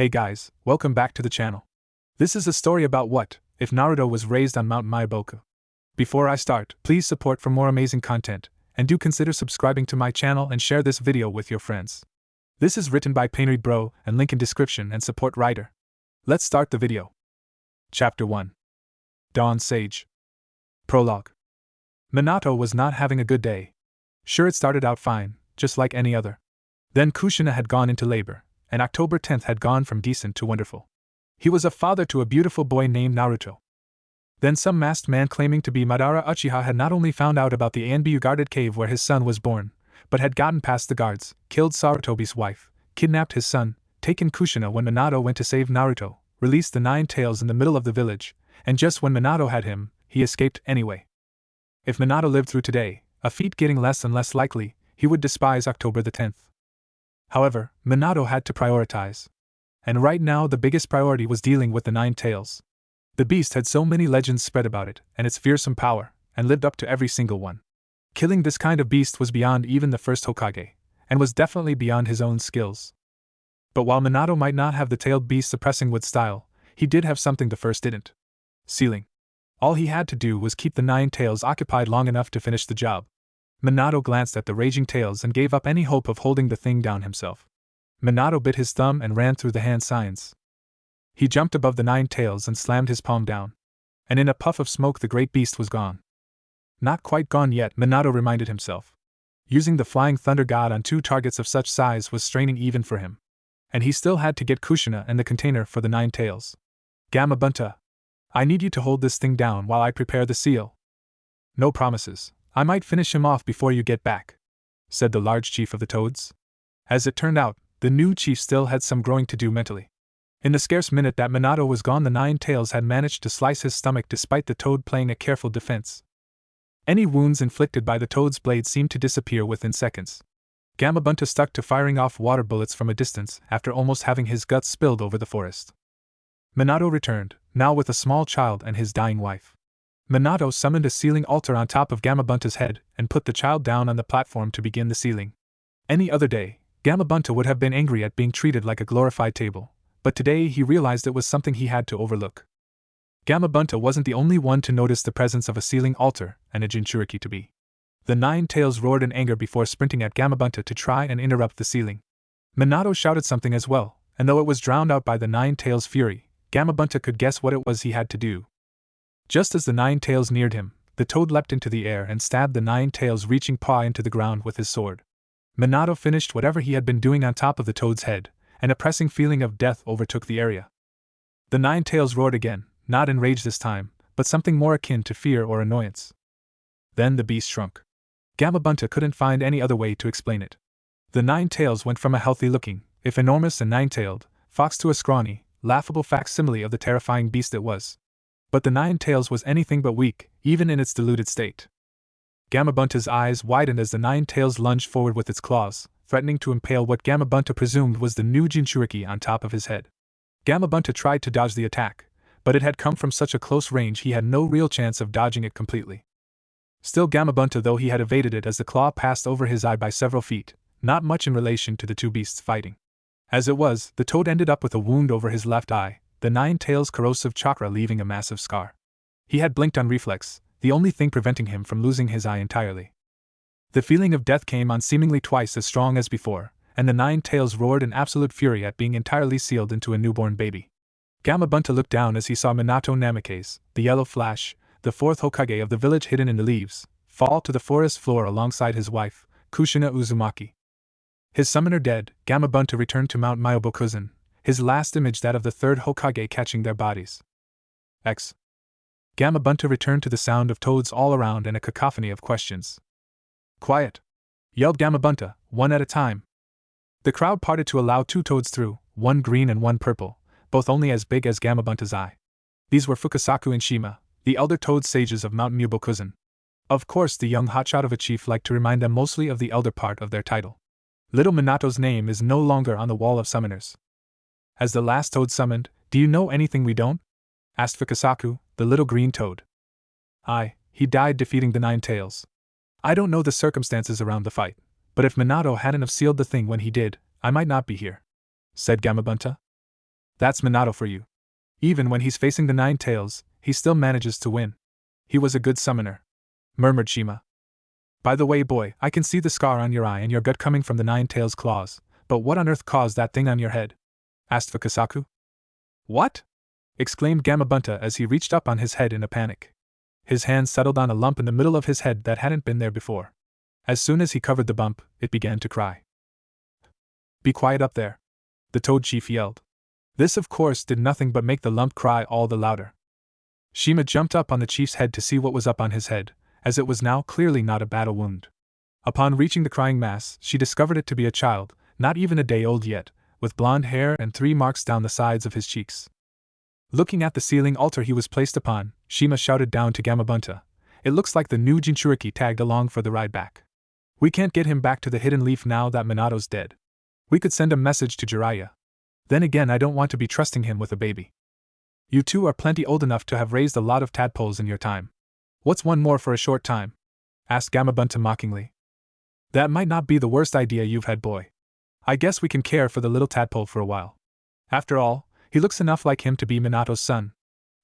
Hey guys, welcome back to the channel. This is a story about what if Naruto was raised on Mount Myoboku. Before I start, please support for more amazing content, and do consider subscribing to my channel and share this video with your friends. This is written by Panory Bro and link in description and support writer. Let's start the video. Chapter 1. Dawn Sage. Prologue. Minato was not having a good day. Sure, it started out fine, just like any other. Then Kushina had gone into labor, and October 10th had gone from decent to wonderful. He was a father to a beautiful boy named Naruto. Then some masked man claiming to be Madara Uchiha had not only found out about the Anbu guarded cave where his son was born, but had gotten past the guards, killed Sarutobi's wife, kidnapped his son, taken Kushina when Minato went to save Naruto, released the Nine Tails in the middle of the village, and just when Minato had him, he escaped anyway. If Minato lived through today, a feat getting less and less likely, he would despise October the 10th. However, Minato had to prioritize. And right now the biggest priority was dealing with the Nine Tails. The beast had so many legends spread about it, and its fearsome power, and lived up to every single one. Killing this kind of beast was beyond even the first Hokage, and was definitely beyond his own skills. But while Minato might not have the tailed beast suppressing with style, he did have something the first didn't. Sealing. All he had to do was keep the Nine Tails occupied long enough to finish the job. Minato glanced at the raging tails and gave up any hope of holding the thing down himself. Minato bit his thumb and ran through the hand signs. He jumped above the Nine Tails and slammed his palm down. And in a puff of smoke the great beast was gone. Not quite gone yet, Minato reminded himself. Using the Flying Thunder God on two targets of such size was straining even for him. And he still had to get Kushina and the container for the Nine Tails. Gamabunta, I need you to hold this thing down while I prepare the seal. No promises. I might finish him off before you get back, said the large chief of the Toads. As it turned out, the new chief still had some growing to do mentally. In the scarce minute that Minato was gone, the Nine Tails had managed to slice his stomach despite the Toad playing a careful defense. Any wounds inflicted by the Toad's blade seemed to disappear within seconds. Gamabunta stuck to firing off water bullets from a distance after almost having his guts spilled over the forest. Minato returned, now with a small child and his dying wife. Minato summoned a sealing altar on top of Gamabunta's head and put the child down on the platform to begin the sealing. Any other day, Gamabunta would have been angry at being treated like a glorified table, but today he realized it was something he had to overlook. Gamabunta wasn't the only one to notice the presence of a sealing altar and a Jinchuriki to be. The Nine Tails roared in anger before sprinting at Gamabunta to try and interrupt the sealing. Minato shouted something as well, and though it was drowned out by the Nine Tails' fury, Gamabunta could guess what it was he had to do. Just as the Nine Tails neared him, the Toad leapt into the air and stabbed the Nine Tails' reaching paw into the ground with his sword. Minato finished whatever he had been doing on top of the Toad's head, and a pressing feeling of death overtook the area. The Nine Tails roared again, not in rage this time, but something more akin to fear or annoyance. Then the beast shrunk. Gamabunta couldn't find any other way to explain it. The Nine Tails went from a healthy-looking, if enormous and nine-tailed, fox to a scrawny, laughable facsimile of the terrifying beast it was. But the Nine Tails was anything but weak, even in its diluted state. Gamabunta's eyes widened as the Nine Tails lunged forward with its claws, threatening to impale what Gamabunta presumed was the new Jinchuriki on top of his head. Gamabunta tried to dodge the attack, but it had come from such a close range he had no real chance of dodging it completely. Still, Gamabunta, though he had evaded it as the claw passed over his eye by several feet, not much in relation to the two beasts fighting. As it was, the Toad ended up with a wound over his left eye, the Nine Tails' corrosive chakra leaving a massive scar. He had blinked on reflex, the only thing preventing him from losing his eye entirely. The feeling of death came on seemingly twice as strong as before, and the Nine Tails roared in absolute fury at being entirely sealed into a newborn baby. Gamabunta looked down as he saw Minato Namikaze, the yellow flash, the fourth Hokage of the village hidden in the leaves, fall to the forest floor alongside his wife, Kushina Uzumaki. His summoner dead, Gamabunta returned to Mount Myoboku, his last image that of the third Hokage catching their bodies. Gamabunta returned to the sound of toads all around and a cacophony of questions. Quiet! Yelled Gamabunta, one at a time. The crowd parted to allow two toads through, one green and one purple, both only as big as Gamabunta's eye. These were Fukasaku and Shima, the elder toad sages of Mount Myoboku. Of course, the young hotshot of a chief liked to remind them mostly of the elder part of their title. Little Minato's name is no longer on the wall of summoners. As the last toad summoned, do you know anything we don't? Asked Fukasaku, the little green toad. He died defeating the Nine Tails. I don't know the circumstances around the fight, but if Minato hadn't have sealed the thing when he did, I might not be here, said Gamabunta. That's Minato for you. Even when he's facing the Nine Tails, he still manages to win. He was a good summoner, murmured Shima. By the way, boy, I can see the scar on your eye and your gut coming from the Nine Tails claws, but what on earth caused that thing on your head? Asked Fukasaku. What? Exclaimed Gamabunta as he reached up on his head in a panic. His hand settled on a lump in the middle of his head that hadn't been there before. As soon as he covered the bump, it began to cry. Be quiet up there, the Toad Chief yelled. This, of course, did nothing but make the lump cry all the louder. Shima jumped up on the chief's head to see what was up on his head, as it was now clearly not a battle wound. Upon reaching the crying mass, she discovered it to be a child, not even a day old yet, with blonde hair and 3 marks down the sides of his cheeks. Looking at the ceiling altar he was placed upon, Shima shouted down to Gamabunta, "It looks like the new Jinchuriki tagged along for the ride back. We can't get him back to the Hidden Leaf now that Minato's dead. We could send a message to Jiraiya. Then again, I don't want to be trusting him with a baby. You two are plenty old enough to have raised a lot of tadpoles in your time. What's one more for a short time?" asked Gamabunta mockingly. "That might not be the worst idea you've had, boy. I guess we can care for the little tadpole for a while. After all, he looks enough like him to be Minato's son.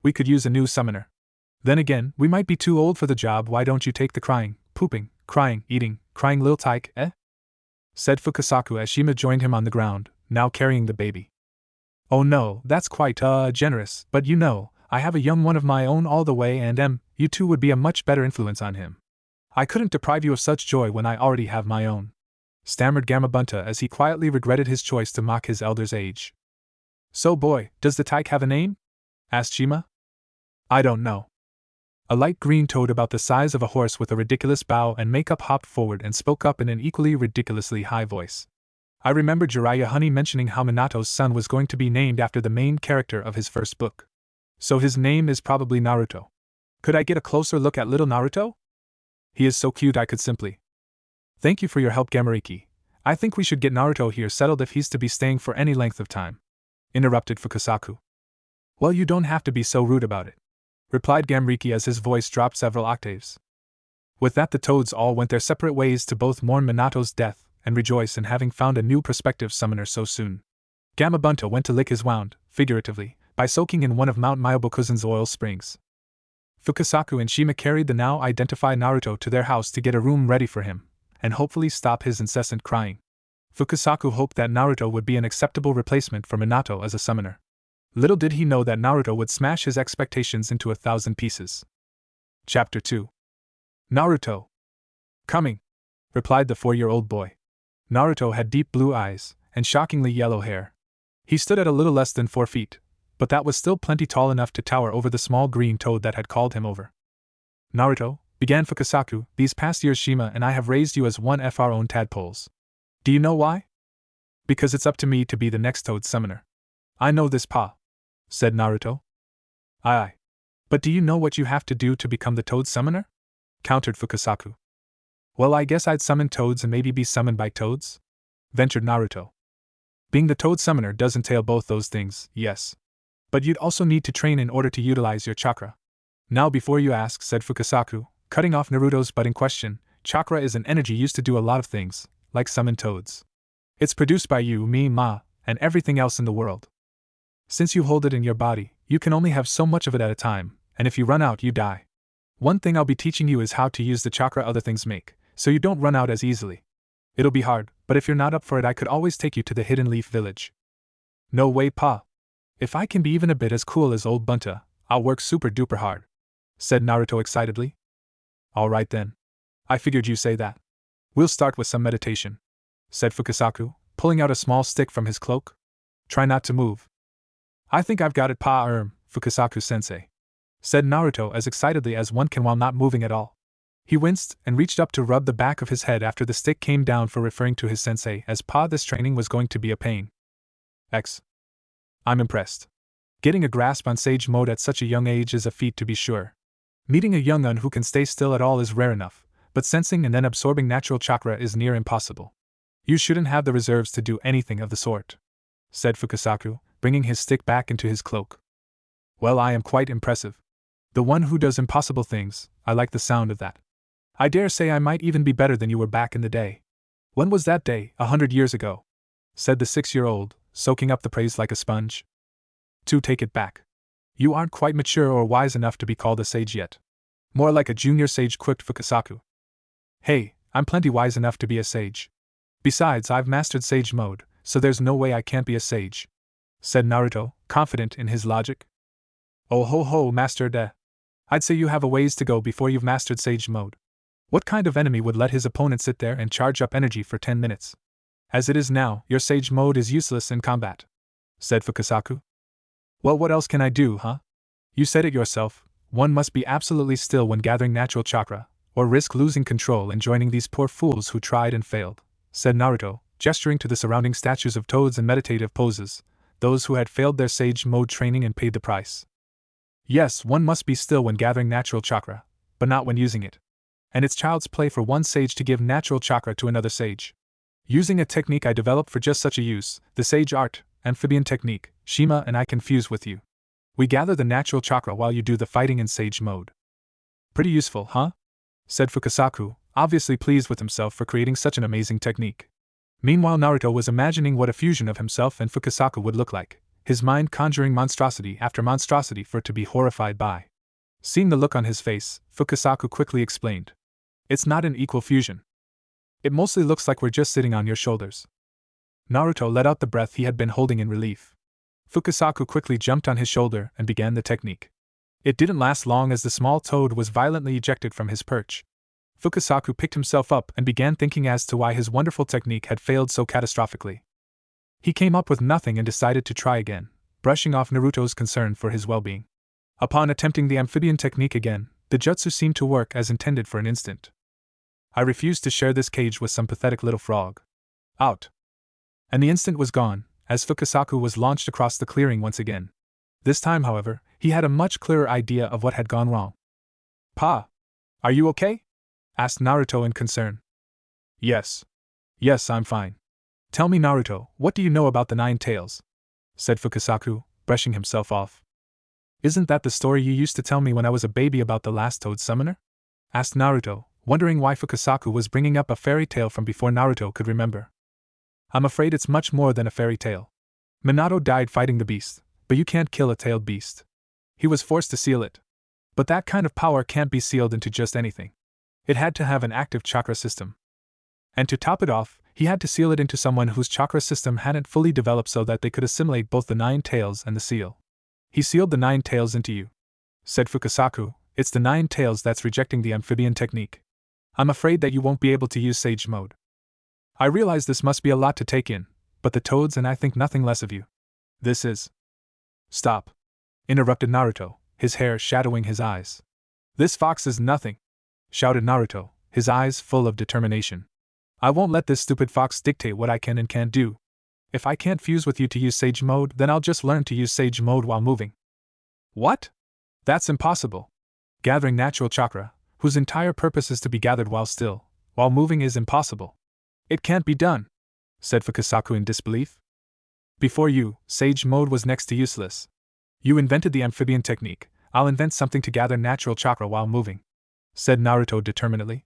We could use a new summoner. Then again, we might be too old for the job. Why don't you take the crying, pooping, crying, eating, crying little tyke, eh?" said Fukasaku as Shima joined him on the ground, now carrying the baby. "Oh no, that's quite, generous, but you know, I have a young one of my own all the way and you two would be a much better influence on him. I couldn't deprive you of such joy when I already have my own," stammered Gamabunta as he quietly regretted his choice to mock his elder's age. "So boy, does the tyke have a name?" asked Shima. "I don't know." A light green toad about the size of a horse with a ridiculous bow and makeup hopped forward and spoke up in an equally ridiculously high voice. "I remember Jiraiya Honey mentioning how Minato's son was going to be named after the main character of his first book. So his name is probably Naruto. Could I get a closer look at little Naruto? He is so cute I could simply—" "Thank you for your help, Gamariki. I think we should get Naruto here settled if he's to be staying for any length of time," interrupted Fukasaku. "Well, you don't have to be so rude about it," replied Gamariki as his voice dropped several octaves. With that, the toads all went their separate ways to both mourn Minato's death and rejoice in having found a new prospective summoner so soon. Gamabunta went to lick his wound, figuratively, by soaking in one of Mount Myoboku's oil springs. Fukasaku and Shima carried the now identified Naruto to their house to get a room ready for him, and hopefully stop his incessant crying. Fukasaku hoped that Naruto would be an acceptable replacement for Minato as a summoner. Little did he know that Naruto would smash his expectations into 1,000 pieces. Chapter 2. Naruto. "Coming," replied the 4-year-old boy. Naruto had deep blue eyes and shockingly yellow hair. He stood at a little less than 4 feet, but that was still plenty tall enough to tower over the small green toad that had called him over. "Naruto," began Fukasaku, "these past years Shima and I have raised you as one of our own tadpoles. Do you know why? Because it's up to me to be the next toad summoner." "I know this, Pa," said Naruto. Aye. But do you know what you have to do to become the toad summoner?" countered Fukasaku. "Well, I guess I'd summon toads and maybe be summoned by toads?" ventured Naruto. "Being the toad summoner does entail both those things, yes. But you'd also need to train in order to utilize your chakra." "Now before you ask," said Fukasaku, cutting off Naruto's budding question, "chakra is an energy used to do a lot of things, like summon toads. It's produced by you, me, Ma, and everything else in the world. Since you hold it in your body, you can only have so much of it at a time, and if you run out, you die. One thing I'll be teaching you is how to use the chakra other things make, so you don't run out as easily. It'll be hard, but if you're not up for it, I could always take you to the Hidden Leaf Village." "No way, Pa. If I can be even a bit as cool as old Bunta, I'll work super duper hard," said Naruto excitedly. "Alright then. I figured you'd say that. We'll start with some meditation," said Fukasaku, pulling out a small stick from his cloak. "Try not to move." "I think I've got it, Pa, Fukasaku-sensei," said Naruto as excitedly as one can while not moving at all. He winced and reached up to rub the back of his head after the stick came down for referring to his sensei as Pa. This training was going to be a pain. I'm impressed. Getting a grasp on Sage Mode at such a young age is a feat to be sure. Meeting a young-un who can stay still at all is rare enough, but sensing and then absorbing natural chakra is near impossible. You shouldn't have the reserves to do anything of the sort," said Fukasaku, bringing his stick back into his cloak. "Well, I am quite impressive. The one who does impossible things, I like the sound of that. I dare say I might even be better than you were back in the day." "When was that day? 100 years ago," said the 6-year-old, soaking up the praise like a sponge. To take it back. You aren't quite mature or wise enough to be called a sage yet. More like a junior sage, quipped Fukasaku. Hey, I'm plenty wise enough to be a sage. Besides, I've mastered sage mode, so there's no way I can't be a sage, said Naruto, confident in his logic. Oh ho ho, Master De. I'd say you have a ways to go before you've mastered sage mode. What kind of enemy would let his opponent sit there and charge up energy for 10 minutes? As it is now, your sage mode is useless in combat, said Fukasaku. Well, what else can I do, huh? You said it yourself, one must be absolutely still when gathering natural chakra, or risk losing control and joining these poor fools who tried and failed, said Naruto, gesturing to the surrounding statues of toads in meditative poses, those who had failed their sage mode training and paid the price. Yes, one must be still when gathering natural chakra, but not when using it. And it's child's play for one sage to give natural chakra to another sage. Using a technique I developed for just such a use, the sage art, amphibian technique, Shima and I can fuse with you. We gather the natural chakra while you do the fighting in sage mode. Pretty useful, huh? Said Fukasaku, obviously pleased with himself for creating such an amazing technique. Meanwhile, Naruto was imagining what a fusion of himself and Fukasaku would look like, his mind conjuring monstrosity after monstrosity for it to be horrified by. Seeing the look on his face, Fukasaku quickly explained. It's not an equal fusion. It mostly looks like we're just sitting on your shoulders. Naruto let out the breath he had been holding in relief. Fukasaku quickly jumped on his shoulder and began the technique. It didn't last long as the small toad was violently ejected from his perch. Fukasaku picked himself up and began thinking as to why his wonderful technique had failed so catastrophically. He came up with nothing and decided to try again, brushing off Naruto's concern for his well-being. Upon attempting the amphibian technique again, the jutsu seemed to work as intended for an instant. I refused to share this cage with some pathetic little frog. Out. And the instant was gone, as Fukasaku was launched across the clearing once again. This time, however, he had a much clearer idea of what had gone wrong. Pa! Are you okay? Asked Naruto in concern. Yes. Yes, I'm fine. Tell me, Naruto, what do you know about the 9 tails? Said Fukasaku, brushing himself off. Isn't that the story you used to tell me when I was a baby about the last toad summoner? Asked Naruto, wondering why Fukasaku was bringing up a fairy tale from before Naruto could remember. I'm afraid it's much more than a fairy tale. Minato died fighting the beast, but you can't kill a tailed beast. He was forced to seal it. But that kind of power can't be sealed into just anything. It had to have an active chakra system. And to top it off, he had to seal it into someone whose chakra system hadn't fully developed so that they could assimilate both the 9 tails and the seal. He sealed the 9 tails into you. Said Fukasaku, it's the 9 tails that's rejecting the amphibian technique. I'm afraid that you won't be able to use sage mode. I realize this must be a lot to take in, but the toads and I think nothing less of you. This is... Stop. Interrupted Naruto, his hair shadowing his eyes. This fox is nothing, shouted Naruto, his eyes full of determination. I won't let this stupid fox dictate what I can and can't do. If I can't fuse with you to use sage mode, then I'll just learn to use sage mode while moving. What? That's impossible. Gathering natural chakra, whose entire purpose is to be gathered while still, while moving, is impossible. It can't be done, said Fukasaku in disbelief. Before you, sage mode was next to useless. You invented the amphibian technique, I'll invent something to gather natural chakra while moving, said Naruto determinedly.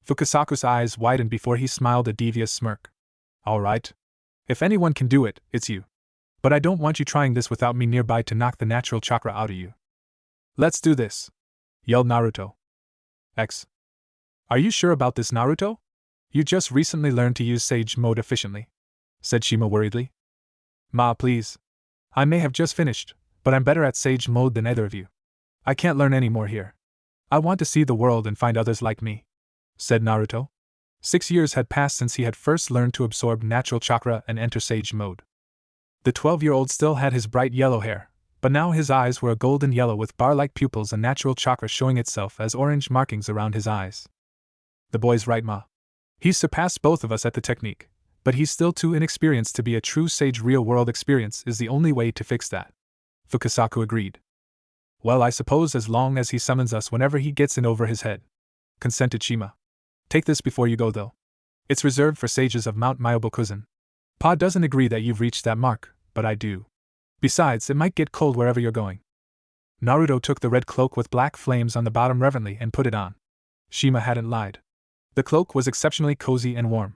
Fukasaku's eyes widened before he smiled a devious smirk. All right. If anyone can do it, it's you. But I don't want you trying this without me nearby to knock the natural chakra out of you. Let's do this, yelled Naruto. Are you sure about this, Naruto? You just recently learned to use sage mode efficiently, said Shima worriedly. Ma, please. I may have just finished, but I'm better at sage mode than either of you. I can't learn any more here. I want to see the world and find others like me, said Naruto. 6 years had passed since he had first learned to absorb natural chakra and enter sage mode. The 12-year-old still had his bright yellow hair, but now his eyes were a golden yellow with bar-like pupils and natural chakra showing itself as orange markings around his eyes. The boy's right, Ma. He's surpassed both of us at the technique, but he's still too inexperienced to be a true sage. Real-world experience is the only way to fix that, Fukasaku agreed. Well, I suppose as long as he summons us whenever he gets in over his head, consented Shima. Take this before you go, though. It's reserved for sages of Mount Myoboku. Pa doesn't agree that you've reached that mark, but I do. Besides, it might get cold wherever you're going. Naruto took the red cloak with black flames on the bottom reverently and put it on. Shima hadn't lied. The cloak was exceptionally cozy and warm.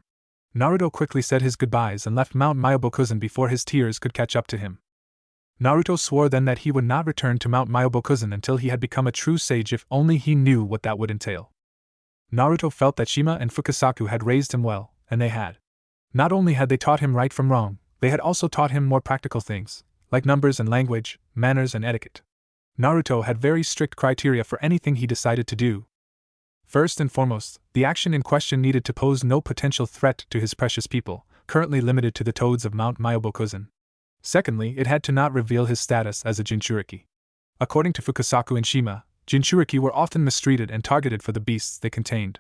Naruto quickly said his goodbyes and left Mount Myoboku before his tears could catch up to him. Naruto swore then that he would not return to Mount Myoboku until he had become a true sage, if only he knew what that would entail. Naruto felt that Shima and Fukasaku had raised him well, and they had. Not only had they taught him right from wrong, they had also taught him more practical things, like numbers and language, manners and etiquette. Naruto had very strict criteria for anything he decided to do. First and foremost, the action in question needed to pose no potential threat to his precious people, currently limited to the toads of Mount Myoboku. Secondly, it had to not reveal his status as a Jinchuriki. According to Fukasaku and Shima, Jinchuriki were often mistreated and targeted for the beasts they contained.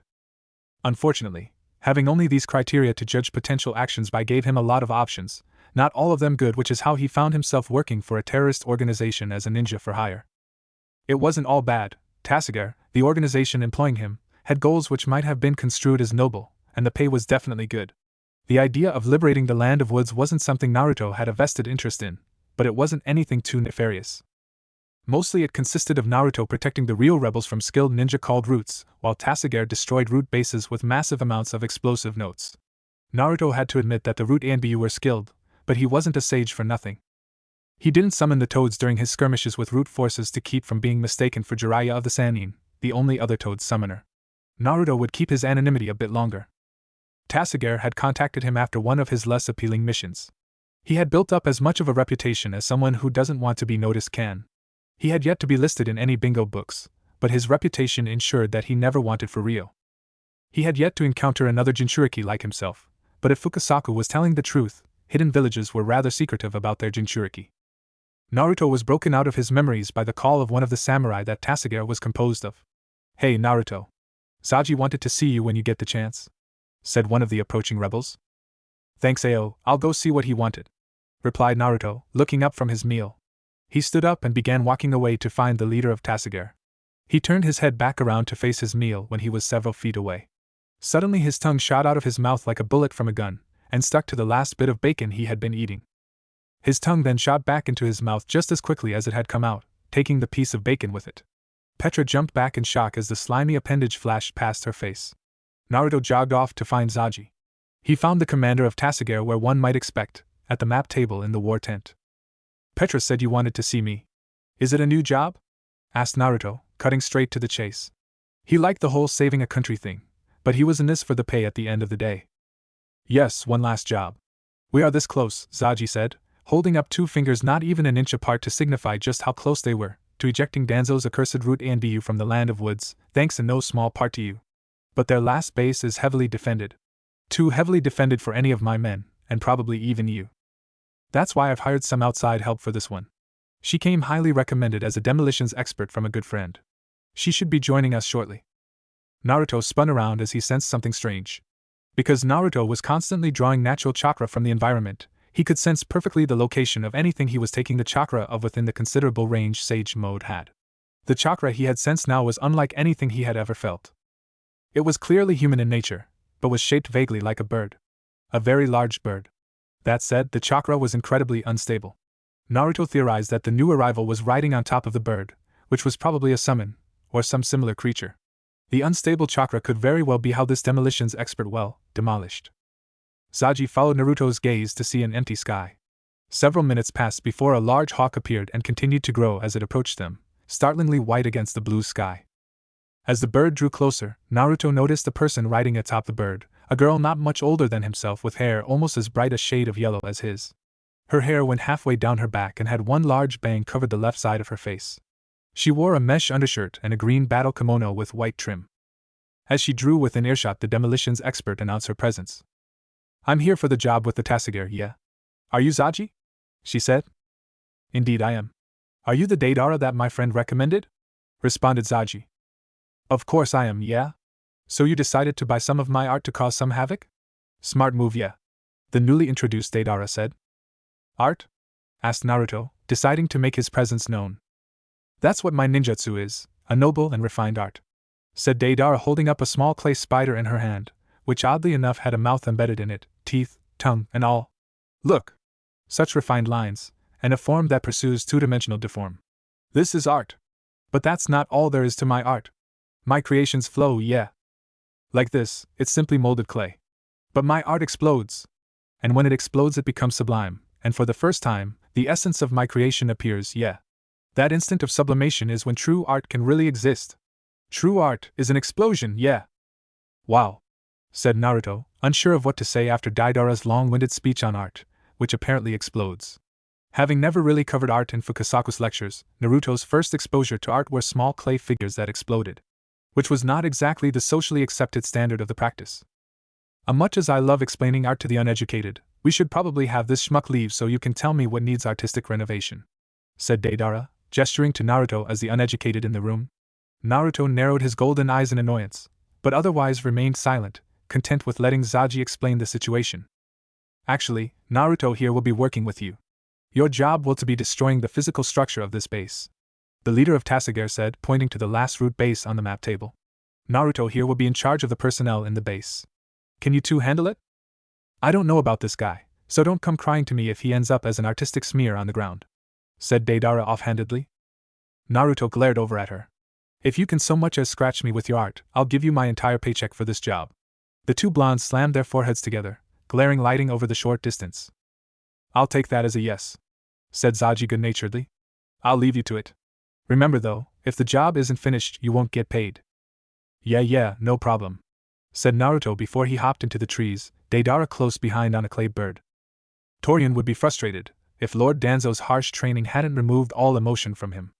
Unfortunately, having only these criteria to judge potential actions by gave him a lot of options, not all of them good, which is how he found himself working for a terrorist organization as a ninja for hire. It wasn't all bad. Tasuke, the organization employing him, had goals which might have been construed as noble, and the pay was definitely good. The idea of liberating the land of woods wasn't something Naruto had a vested interest in, but it wasn't anything too nefarious. Mostly it consisted of Naruto protecting the real rebels from skilled ninja called roots, while Tasuke destroyed root bases with massive amounts of explosive notes. Naruto had to admit that the root Anbu were skilled, but he wasn't a sage for nothing. He didn't summon the toads during his skirmishes with root forces to keep from being mistaken for Jiraiya of the Sannin, the only other toad summoner. Naruto would keep his anonymity a bit longer. Tasuke had contacted him after one of his less appealing missions. He had built up as much of a reputation as someone who doesn't want to be noticed can. He had yet to be listed in any bingo books, but his reputation ensured that he never wanted for real. He had yet to encounter another Jinchuriki like himself, but if Fukasaku was telling the truth, hidden villages were rather secretive about their Jinchuriki. Naruto was broken out of his memories by the call of one of the samurai that Tasuke was composed of. "Hey Naruto. Saji wanted to see you when you get the chance," said one of the approaching rebels. "Thanks Ao, I'll go see what he wanted," replied Naruto, looking up from his meal. He stood up and began walking away to find the leader of Tasuke. He turned his head back around to face his meal when he was several feet away. Suddenly his tongue shot out of his mouth like a bullet from a gun, and stuck to the last bit of bacon he had been eating. His tongue then shot back into his mouth just as quickly as it had come out, taking the piece of bacon with it. Petra jumped back in shock as the slimy appendage flashed past her face. Naruto jogged off to find Saji. He found the commander of Tasuke where one might expect, at the map table in the war tent. "Petra said you wanted to see me. Is it a new job?" asked Naruto, cutting straight to the chase. He liked the whole saving a country thing, but he was in this for the pay at the end of the day. "Yes, one last job. We are this close," Saji said, holding up two fingers not even an inch apart to signify just how close they were, to ejecting Danzo's accursed root Anbu from the land of woods, thanks in no small part to you. But their last base is heavily defended. Too heavily defended for any of my men, and probably even you. That's why I've hired some outside help for this one. She came highly recommended as a demolitions expert from a good friend. She should be joining us shortly." Naruto spun around as he sensed something strange. Because Naruto was constantly drawing natural chakra from the environment, he could sense perfectly the location of anything he was taking the chakra of within the considerable range Sage Mode had. The chakra he had sensed now was unlike anything he had ever felt. It was clearly human in nature, but was shaped vaguely like a bird. A very large bird. That said, the chakra was incredibly unstable. Naruto theorized that the new arrival was riding on top of the bird, which was probably a summon, or some similar creature. The unstable chakra could very well be how this demolitions expert demolished. Saji followed Naruto's gaze to see an empty sky. Several minutes passed before a large hawk appeared and continued to grow as it approached them, startlingly white against the blue sky. As the bird drew closer, Naruto noticed a person riding atop the bird, a girl not much older than himself with hair almost as bright a shade of yellow as his. Her hair went halfway down her back and had one large bang covered the left side of her face. She wore a mesh undershirt and a green battle kimono with white trim. As she drew within earshot, the demolitions expert announced her presence. "I'm here for the job with the Tasuke, yeah? Are you Saji?" she said. "Indeed I am. Are you the Deidara that my friend recommended?" responded Saji. "Of course I am, yeah? So you decided to buy some of my art to cause some havoc?" "Smart move, yeah," the newly introduced Deidara said. "Art?" asked Naruto, deciding to make his presence known. "That's what my ninjutsu is, a noble and refined art," said Deidara, holding up a small clay spider in her hand, which oddly enough had a mouth embedded in it, teeth, tongue, and all. "Look! Such refined lines, and a form that pursues two-dimensional deform. This is art. But that's not all there is to my art. My creations flow, yeah. Like this, it's simply molded clay. But my art explodes. And when it explodes it becomes sublime, and for the first time, the essence of my creation appears, yeah. That instant of sublimation is when true art can really exist. True art is an explosion, yeah. Wow, said Naruto, unsure of what to say after Deidara's long-winded speech on art, which apparently explodes. Having never really covered art in Fukasaku's lectures, Naruto's first exposure to art were small clay figures that exploded, which was not exactly the socially accepted standard of the practice. Much as I love explaining art to the uneducated, we should probably have this schmuck leave so you can tell me what needs artistic renovation, said Deidara, gesturing to Naruto as the uneducated in the room. Naruto narrowed his golden eyes in annoyance, but otherwise remained silent, content with letting Zaji explain the situation. Actually, Naruto here will be working with you. Your job will be destroying the physical structure of this base, the leader of Tasagare said, pointing to the last root base on the map table. Naruto here will be in charge of the personnel in the base. Can you two handle it? I don't know about this guy, so don't come crying to me if he ends up as an artistic smear on the ground, said Deidara offhandedly. Naruto glared over at her. If you can so much as scratch me with your art, I'll give you my entire paycheck for this job. The two blondes slammed their foreheads together, glaring lighting over the short distance. I'll take that as a yes, said Zaji good-naturedly. I'll leave you to it. Remember though, if the job isn't finished, you won't get paid. Yeah, no problem, said Naruto before he hopped into the trees, Deidara close behind on a clay bird. Torian would be frustrated if Lord Danzo's harsh training hadn't removed all emotion from him.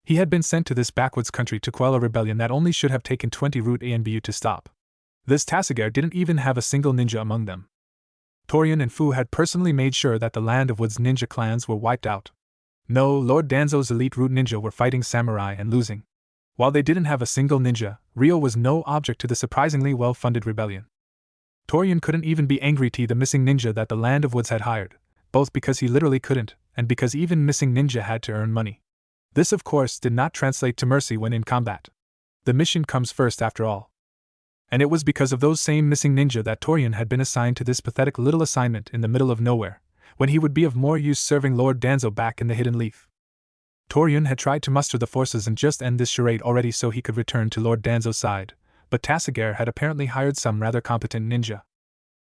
He had been sent to this backwoods country to quell a rebellion that only should have taken 20 root A and BU to stop. This Tasagare didn't even have a single ninja among them. Torian and Fu had personally made sure that the Land of Woods ninja clans were wiped out. No, Lord Danzo's elite root ninja were fighting samurai and losing. While they didn't have a single ninja, Ryo was no object to the surprisingly well-funded rebellion. Torian couldn't even be angry to the missing ninja that the Land of Woods had hired, both because he literally couldn't, and because even missing ninja had to earn money. This of course did not translate to mercy when in combat. The mission comes first after all. And it was because of those same missing ninja that Torian had been assigned to this pathetic little assignment in the middle of nowhere, when he would be of more use serving Lord Danzo back in the Hidden Leaf. Torian had tried to muster the forces and just end this charade already so he could return to Lord Danzo's side, but Tasagare had apparently hired some rather competent ninja.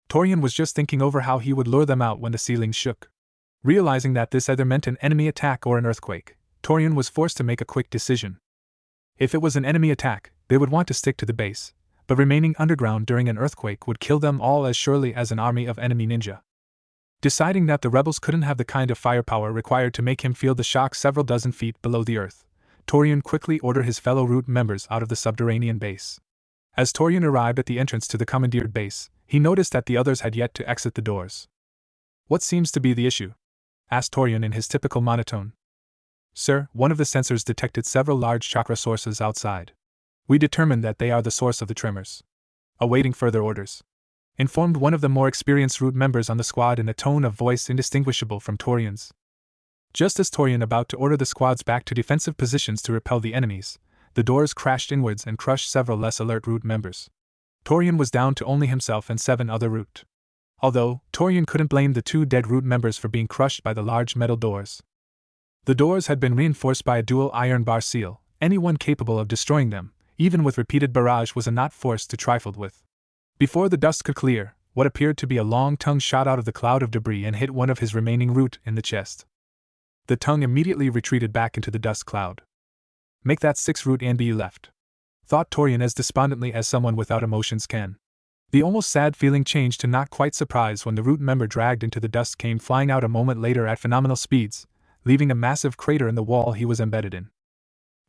Torian was just thinking over how he would lure them out when the ceiling shook. Realizing that this either meant an enemy attack or an earthquake, Torian was forced to make a quick decision. If it was an enemy attack, they would want to stick to the base, but remaining underground during an earthquake would kill them all as surely as an army of enemy ninja. Deciding that the rebels couldn't have the kind of firepower required to make him feel the shock several dozen feet below the earth, Torian quickly ordered his fellow root members out of the subterranean base. As Torian arrived at the entrance to the commandeered base, he noticed that the others had yet to exit the doors. What seems to be the issue? Asked Torian in his typical monotone. Sir, one of the sensors detected several large chakra sources outside. We determined that they are the source of the tremors. Awaiting further orders, informed one of the more experienced root members on the squad in a tone of voice indistinguishable from Torian's. Just as Torian about to order the squads back to defensive positions to repel the enemies, the doors crashed inwards and crushed several less alert root members. Torian was down to only himself and 7 other root. Although, Torian couldn't blame the 2 dead root members for being crushed by the large metal doors. The doors had been reinforced by a dual iron bar seal. Anyone capable of destroying them, even with repeated barrage, was a not force to trifle with. Before the dust could clear, what appeared to be a long tongue shot out of the cloud of debris and hit one of his remaining root in the chest. The tongue immediately retreated back into the dust cloud. Make that 6 root and be left, thought Torian as despondently as someone without emotions can. The almost sad feeling changed to not quite surprise when the root member dragged into the dust came flying out a moment later at phenomenal speeds, leaving a massive crater in the wall he was embedded in.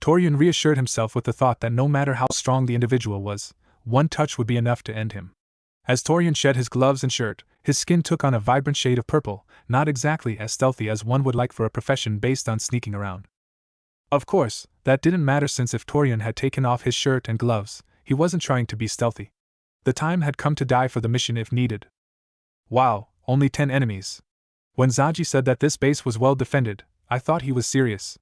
Torian reassured himself with the thought that no matter how strong the individual was, one touch would be enough to end him. As Torian shed his gloves and shirt, his skin took on a vibrant shade of purple, not exactly as stealthy as one would like for a profession based on sneaking around. Of course, that didn't matter since if Torian had taken off his shirt and gloves, he wasn't trying to be stealthy. The time had come to die for the mission if needed. Wow, only 10 enemies. When Zaji said that this base was well defended, I thought he was serious,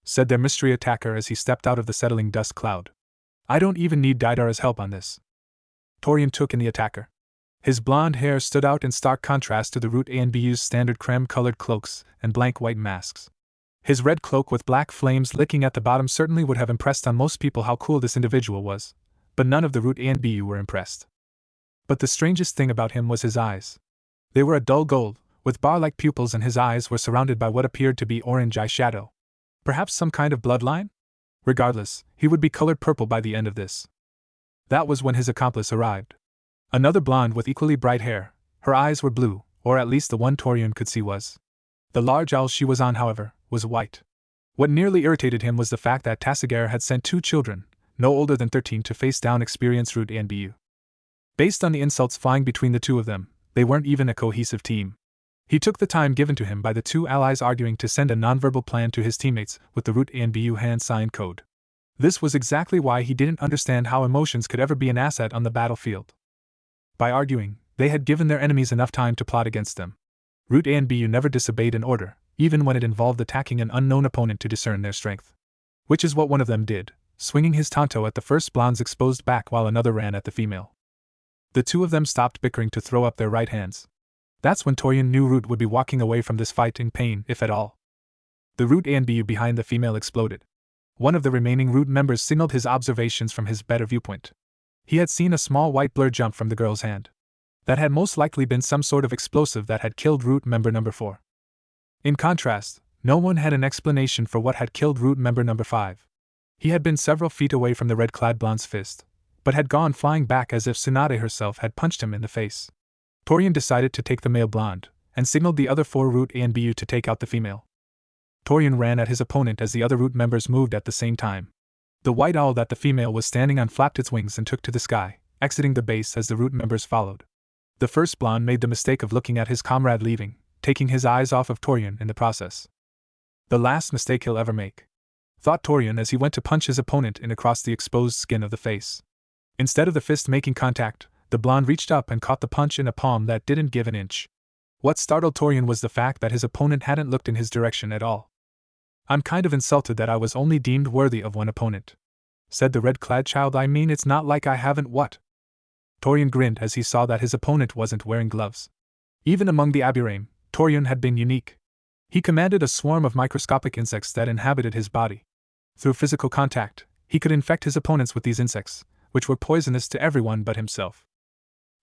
said their mystery attacker as he stepped out of the settling dust cloud. I don't even need Deidara's help on this. Torian took in the attacker. His blonde hair stood out in stark contrast to the Root A and BU's standard creme-colored cloaks and blank white masks. His red cloak with black flames licking at the bottom certainly would have impressed on most people how cool this individual was, but none of the Root A and BU were impressed. But the strangest thing about him was his eyes. They were a dull gold, with bar-like pupils, and his eyes were surrounded by what appeared to be orange eyeshadow. Perhaps some kind of bloodline? Regardless, he would be colored purple by the end of this. That was when his accomplice arrived. Another blonde with equally bright hair. Her eyes were blue, or at least the one Torian could see was. The large owl she was on, however, was white. What nearly irritated him was the fact that Tasagare had sent 2 children, no older than 13, to face down experienced Root and Bu. Based on the insults flying between the two of them, they weren't even a cohesive team. He took the time given to him by the 2 allies arguing to send a nonverbal plan to his teammates with the Root and Bu hand sign code. This was exactly why he didn't understand how emotions could ever be an asset on the battlefield. By arguing, they had given their enemies enough time to plot against them. Root and Bu never disobeyed an order, even when it involved attacking an unknown opponent to discern their strength. Which is what one of them did, swinging his tanto at the first blonde's exposed back while another ran at the female. The 2 of them stopped bickering to throw up their right hands. That's when Torian knew Root would be walking away from this fight in pain, if at all. The Root and Bu behind the female exploded. One of the remaining Root members signaled his observations from his better viewpoint. He had seen a small white blur jump from the girl's hand. That had most likely been some sort of explosive that had killed Root member number 4. In contrast, no one had an explanation for what had killed Root member number 5. He had been several feet away from the red-clad blonde's fist, but had gone flying back as if Tsunade herself had punched him in the face. Torian decided to take the male blonde, and signaled the other 4 Root and Bu to take out the female. Torian ran at his opponent as the other Root members moved at the same time. The white owl that the female was standing on flapped its wings and took to the sky, exiting the base as the Root members followed. The first blonde made the mistake of looking at his comrade leaving, taking his eyes off of Torian in the process. The last mistake he'll ever make, thought Torian as he went to punch his opponent in across the exposed skin of the face. Instead of the fist making contact, the blonde reached up and caught the punch in a palm that didn't give an inch. What startled Torian was the fact that his opponent hadn't looked in his direction at all. "I'm kind of insulted that I was only deemed worthy of one opponent," said the red-clad child. "I mean, it's not like I haven't what?" Torian grinned as he saw that his opponent wasn't wearing gloves. Even among the Aburaim, Torian had been unique. He commanded a swarm of microscopic insects that inhabited his body. Through physical contact, he could infect his opponents with these insects, which were poisonous to everyone but himself.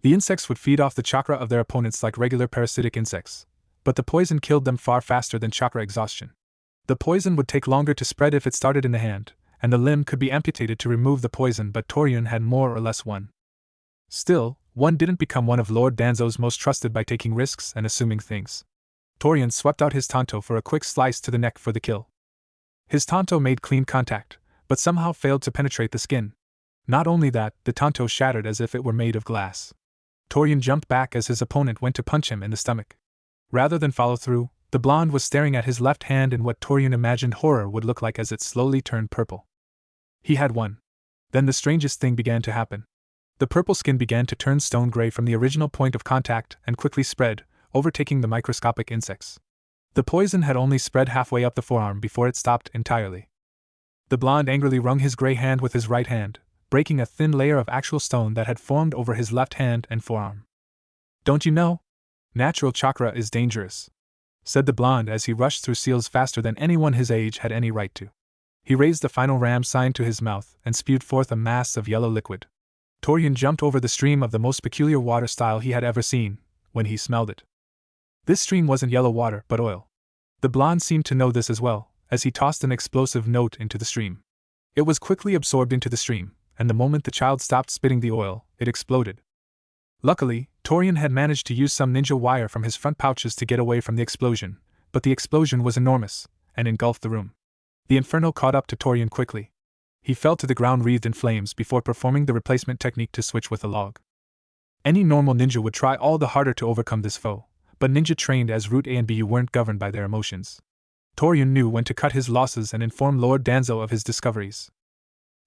The insects would feed off the chakra of their opponents like regular parasitic insects, but the poison killed them far faster than chakra exhaustion. The poison would take longer to spread if it started in the hand, and the limb could be amputated to remove the poison, but Torian had more or less one. Still, one didn't become one of Lord Danzo's most trusted by taking risks and assuming things. Torian swept out his tanto for a quick slice to the neck for the kill. His tanto made clean contact, but somehow failed to penetrate the skin. Not only that, the tanto shattered as if it were made of glass. Torian jumped back as his opponent went to punch him in the stomach. Rather than follow through, the blonde was staring at his left hand in what Torian imagined horror would look like as it slowly turned purple. He had won. Then the strangest thing began to happen. The purple skin began to turn stone gray from the original point of contact and quickly spread, overtaking the microscopic insects. The poison had only spread halfway up the forearm before it stopped entirely. The blonde angrily wrung his gray hand with his right hand, breaking a thin layer of actual stone that had formed over his left hand and forearm. "Don't you know? Natural chakra is dangerous," said the blonde as he rushed through seals faster than anyone his age had any right to. He raised the final ram sign to his mouth and spewed forth a mass of yellow liquid. Torian jumped over the stream of the most peculiar water style he had ever seen, when he smelled it. This stream wasn't yellow water, but oil. The blonde seemed to know this as well, as he tossed an explosive note into the stream. It was quickly absorbed into the stream, and the moment the child stopped spitting the oil, it exploded. Luckily, Torian had managed to use some ninja wire from his front pouches to get away from the explosion, but the explosion was enormous, and engulfed the room. The inferno caught up to Torian quickly. He fell to the ground wreathed in flames before performing the replacement technique to switch with a log. Any normal ninja would try all the harder to overcome this foe, but ninja trained as Root and Bu weren't governed by their emotions. Torian knew when to cut his losses and inform Lord Danzo of his discoveries.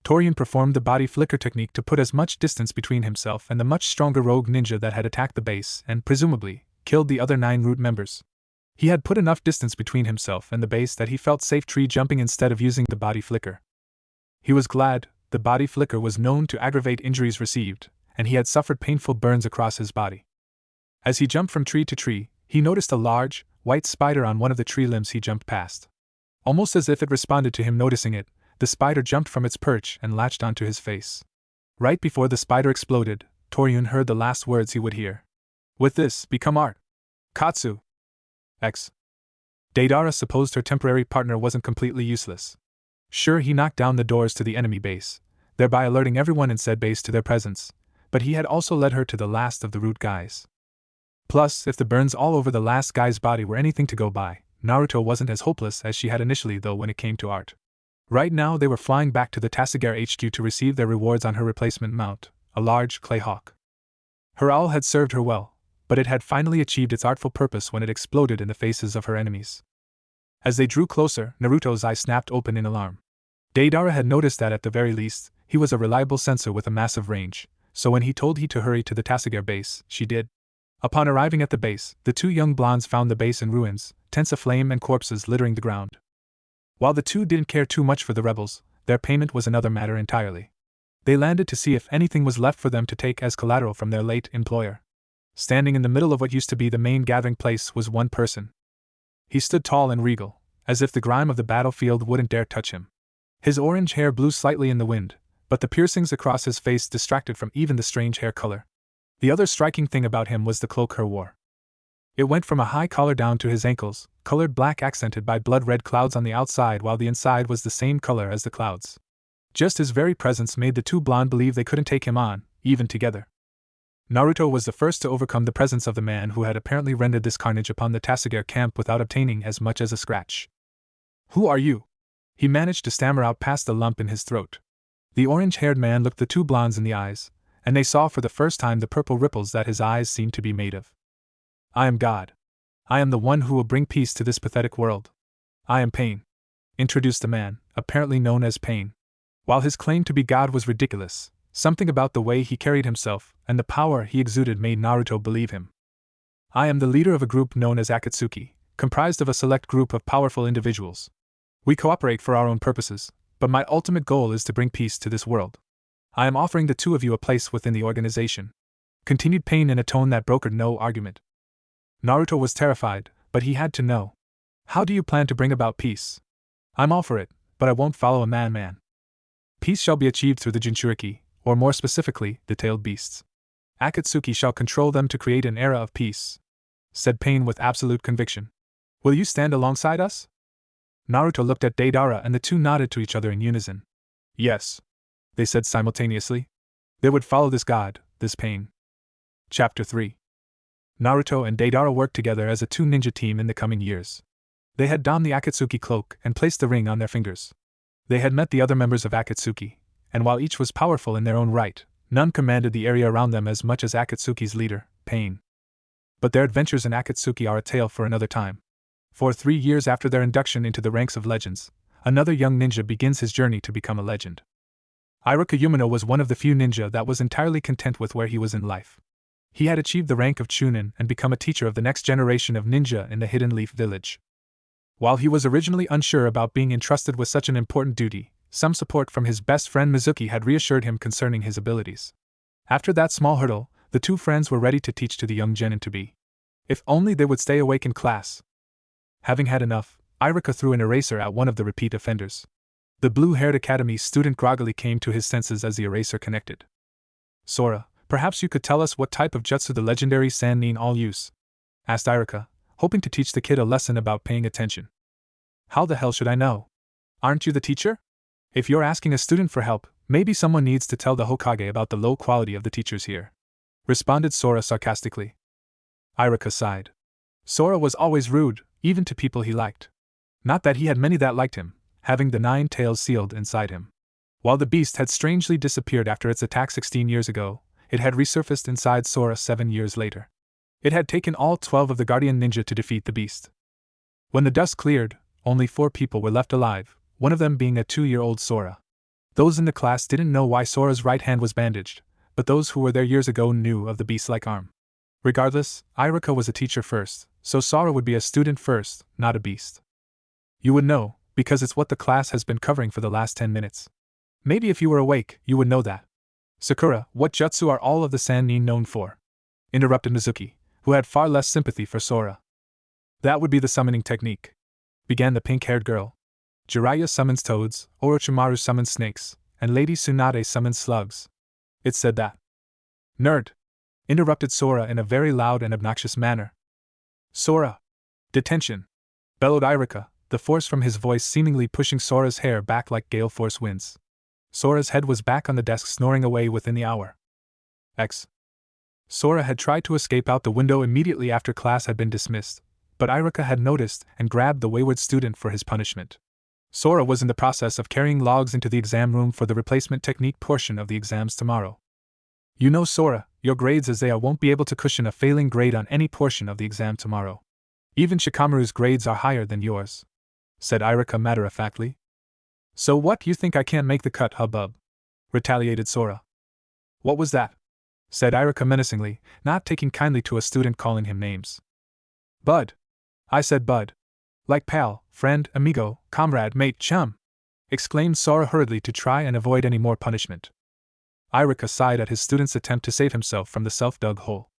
Torian performed the body flicker technique to put as much distance between himself and the much stronger rogue ninja that had attacked the base and, presumably, killed the other 9 Root members. He had put enough distance between himself and the base that he felt safe tree jumping instead of using the body flicker. He was glad. The body flicker was known to aggravate injuries received, and he had suffered painful burns across his body. As he jumped from tree to tree, he noticed a large, white spider on one of the tree limbs he jumped past. Almost as if it responded to him noticing it, the spider jumped from its perch and latched onto his face. Right before the spider exploded, Torian heard the last words he would hear. "With this, become art. Katsu." X. Deidara supposed her temporary partner wasn't completely useless. Sure, he knocked down the doors to the enemy base, thereby alerting everyone in said base to their presence, but he had also led her to the last of the root guys. Plus, if the burns all over the last guy's body were anything to go by, Naruto wasn't as hopeless as she had initially though when it came to art. Right now they were flying back to the Tasagare HQ to receive their rewards on her replacement mount, a large clay hawk. Her owl had served her well, but it had finally achieved its artful purpose when it exploded in the faces of her enemies. As they drew closer, Naruto's eye snapped open in alarm. Deidara had noticed that at the very least, he was a reliable sensor with a massive range, so when he told he to hurry to the Tasagare base, she did. Upon arriving at the base, the two young blondes found the base in ruins, tents aflame and corpses littering the ground. While the two didn't care too much for the rebels, their payment was another matter entirely. They landed to see if anything was left for them to take as collateral from their late employer. Standing in the middle of what used to be the main gathering place was one person. He stood tall and regal, as if the grime of the battlefield wouldn't dare touch him. His orange hair blew slightly in the wind, but the piercings across his face distracted from even the strange hair color. The other striking thing about him was the cloak he wore. It went from a high collar down to his ankles, colored black accented by blood-red clouds on the outside while the inside was the same color as the clouds. Just his very presence made the two blonde believe they couldn't take him on, even together. Naruto was the first to overcome the presence of the man who had apparently rendered this carnage upon the Tasagare camp without obtaining as much as a scratch. "Who are you?" he managed to stammer out past the lump in his throat. The orange-haired man looked the two blondes in the eyes, and they saw for the first time the purple ripples that his eyes seemed to be made of. "I am God. I am the one who will bring peace to this pathetic world. I am Pain," introduced the man, apparently known as Pain. While his claim to be God was ridiculous, something about the way he carried himself and the power he exuded made Naruto believe him. "I am the leader of a group known as Akatsuki, comprised of a select group of powerful individuals. We cooperate for our own purposes, but my ultimate goal is to bring peace to this world. I am offering the two of you a place within the organization," continued Pain in a tone that brokered no argument. Naruto was terrified, but he had to know. "How do you plan to bring about peace?" "I'm all for it, but I won't follow a man. Peace shall be achieved through the Jinchuriki, or more specifically, the tailed beasts. Akatsuki shall control them to create an era of peace," said Pain with absolute conviction. "Will you stand alongside us?" Naruto looked at Deidara and the two nodded to each other in unison. "Yes," they said simultaneously. They would follow this god, this Pain. Chapter 3. Naruto and Deidara worked together as a two-ninja team in the coming years. They had donned the Akatsuki cloak and placed the ring on their fingers. They had met the other members of Akatsuki, and while each was powerful in their own right, none commanded the area around them as much as Akatsuki's leader, Pain. But their adventures in Akatsuki are a tale for another time. For 3 years after their induction into the ranks of legends, another young ninja begins his journey to become a legend. Iruka Umino was one of the few ninja that was entirely content with where he was in life. He had achieved the rank of Chunin and become a teacher of the next generation of ninja in the Hidden Leaf Village. While he was originally unsure about being entrusted with such an important duty, some support from his best friend Mizuki had reassured him concerning his abilities. After that small hurdle, the two friends were ready to teach to the young genin to be. If only they would stay awake in class. Having had enough, Iruka threw an eraser at one of the repeat offenders. The blue-haired academy student groggily came to his senses as the eraser connected. "Sora, perhaps you could tell us what type of jutsu the legendary Sannin all use?" asked Iruka, hoping to teach the kid a lesson about paying attention. "How the hell should I know? Aren't you the teacher? If you're asking a student for help, maybe someone needs to tell the Hokage about the low quality of the teachers here," responded Sora sarcastically. Iruka sighed. Sora was always rude, even to people he liked. Not that he had many that liked him, having the 9 tails sealed inside him. While the beast had strangely disappeared after its attack 16 years ago, it had resurfaced inside Sora 7 years later. It had taken all 12 of the Guardian Ninja to defeat the beast. When the dust cleared, only 4 people were left alive, one of them being a 2-year-old Sora. Those in the class didn't know why Sora's right hand was bandaged, but those who were there years ago knew of the beast-like arm. Regardless, Iruka was a teacher first, so Sora would be a student first, not a beast. "You would know, because it's what the class has been covering for the last 10 minutes. Maybe if you were awake, you would know that." "Sakura, what jutsu are all of the Sannin known for?" interrupted Mizuki, who had far less sympathy for Sora. "That would be the summoning technique," began the pink-haired girl. "Jiraiya summons toads, Orochimaru summons snakes, and Lady Tsunade summons slugs. It said that." "Nerd!" interrupted Sora in a very loud and obnoxious manner. "Sora! Detention! Bellowed Irika, the force from his voice seemingly pushing Sora's hair back like gale force winds. Sora's head was back on the desk, snoring away within the hour. Sora had tried to escape out the window immediately after class had been dismissed, but Irika had noticed and grabbed the wayward student for his punishment. Sora was in the process of carrying logs into the exam room for the replacement technique portion of the exams tomorrow. You know, Sora, your grades as they are won't be able to cushion a failing grade on any portion of the exam tomorrow. Even Shikamaru's grades are higher than yours, said Irika matter-of-factly. So what, you think I can't make the cut, hubbub? Retaliated Sora. What was that? Said Irika menacingly, not taking kindly to a student calling him names. Bud. I said bud. Like pal, friend, amigo, comrade, mate, chum, exclaimed Sora hurriedly to try and avoid any more punishment. Irika sighed at his student's attempt to save himself from the self-dug hole.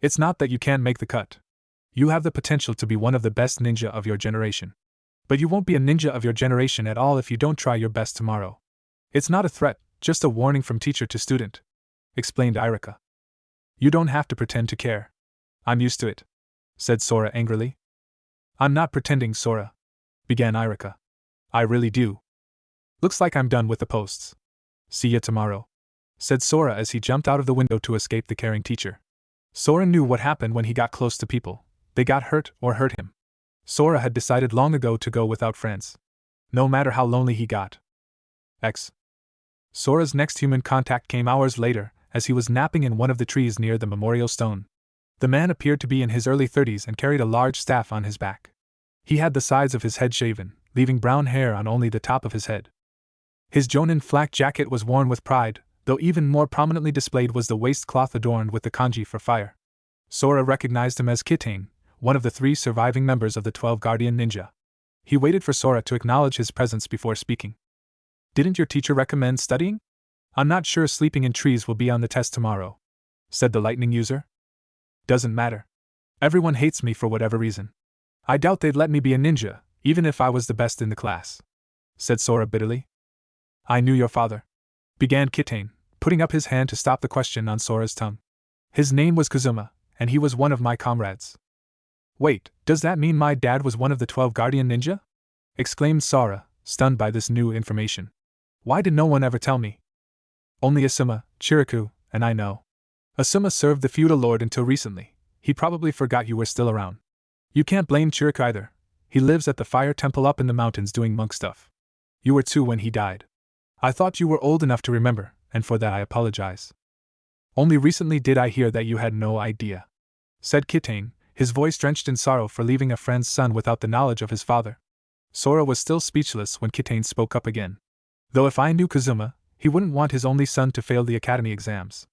It's not that you can't make the cut. You have the potential to be one of the best ninja of your generation. But you won't be a ninja of your generation at all if you don't try your best tomorrow. It's not a threat, just a warning from teacher to student, explained Irika. You don't have to pretend to care. I'm used to it, said Sora angrily. I'm not pretending, Sora, began Irika. I really do. Looks like I'm done with the posts. See ya tomorrow, said Sora as he jumped out of the window to escape the caring teacher. Sora knew what happened when he got close to people. They got hurt or hurt him. Sora had decided long ago to go without friends, no matter how lonely he got. Sora's next human contact came hours later, as he was napping in one of the trees near the memorial stone. The man appeared to be in his early 30s and carried a large staff on his back. He had the sides of his head shaven, leaving brown hair on only the top of his head. His jonin flak jacket was worn with pride, though even more prominently displayed was the waistcloth adorned with the kanji for fire. Sora recognized him as Kitane, one of the 3 surviving members of the 12 Guardian Ninja. He waited for Sora to acknowledge his presence before speaking. Didn't your teacher recommend studying? I'm not sure sleeping in trees will be on the test tomorrow, said the lightning user. Doesn't matter. Everyone hates me for whatever reason. I doubt they'd let me be a ninja, even if I was the best in the class, said Sora bitterly. I knew your father, began Kitane, putting up his hand to stop the question on Sora's tongue. His name was Kazuma, and he was one of my comrades. Wait, does that mean my dad was one of the 12 Guardian Ninja? Exclaimed Sora, stunned by this new information. Why did no one ever tell me? Only Asuma, Chiriku, and I know. Asuma served the feudal lord until recently. He probably forgot you were still around. You can't blame Chiriku either. He lives at the fire temple up in the mountains doing monk stuff. You were 2 when he died. I thought you were old enough to remember, and for that I apologize. Only recently did I hear that you had no idea, said Kitane, his voice drenched in sorrow for leaving a friend's son without the knowledge of his father. Sora was still speechless when Kitane spoke up again. Though if I knew Kazuma, he wouldn't want his only son to fail the academy exams.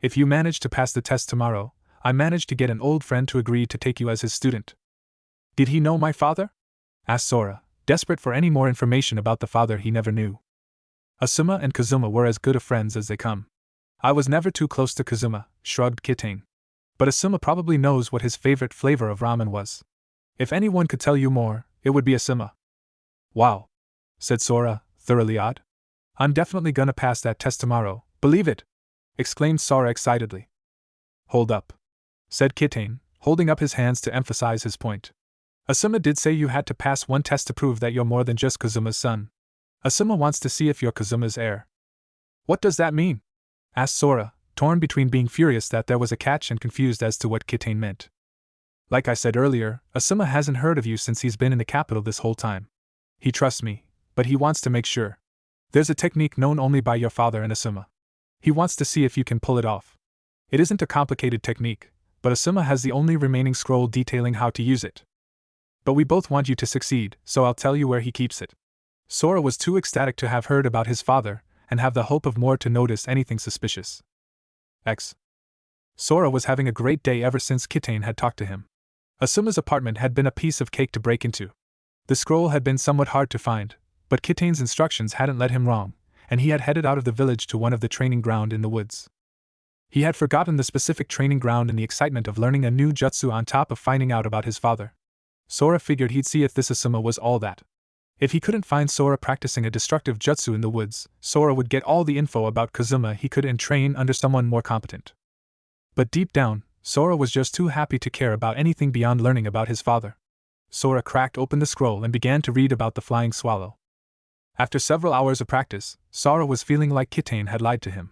If you manage to pass the test tomorrow, I managed to get an old friend to agree to take you as his student. Did he know my father? Asked Sora, desperate for any more information about the father he never knew. Asuma and Kazuma were as good of friends as they come. I was never too close to Kazuma, shrugged Kitane. But Asuma probably knows what his favorite flavor of ramen was. If anyone could tell you more, it would be Asuma. Wow, said Sora, thoroughly awed. I'm definitely gonna pass that test tomorrow, believe it, exclaimed Sora excitedly. Hold up, said Kitane, holding up his hands to emphasize his point. Asuma did say you had to pass one test to prove that you're more than just Kazuma's son. Asuma wants to see if you're Kazuma's heir. What does that mean? Asked Sora, torn between being furious that there was a catch and confused as to what Kitane meant. Like I said earlier, Asuma hasn't heard of you since he's been in the capital this whole time. He trusts me, but he wants to make sure. There's a technique known only by your father and Asuma. He wants to see if you can pull it off. It isn't a complicated technique, but Asuma has the only remaining scroll detailing how to use it. But we both want you to succeed, so I'll tell you where he keeps it. Sora was too ecstatic to have heard about his father, and have the hope of more to notice anything suspicious. Sora was having a great day ever since Kitane had talked to him. Asuma's apartment had been a piece of cake to break into. The scroll had been somewhat hard to find, but Kitane's instructions hadn't led him wrong, and he had headed out of the village to one of the training ground in the woods. He had forgotten the specific training ground in the excitement of learning a new jutsu on top of finding out about his father. Sora figured he'd see if this Asuma was all that. If he couldn't find Sora practicing a destructive jutsu in the woods, Sora would get all the info about Kazuma he could and train under someone more competent. But deep down, Sora was just too happy to care about anything beyond learning about his father. Sora cracked open the scroll and began to read about the flying swallow. After several hours of practice, Sora was feeling like Kitane had lied to him.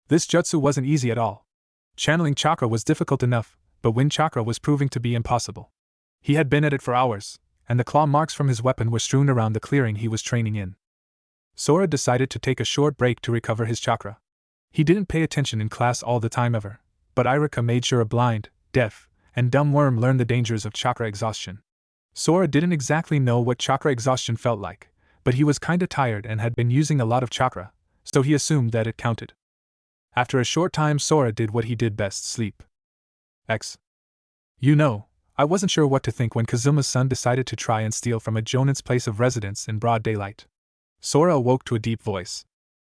This jutsu wasn't easy at all. Channeling chakra was difficult enough, but wind chakra was proving to be impossible. He had been at it for hours, and the claw marks from his weapon were strewn around the clearing he was training in. Sora decided to take a short break to recover his chakra. He didn't pay attention in class all the time ever, but Irika made sure a blind, deaf, and dumb worm learned the dangers of chakra exhaustion. Sora didn't exactly know what chakra exhaustion felt like, but he was kinda tired and had been using a lot of chakra, so he assumed that it counted. After a short time, Sora did what he did best: sleep. You know, I wasn't sure what to think when Kazuma's son decided to try and steal from a jonin's place of residence in broad daylight. Sora awoke to a deep voice.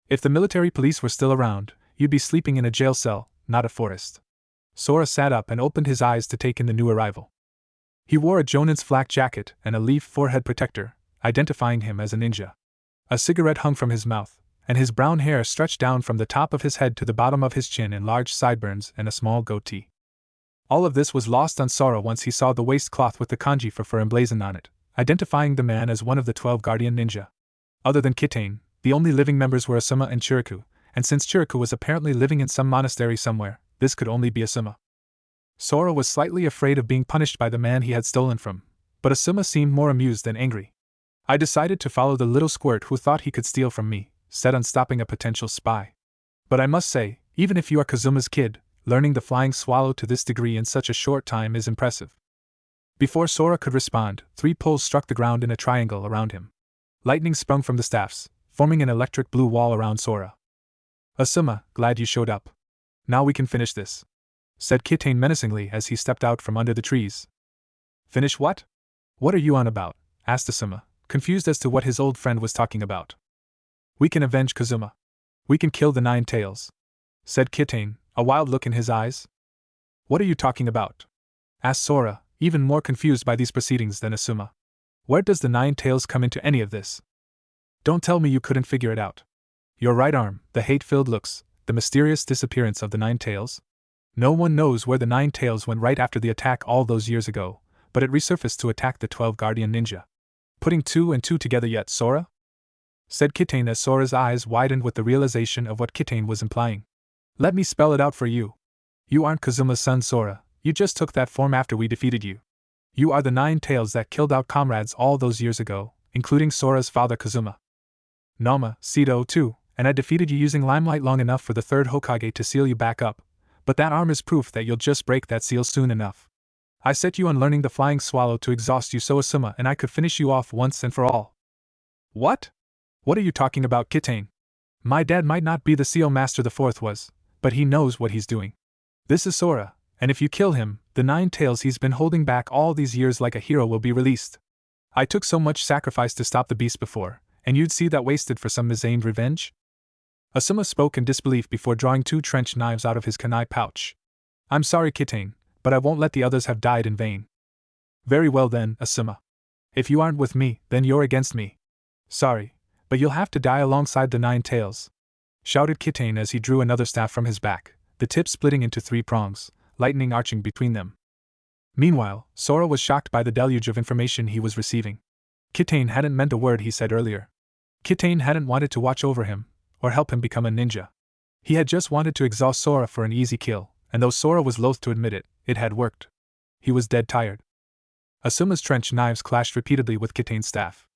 If the military police were still around, you'd be sleeping in a jail cell, not a forest. Sora sat up and opened his eyes to take in the new arrival. He wore a jonin's flak jacket and a leaf forehead protector, identifying him as a ninja. A cigarette hung from his mouth, and his brown hair stretched down from the top of his head to the bottom of his chin in large sideburns and a small goatee. All of this was lost on Sora once he saw the waistcloth with the kanji for fur emblazoned on it, identifying the man as one of the 12 guardian ninja. Other than Kitane, the only living members were Asuma and Chiriku, and since Chiriku was apparently living in some monastery somewhere, this could only be Asuma. Sora was slightly afraid of being punished by the man he had stolen from, but Asuma seemed more amused than angry. I decided to follow the little squirt who thought he could steal from me, set on stopping a potential spy. But I must say, even if you are Kazuma's kid, learning the flying swallow to this degree in such a short time is impressive. Before Sora could respond, 3 poles struck the ground in a triangle around him. Lightning sprung from the staffs, forming an electric blue wall around Sora. Asuma, glad you showed up. Now we can finish this, said Kitane menacingly as he stepped out from under the trees. Finish what? What are you on about? Asked Asuma, confused as to what his old friend was talking about. We can avenge Kazuma. We can kill the 9 tails, said Kitane, a wild look in his eyes. What are you talking about? Asked Sora, even more confused by these proceedings than Asuma. Where does the 9 tails come into any of this? Don't tell me you couldn't figure it out. Your right arm, the hate-filled looks, the mysterious disappearance of the 9 tails. No one knows where the 9 tails went right after the attack all those years ago, but it resurfaced to attack the 12 guardian ninja. Putting 2 and 2 together yet, Sora? Said Kitane as Sora's eyes widened with the realization of what Kitane was implying. Let me spell it out for you. You aren't Kazuma's son, Sora. You just took that form after we defeated you. You are the 9 tails that killed our comrades all those years ago, including Sora's father Kazuma. Nama, Sido too, and I defeated you using limelight long enough for the 3rd Hokage to seal you back up, but that arm is proof that you'll just break that seal soon enough. I set you on learning the flying swallow to exhaust you so Asuma and I could finish you off once and for all. What? What are you talking about, Kitane? My dad might not be the seal master the 4th was, but he knows what he's doing. This is Sora, and if you kill him, the 9 tails he's been holding back all these years like a hero will be released. I took so much sacrifice to stop the beast before, and you'd see that wasted for some misaimed revenge? Asuma spoke in disbelief before drawing 2 trench knives out of his kunai pouch. I'm sorry, Kitane, but I won't let the others have died in vain. Very well then, Asuma. If you aren't with me, then you're against me. Sorry, but you'll have to die alongside the 9 tails, shouted Kitane as he drew another staff from his back, the tip splitting into 3 prongs, lightning arching between them. Meanwhile, Sora was shocked by the deluge of information he was receiving. Kitane hadn't meant a word he said earlier. Kitane hadn't wanted to watch over him, or help him become a ninja. He had just wanted to exhaust Sora for an easy kill, and though Sora was loath to admit it, it had worked. He was dead tired. Asuma's trench knives clashed repeatedly with Kitane's staff.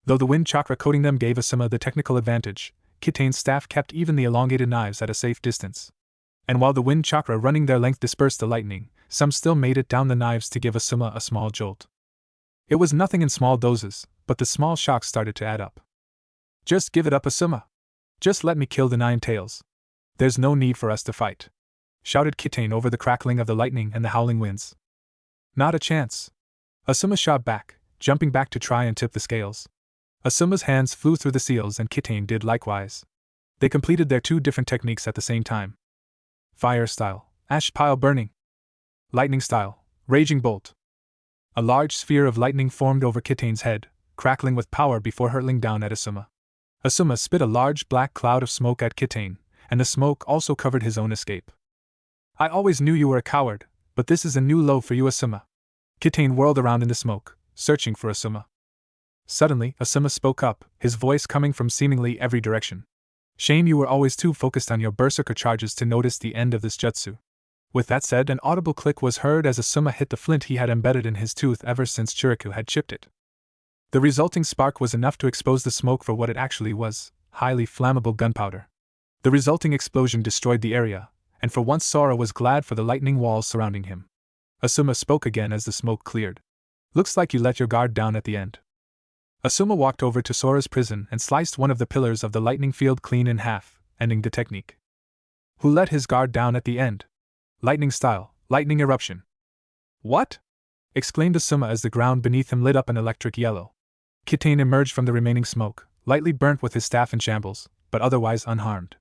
Though the wind chakra coating them gave Asuma the technical advantage, Kitane's staff kept even the elongated knives at a safe distance. And while the wind chakra running their length dispersed the lightning, some still made it down the knives to give Asuma a small jolt. It was nothing in small doses, but the small shocks started to add up. Just give it up, Asuma. Just let me kill the 9 tails. There's no need for us to fight, shouted Kitane over the crackling of the lightning and the howling winds. Not a chance. Asuma shot back, jumping back to try and tip the scales. Asuma's hands flew through the seals and Kitane did likewise. They completed their 2 different techniques at the same time. Fire style, ash pile burning. Lightning style, raging bolt. A large sphere of lightning formed over Kitane's head, crackling with power before hurtling down at Asuma. Asuma spit a large black cloud of smoke at Kitane, and the smoke also covered his own escape. I always knew you were a coward, but this is a new low for you, Asuma. Kitane whirled around in the smoke, searching for Asuma. Suddenly, Asuma spoke up, his voice coming from seemingly every direction. Shame you were always too focused on your berserker charges to notice the end of this jutsu. With that said, an audible click was heard as Asuma hit the flint he had embedded in his tooth ever since Chiriku had chipped it. The resulting spark was enough to expose the smoke for what it actually was, highly flammable gunpowder. The resulting explosion destroyed the area, and for once Sora was glad for the lightning walls surrounding him. Asuma spoke again as the smoke cleared. Looks like you let your guard down at the end. Asuma walked over to Sora's prison and sliced one of the pillars of the lightning field clean in half, ending the technique. Who let his guard down at the end? Lightning style, lightning eruption. What? Exclaimed Asuma as the ground beneath him lit up an electric yellow. Kitane emerged from the remaining smoke, lightly burnt with his staff in shambles, but otherwise unharmed.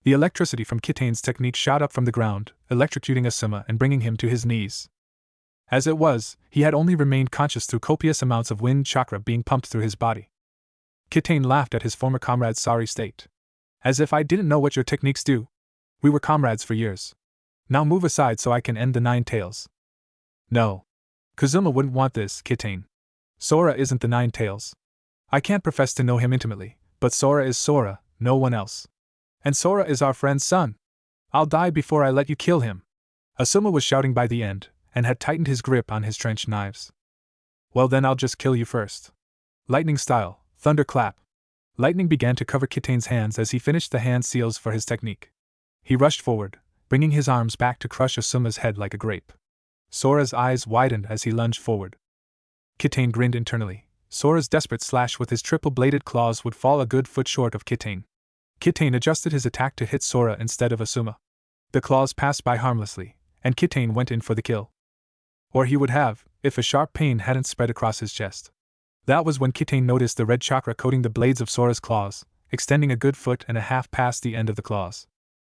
The electricity from Kitane's technique shot up from the ground, electrocuting Asuma and bringing him to his knees. As it was, he had only remained conscious through copious amounts of wind chakra being pumped through his body. Kitane laughed at his former comrade's sorry state. As if I didn't know what your techniques do. We were comrades for years. Now move aside so I can end the 9 tails. No. Kazuma wouldn't want this, Kitane. Sora isn't the 9 tails. I can't profess to know him intimately, but Sora is Sora, no one else. And Sora is our friend's son. I'll die before I let you kill him. Asuma was shouting by the end, and had tightened his grip on his trench knives. Well then I'll just kill you first. Lightning style, thunderclap. Lightning began to cover Kitane's hands as he finished the hand seals for his technique. He rushed forward, bringing his arms back to crush Asuma's head like a grape. Sora's eyes widened as he lunged forward. Kitane grinned internally. Sora's desperate slash with his triple-bladed claws would fall a good foot short of Kitane. Kitane adjusted his attack to hit Sora instead of Asuma. The claws passed by harmlessly, and Kitane went in for the kill. Or he would have, if a sharp pain hadn't spread across his chest. That was when Kitane noticed the red chakra coating the blades of Sora's claws, extending a good foot and a half past the end of the claws.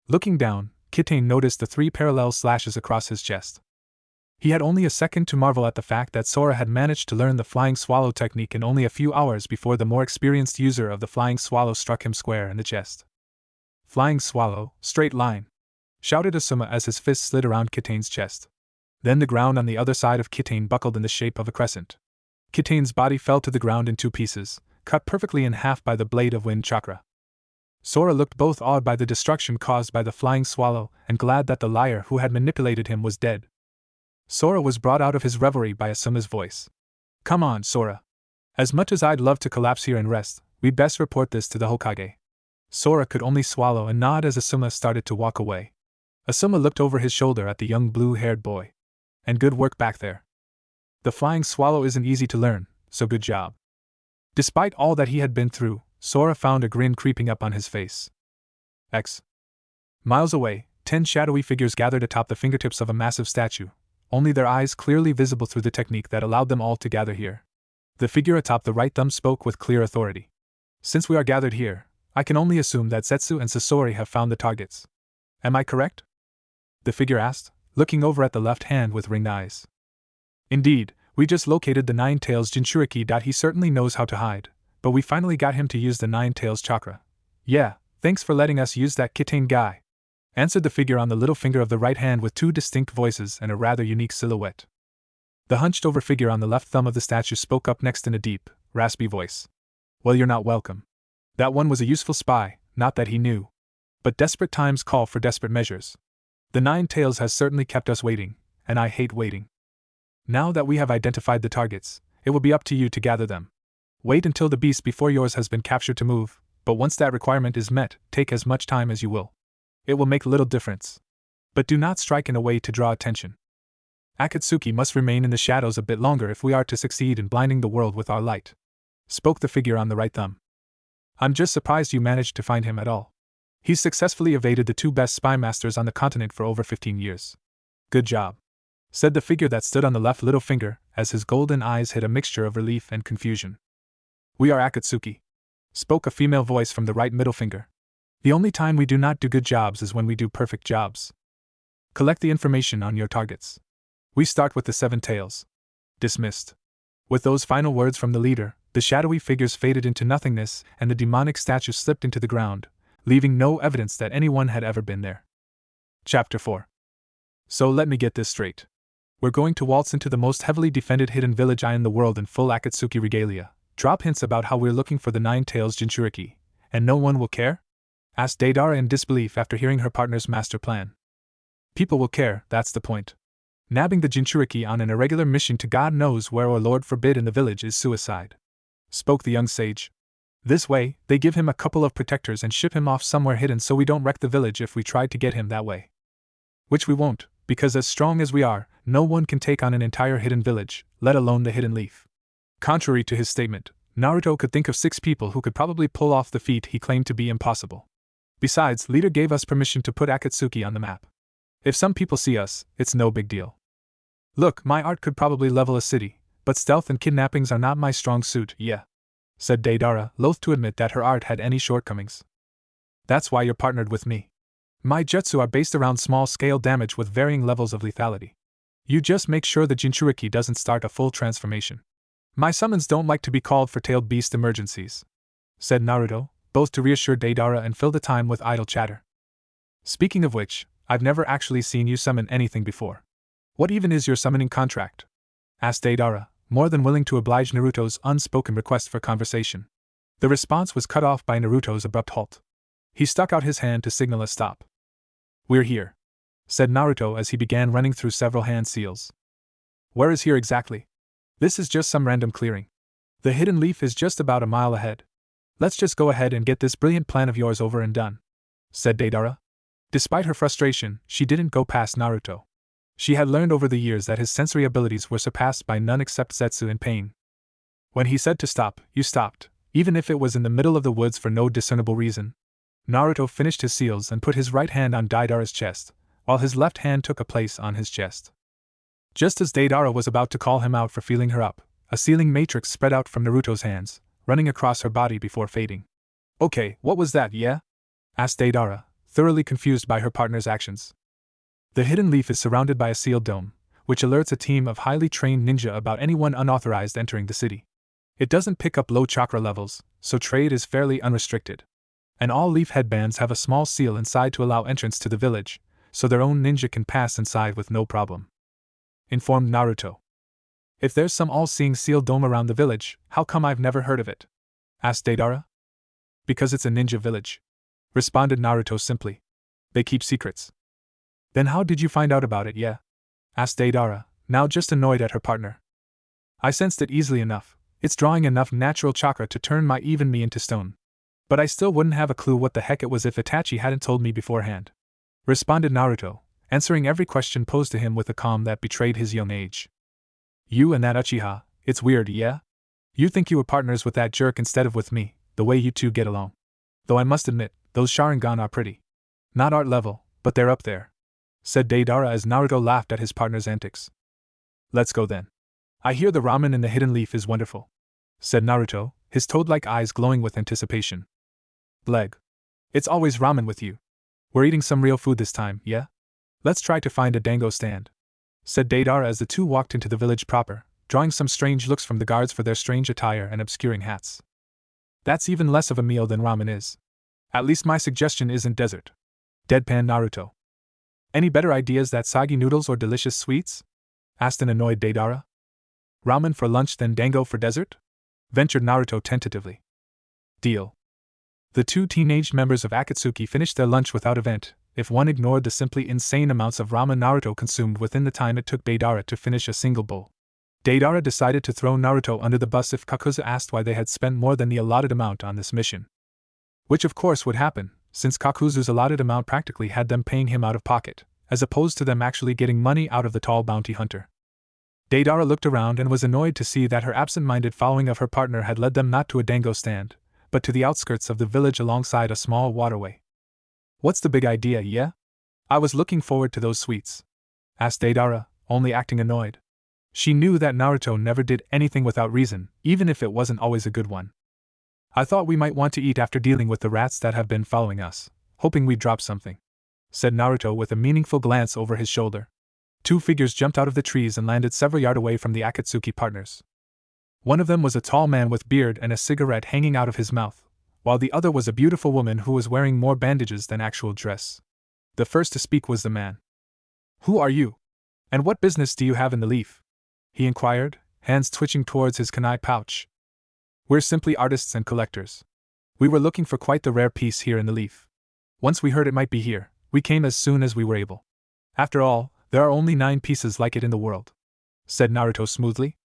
Looking down, Kitane noticed the 3 parallel slashes across his chest. He had only a second to marvel at the fact that Sora had managed to learn the flying swallow technique in only a few hours before the more experienced user of the flying swallow struck him square in the chest. Flying swallow, straight line, shouted Asuma as his fist slid around Kitane's chest. Then the ground on the other side of Kitane buckled in the shape of a crescent. Kitane's body fell to the ground in 2 pieces, cut perfectly in half by the blade of wind chakra. Sora looked both awed by the destruction caused by the flying swallow and glad that the liar who had manipulated him was dead. Sora was brought out of his reverie by Asuma's voice. Come on, Sora. As much as I'd love to collapse here and rest, we'd best report this to the Hokage. Sora could only swallow and nod as Asuma started to walk away. Asuma looked over his shoulder at the young blue-haired boy. And good work back there. The flying swallow isn't easy to learn, so good job. Despite all that he had been through, Sora found a grin creeping up on his face. Miles away, 10 shadowy figures gathered atop the fingertips of a massive statue, only their eyes clearly visible through the technique that allowed them all to gather here. The figure atop the right thumb spoke with clear authority. Since we are gathered here, I can only assume that Zetsu and Sasori have found the targets. Am I correct? The figure asked, looking over at the left hand with ringed eyes. Indeed, we just located the 9 tails Jinchuriki. He certainly knows how to hide, but we finally got him to use the 9 tails chakra. Yeah, thanks for letting us use that Kitane guy, answered the figure on the little finger of the right hand with 2 distinct voices and a rather unique silhouette. The hunched over figure on the left thumb of the statue spoke up next in a deep, raspy voice. Well, you're not welcome. That one was a useful spy, not that he knew. But desperate times call for desperate measures. The 9 tails has certainly kept us waiting, and I hate waiting. Now that we have identified the targets, it will be up to you to gather them. Wait until the beast before yours has been captured to move, but once that requirement is met, take as much time as you will. It will make little difference. But do not strike in a way to draw attention. Akatsuki must remain in the shadows a bit longer if we are to succeed in blinding the world with our light, spoke the figure on the right thumb. I'm just surprised you managed to find him at all. He's successfully evaded the 2 best spy masters on the continent for over 15 years. Good job, said the figure that stood on the left little finger, as his golden eyes hid a mixture of relief and confusion. We are Akatsuki, spoke a female voice from the right middle finger. The only time we do not do good jobs is when we do perfect jobs. Collect the information on your targets. We start with the 7 tails. Dismissed. With those final words from the leader, the shadowy figures faded into nothingness and the demonic statue slipped into the ground, leaving no evidence that anyone had ever been there. Chapter 4. So let me get this straight. We're going to waltz into the most heavily defended hidden village in the world in full Akatsuki regalia, drop hints about how we're looking for the Nine Tails Jinchuriki, and no one will care? Asked Deidara in disbelief after hearing her partner's master plan. People will care, that's the point. Nabbing the Jinchuriki on an irregular mission to God knows where or Lord forbid in the village is suicide, spoke the young sage. This way, they give him a couple of protectors and ship him off somewhere hidden so we don't wreck the village if we tried to get him that way. Which we won't, because as strong as we are, no one can take on an entire hidden village, let alone the hidden leaf. Contrary to his statement, Naruto could think of 6 people who could probably pull off the feat he claimed to be impossible. Besides, leader gave us permission to put Akatsuki on the map. If some people see us, it's no big deal. Look, my art could probably level a city, but stealth and kidnappings are not my strong suit, yeah, said Deidara, loath to admit that her art had any shortcomings. That's why you're partnered with me. My jutsu are based around small-scale damage with varying levels of lethality. You just make sure the Jinchuriki doesn't start a full transformation. My summons don't like to be called for tailed beast emergencies, said Naruto, both to reassure Deidara and fill the time with idle chatter. Speaking of which, I've never actually seen you summon anything before. What even is your summoning contract? Asked Deidara, more than willing to oblige Naruto's unspoken request for conversation. The response was cut off by Naruto's abrupt halt. He stuck out his hand to signal a stop. We're here, said Naruto as he began running through several hand seals. Where is here exactly? This is just some random clearing. The hidden leaf is just about a mile ahead. Let's just go ahead and get this brilliant plan of yours over and done, said Deidara. Despite her frustration, she didn't go past Naruto. She had learned over the years that his sensory abilities were surpassed by none except Zetsu in pain. When he said to stop, you stopped, even if it was in the middle of the woods for no discernible reason. Naruto finished his seals and put his right hand on Deidara's chest, while his left hand took a place on his chest. Just as Deidara was about to call him out for feeling her up, a sealing matrix spread out from Naruto's hands, running across her body before fading. Okay, what was that, yeah? Asked Deidara, thoroughly confused by her partner's actions. The hidden leaf is surrounded by a sealed dome, which alerts a team of highly trained ninja about anyone unauthorized entering the city. It doesn't pick up low chakra levels, so trade is fairly unrestricted. And all leaf headbands have a small seal inside to allow entrance to the village, so their own ninja can pass inside with no problem, informed Naruto. If there's some all-seeing sealed dome around the village, how come I've never heard of it? Asked Deidara. Because it's a ninja village, responded Naruto simply. They keep secrets. Then how did you find out about it, yeah? Asked Deidara, now just annoyed at her partner. I sensed it easily enough. It's drawing enough natural chakra to turn my even me into stone. But I still wouldn't have a clue what the heck it was if Itachi hadn't told me beforehand, responded Naruto, answering every question posed to him with a calm that betrayed his young age. You and that Uchiha, it's weird, yeah? You think you were partners with that jerk instead of with me, the way you two get along. Though I must admit, those Sharingan are pretty. Not art level, but they're up there, said Deidara as Naruto laughed at his partner's antics. Let's go then. I hear the ramen in the hidden leaf is wonderful, said Naruto, his toad-like eyes glowing with anticipation. Leg. It's always ramen with you. We're eating some real food this time, yeah? Let's try to find a dango stand, said Deidara as the two walked into the village proper, drawing some strange looks from the guards for their strange attire and obscuring hats. That's even less of a meal than ramen is. At least my suggestion isn't dessert. Deadpan Naruto. Any better ideas that soggy noodles or delicious sweets? Asked an annoyed Deidara. Ramen for lunch then dango for dessert? Ventured Naruto tentatively. Deal. The two teenage members of Akatsuki finished their lunch without event, if one ignored the simply insane amounts of ramen Naruto consumed within the time it took Deidara to finish a single bowl. Deidara decided to throw Naruto under the bus if Kakuzu asked why they had spent more than the allotted amount on this mission. Which of course would happen, since Kakuzu's allotted amount practically had them paying him out of pocket, as opposed to them actually getting money out of the tall bounty hunter. Deidara looked around and was annoyed to see that her absent-minded following of her partner had led them not to a dango stand, but to the outskirts of the village alongside a small waterway. What's the big idea, yeah? I was looking forward to those sweets, asked Deidara, only acting annoyed. She knew that Naruto never did anything without reason, even if it wasn't always a good one. I thought we might want to eat after dealing with the rats that have been following us, hoping we'd drop something, said Naruto with a meaningful glance over his shoulder. Two figures jumped out of the trees and landed several yards away from the Akatsuki partners. One of them was a tall man with beard and a cigarette hanging out of his mouth, while the other was a beautiful woman who was wearing more bandages than actual dress. The first to speak was the man. Who are you? And what business do you have in the leaf? He inquired, hands twitching towards his kunai pouch. We're simply artists and collectors. We were looking for quite the rare piece here in the leaf. Once we heard it might be here, we came as soon as we were able. After all, there are only 9 pieces like it in the world, said Naruto smoothly.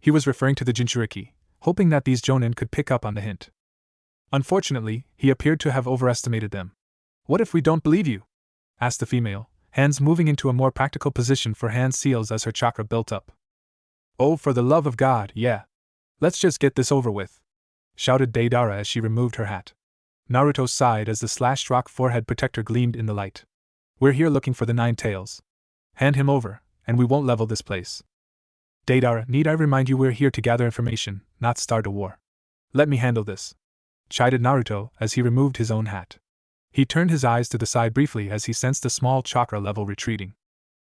He was referring to the Jinchuriki, hoping that these jonin could pick up on the hint. Unfortunately, he appeared to have overestimated them. What if we don't believe you? Asked the female, hands moving into a more practical position for hand seals as her chakra built up. Oh, for the love of God, yeah. Let's just get this over with, shouted Deidara as she removed her hat. Naruto sighed as the slashed rock forehead protector gleamed in the light. We're here looking for the 9 tails. Hand him over, and we won't level this place. Deidara, need I remind you we're here to gather information, not start a war. Let me handle this, chided Naruto as he removed his own hat. He turned his eyes to the side briefly as he sensed the small chakra level retreating.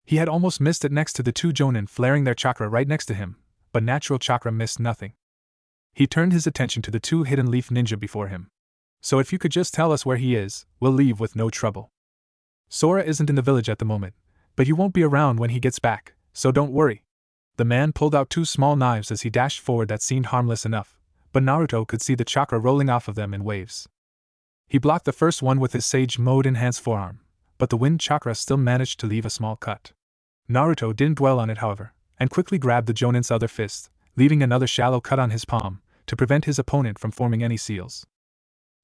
He had almost missed it next to the 2 jonin flaring their chakra right next to him, but natural chakra missed nothing. He turned his attention to the 2 hidden leaf ninja before him. So if you could just tell us where he is, we'll leave with no trouble. Sora isn't in the village at the moment, but he won't be around when he gets back, so don't worry. The man pulled out 2 small knives as he dashed forward that seemed harmless enough, but Naruto could see the chakra rolling off of them in waves. He blocked the first one with his Sage Mode enhanced forearm, but the wind chakra still managed to leave a small cut. Naruto didn't dwell on it, however, and quickly grabbed the jonin's other fist, leaving another shallow cut on his palm, to prevent his opponent from forming any seals.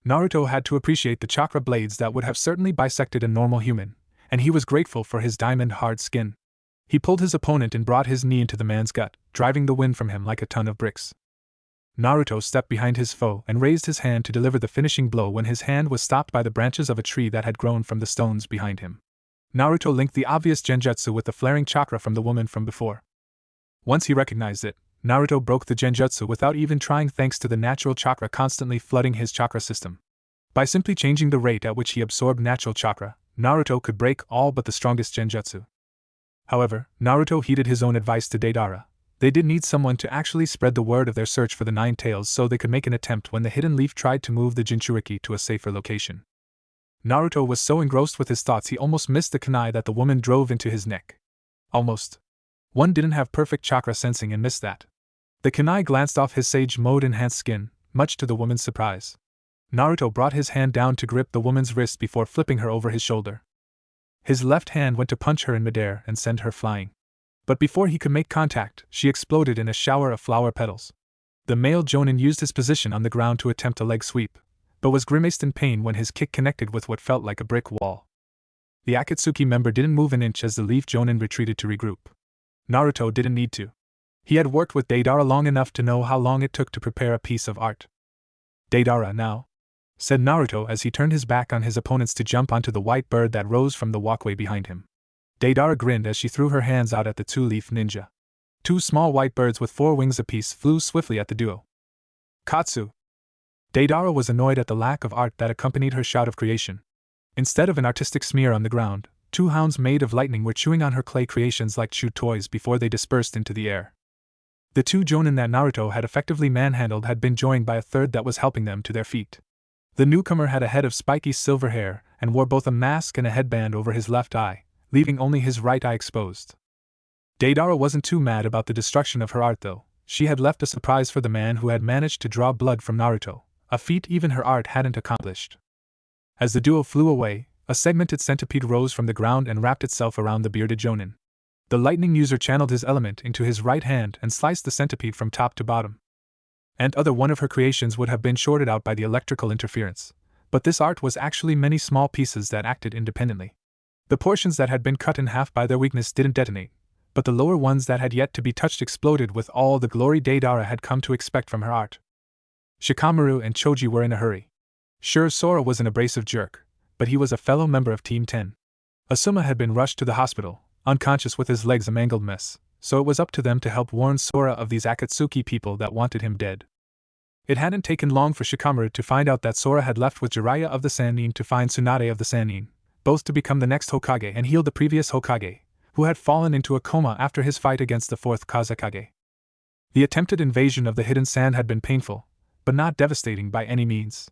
Naruto had to appreciate the chakra blades that would have certainly bisected a normal human, and he was grateful for his diamond-hard skin. He pulled his opponent and brought his knee into the man's gut, driving the wind from him like a ton of bricks. Naruto stepped behind his foe and raised his hand to deliver the finishing blow when his hand was stopped by the branches of a tree that had grown from the stones behind him. Naruto linked the obvious genjutsu with the flaring chakra from the woman from before. Once he recognized it, Naruto broke the genjutsu without even trying thanks to the natural chakra constantly flooding his chakra system. By simply changing the rate at which he absorbed natural chakra, Naruto could break all but the strongest genjutsu. However, Naruto heeded his own advice to Deidara. They did need someone to actually spread the word of their search for the 9 tails so they could make an attempt when the hidden leaf tried to move the Jinchuriki to a safer location. Naruto was so engrossed with his thoughts he almost missed the kunai that the woman drove into his neck. Almost. One didn't have perfect chakra sensing and missed that. The kunai glanced off his Sage Mode enhanced skin, much to the woman's surprise. Naruto brought his hand down to grip the woman's wrist before flipping her over his shoulder. His left hand went to punch her in midair and send her flying. But before he could make contact, she exploded in a shower of flower petals. The male jonin used his position on the ground to attempt a leg sweep, but was grimaced in pain when his kick connected with what felt like a brick wall. The Akatsuki member didn't move an inch as the leaf jonin retreated to regroup. Naruto didn't need to. He had worked with Deidara long enough to know how long it took to prepare a piece of art. Deidara now, said Naruto as he turned his back on his opponents to jump onto the white bird that rose from the walkway behind him. Deidara grinned as she threw her hands out at the 2-leaf ninja. 2 small white birds with 4 wings apiece flew swiftly at the duo. Katsu! Deidara was annoyed at the lack of art that accompanied her shout of creation. Instead of an artistic smear on the ground, 2 hounds made of lightning were chewing on her clay creations like chewed toys before they dispersed into the air. The 2 jonin that Naruto had effectively manhandled had been joined by a third that was helping them to their feet. The newcomer had a head of spiky silver hair and wore both a mask and a headband over his left eye, leaving only his right eye exposed. Deidara wasn't too mad about the destruction of her art though. She had left a surprise for the man who had managed to draw blood from Naruto, a feat even her art hadn't accomplished. As the duo flew away, a segmented centipede rose from the ground and wrapped itself around the bearded jonin. The lightning user channeled his element into his right hand and sliced the centipede from top to bottom. And one of her creations would have been shorted out by the electrical interference, but this art was actually many small pieces that acted independently. The portions that had been cut in half by their weakness didn't detonate, but the lower ones that had yet to be touched exploded with all the glory Deidara had come to expect from her art. Shikamaru and Choji were in a hurry. Sure, Sora was an abrasive jerk, but he was a fellow member of Team 10. Asuma had been rushed to the hospital, unconscious with his legs a mangled mess, so it was up to them to help warn Sora of these Akatsuki people that wanted him dead. It hadn't taken long for Shikamaru to find out that Sora had left with Jiraiya of the Sannin to find Tsunade of the Sannin, both to become the next Hokage and heal the previous Hokage, who had fallen into a coma after his fight against the 4th Kazakage. The attempted invasion of the hidden sand had been painful, but not devastating by any means.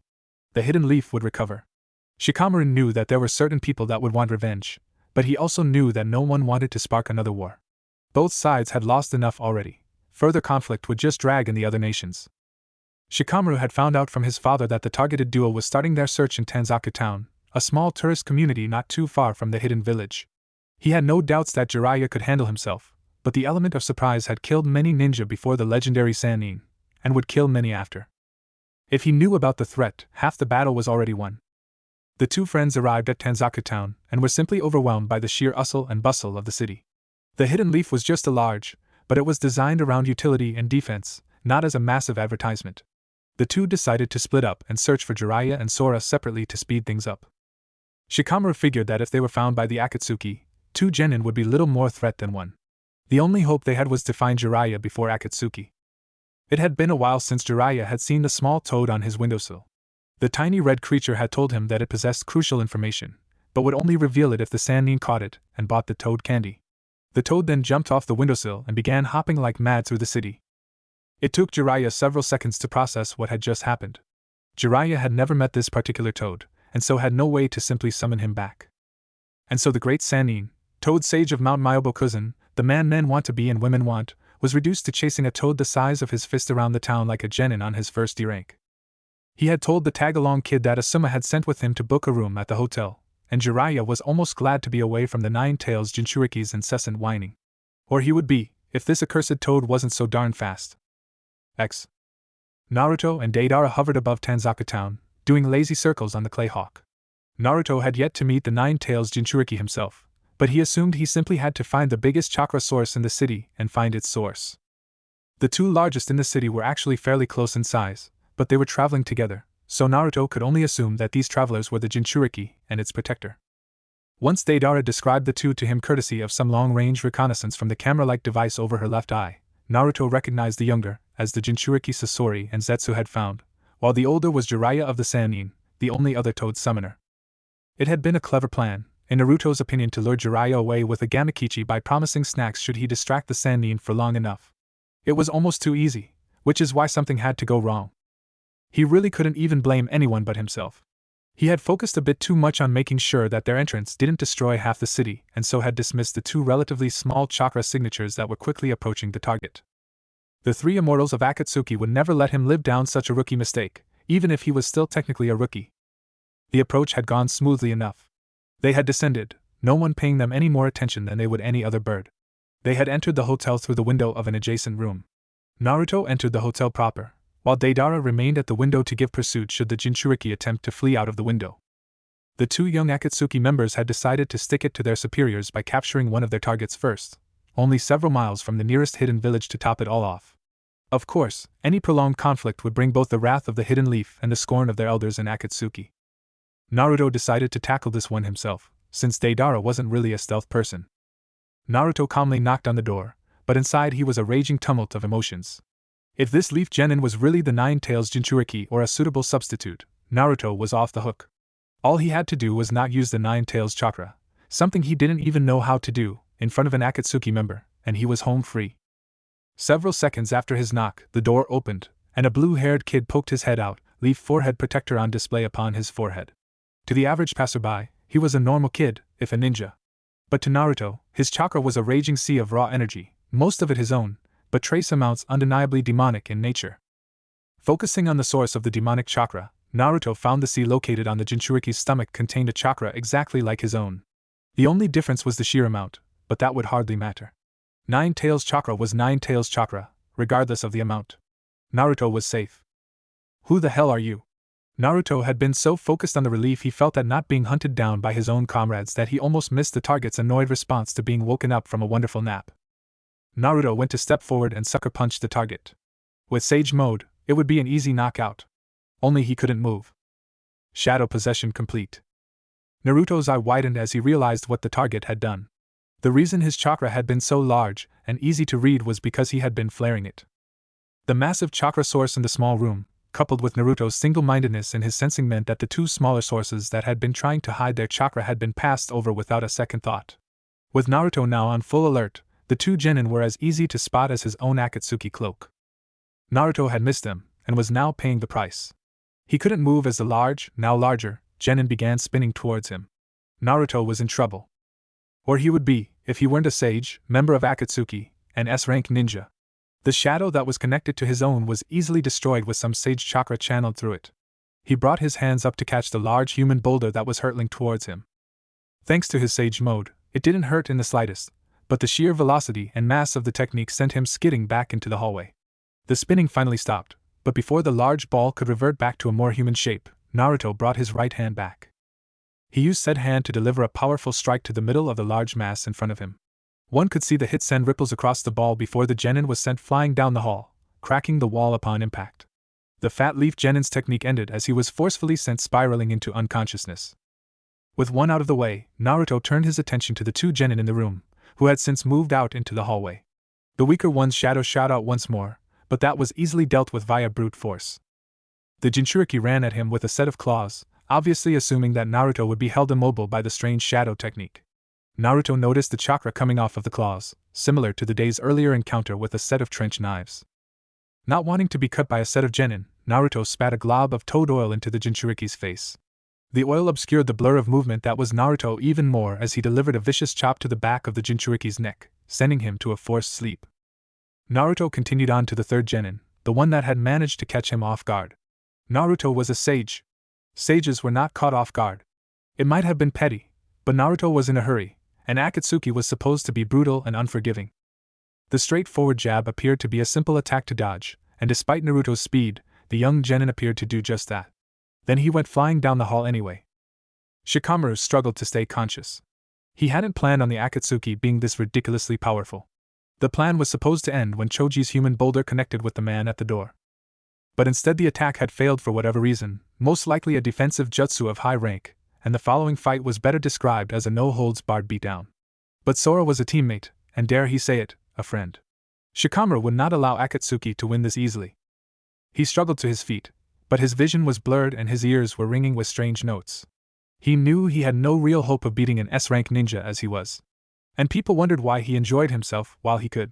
The hidden leaf would recover. Shikamaru knew that there were certain people that would want revenge, but he also knew that no one wanted to spark another war. Both sides had lost enough already. Further conflict would just drag in the other nations. Shikamaru had found out from his father that the targeted duo was starting their search in Tanzaku Town, a small tourist community not too far from the hidden village. He had no doubts that Jiraiya could handle himself, but the element of surprise had killed many ninja before the legendary Sannin, and would kill many after. If he knew about the threat, half the battle was already won. The two friends arrived at Tanzaku Town and were simply overwhelmed by the sheer hustle and bustle of the city. The hidden leaf was just a large, but it was designed around utility and defense, not as a massive advertisement. The two decided to split up and search for Jiraiya and Sora separately to speed things up. Shikamaru figured that if they were found by the Akatsuki, two genin would be little more threat than one. The only hope they had was to find Jiraiya before Akatsuki. It had been a while since Jiraiya had seen the small toad on his windowsill. The tiny red creature had told him that it possessed crucial information, but would only reveal it if the Sannin caught it and bought the toad candy. The toad then jumped off the windowsill and began hopping like mad through the city. It took Jiraiya several seconds to process what had just happened. Jiraiya had never met this particular toad, and so had no way to simply summon him back. And so the great Sannin, toad sage of Mount Myoboku, the man men want to be and women want, was reduced to chasing a toad the size of his fist around the town like a genin on his first D rank. He had told the tag-along kid that Asuma had sent with him to book a room at the hotel, and Jiraiya was almost glad to be away from the Nine-Tails Jinchuriki's incessant whining. Or he would be, if this accursed toad wasn't so darn fast. Naruto and Deidara hovered above Tanzaku Town, doing lazy circles on the clay hawk. Naruto had yet to meet the Nine-Tails Jinchuriki himself, but he assumed he simply had to find the biggest chakra source in the city and find its source. The two largest in the city were actually fairly close in size, but they were traveling together, so Naruto could only assume that these travelers were the Jinchuriki and its protector. Once Deidara described the two to him courtesy of some long-range reconnaissance from the camera-like device over her left eye, Naruto recognized the younger as the Jinchuriki Sasori and Zetsu had found, while the older was Jiraiya of the Sannin, the only other toad summoner. It had been a clever plan, in Naruto's opinion, to lure Jiraiya away with a Gamakichi by promising snacks should he distract the Sannin for long enough. It was almost too easy, which is why something had to go wrong. He really couldn't even blame anyone but himself. He had focused a bit too much on making sure that their entrance didn't destroy half the city, and so had dismissed the two relatively small chakra signatures that were quickly approaching the target. The three immortals of Akatsuki would never let him live down such a rookie mistake, even if he was still technically a rookie. The approach had gone smoothly enough. They had descended, no one paying them any more attention than they would any other bird. They had entered the hotel through the window of an adjacent room. Naruto entered the hotel proper, while Deidara remained at the window to give pursuit should the Jinchuriki attempt to flee out of the window. The two young Akatsuki members had decided to stick it to their superiors by capturing one of their targets first, only several miles from the nearest hidden village to top it all off. Of course, any prolonged conflict would bring both the wrath of the Hidden Leaf and the scorn of their elders in Akatsuki. Naruto decided to tackle this one himself, since Deidara wasn't really a stealth person. Naruto calmly knocked on the door, but inside he was a raging tumult of emotions. If this leaf genin was really the Nine-Tails Jinchuriki or a suitable substitute, Naruto was off the hook. All he had to do was not use the Nine-Tails chakra, something he didn't even know how to do, in front of an Akatsuki member, and he was home free. Several seconds after his knock, the door opened, and a blue-haired kid poked his head out, leaf forehead protector on display upon his forehead. To the average passerby, he was a normal kid, if a ninja. But to Naruto, his chakra was a raging sea of raw energy, most of it his own, but trace amounts undeniably demonic in nature. Focusing on the source of the demonic chakra, Naruto found the sea located on the Jinchuriki's stomach contained a chakra exactly like his own. The only difference was the sheer amount, but that would hardly matter. Nine-Tails chakra was Nine-Tails chakra, regardless of the amount. Naruto was safe. Who the hell are you? Naruto had been so focused on the relief he felt at not being hunted down by his own comrades that he almost missed the target's annoyed response to being woken up from a wonderful nap. Naruto went to step forward and sucker punched the target. With Sage Mode, it would be an easy knockout. Only he couldn't move. Shadow possession complete. Naruto's eye widened as he realized what the target had done. The reason his chakra had been so large and easy to read was because he had been flaring it. The massive chakra source in the small room, coupled with Naruto's single-mindedness in his sensing, meant that the two smaller sources that had been trying to hide their chakra had been passed over without a second thought. With Naruto now on full alert, the two genin were as easy to spot as his own Akatsuki cloak. Naruto had missed them, and was now paying the price. He couldn't move as the large, now larger, genin began spinning towards him. Naruto was in trouble. Or he would be, if he weren't a sage, member of Akatsuki, an S-rank ninja. The shadow that was connected to his own was easily destroyed with some sage chakra channeled through it. He brought his hands up to catch the large human boulder that was hurtling towards him. Thanks to his sage mode, it didn't hurt in the slightest, but the sheer velocity and mass of the technique sent him skidding back into the hallway. The spinning finally stopped, but before the large ball could revert back to a more human shape, Naruto brought his right hand back. He used said hand to deliver a powerful strike to the middle of the large mass in front of him. One could see the hit send ripples across the ball before the genin was sent flying down the hall, cracking the wall upon impact. The fat leaf genin's technique ended as he was forcefully sent spiraling into unconsciousness. With one out of the way, Naruto turned his attention to the two genin in the room, who had since moved out into the hallway. The weaker one's shadow shot out once more, but that was easily dealt with via brute force. The Jinchuriki ran at him with a set of claws, obviously assuming that Naruto would be held immobile by the strange shadow technique. Naruto noticed the chakra coming off of the claws, similar to the day's earlier encounter with a set of trench knives. Not wanting to be cut by a set of genin, Naruto spat a glob of toad oil into the Jinchuriki's face. The oil obscured the blur of movement that was Naruto even more as he delivered a vicious chop to the back of the Jinchuriki's neck, sending him to a forced sleep. Naruto continued on to the third genin, the one that had managed to catch him off guard. Naruto was a sage. Sages were not caught off guard. It might have been petty, but Naruto was in a hurry, and Akatsuki was supposed to be brutal and unforgiving. The straightforward jab appeared to be a simple attack to dodge, and despite Naruto's speed, the young genin appeared to do just that. Then he went flying down the hall anyway. Shikamaru struggled to stay conscious. He hadn't planned on the Akatsuki being this ridiculously powerful. The plan was supposed to end when Choji's human boulder connected with the man at the door. But instead the attack had failed for whatever reason, most likely a defensive jutsu of high rank, and the following fight was better described as a no-holds-barred beatdown. But Sora was a teammate, and dare he say it, a friend. Shikamaru would not allow Akatsuki to win this easily. He struggled to his feet, but his vision was blurred and his ears were ringing with strange notes. He knew he had no real hope of beating an S-rank ninja as he was. And people wondered why he enjoyed himself while he could.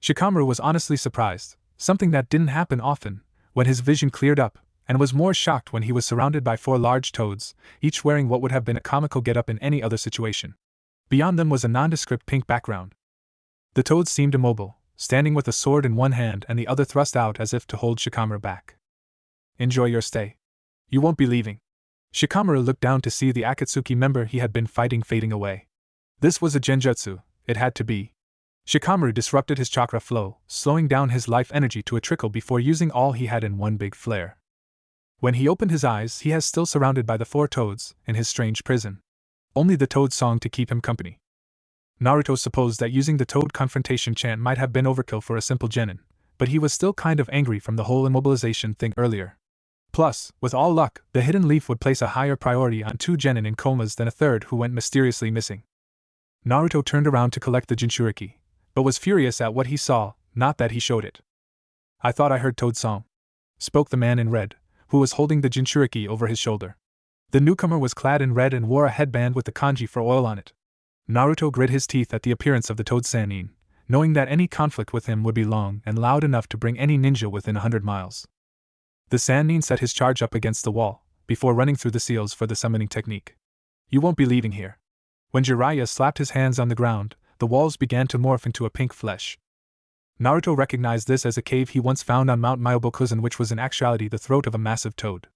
Shikamaru was honestly surprised, something that didn't happen often, when his vision cleared up, and was more shocked when he was surrounded by 4 large toads, each wearing what would have been a comical get-up in any other situation. Beyond them was a nondescript pink background. The toads seemed immobile, standing with a sword in one hand and the other thrust out as if to hold Shikamaru back. Enjoy your stay. You won't be leaving. Shikamaru looked down to see the Akatsuki member he had been fighting fading away. This was a genjutsu, it had to be. Shikamaru disrupted his chakra flow, slowing down his life energy to a trickle before using all he had in one big flare. When he opened his eyes, he was still surrounded by the 4 toads in his strange prison. Only the toad song to keep him company. Naruto supposed that using the toad confrontation chant might have been overkill for a simple genin, but he was still kind of angry from the whole immobilization thing earlier. Plus, with all luck, the hidden leaf would place a higher priority on 2 genin in comas than a third who went mysteriously missing. Naruto turned around to collect the Jinchuriki, but was furious at what he saw, not that he showed it. I thought I heard Toad song, spoke the man in red, who was holding the Jinchuriki over his shoulder. The newcomer was clad in red and wore a headband with the kanji for oil on it. Naruto grit his teeth at the appearance of the Toad Sannin, knowing that any conflict with him would be long and loud enough to bring any ninja within 100 miles. The Sannin set his charge up against the wall, before running through the seals for the summoning technique. You won't be leaving here. When Jiraiya slapped his hands on the ground, the walls began to morph into a pink flesh. Naruto recognized this as a cave he once found on Mount Myoboku, which was in actuality the throat of a massive toad.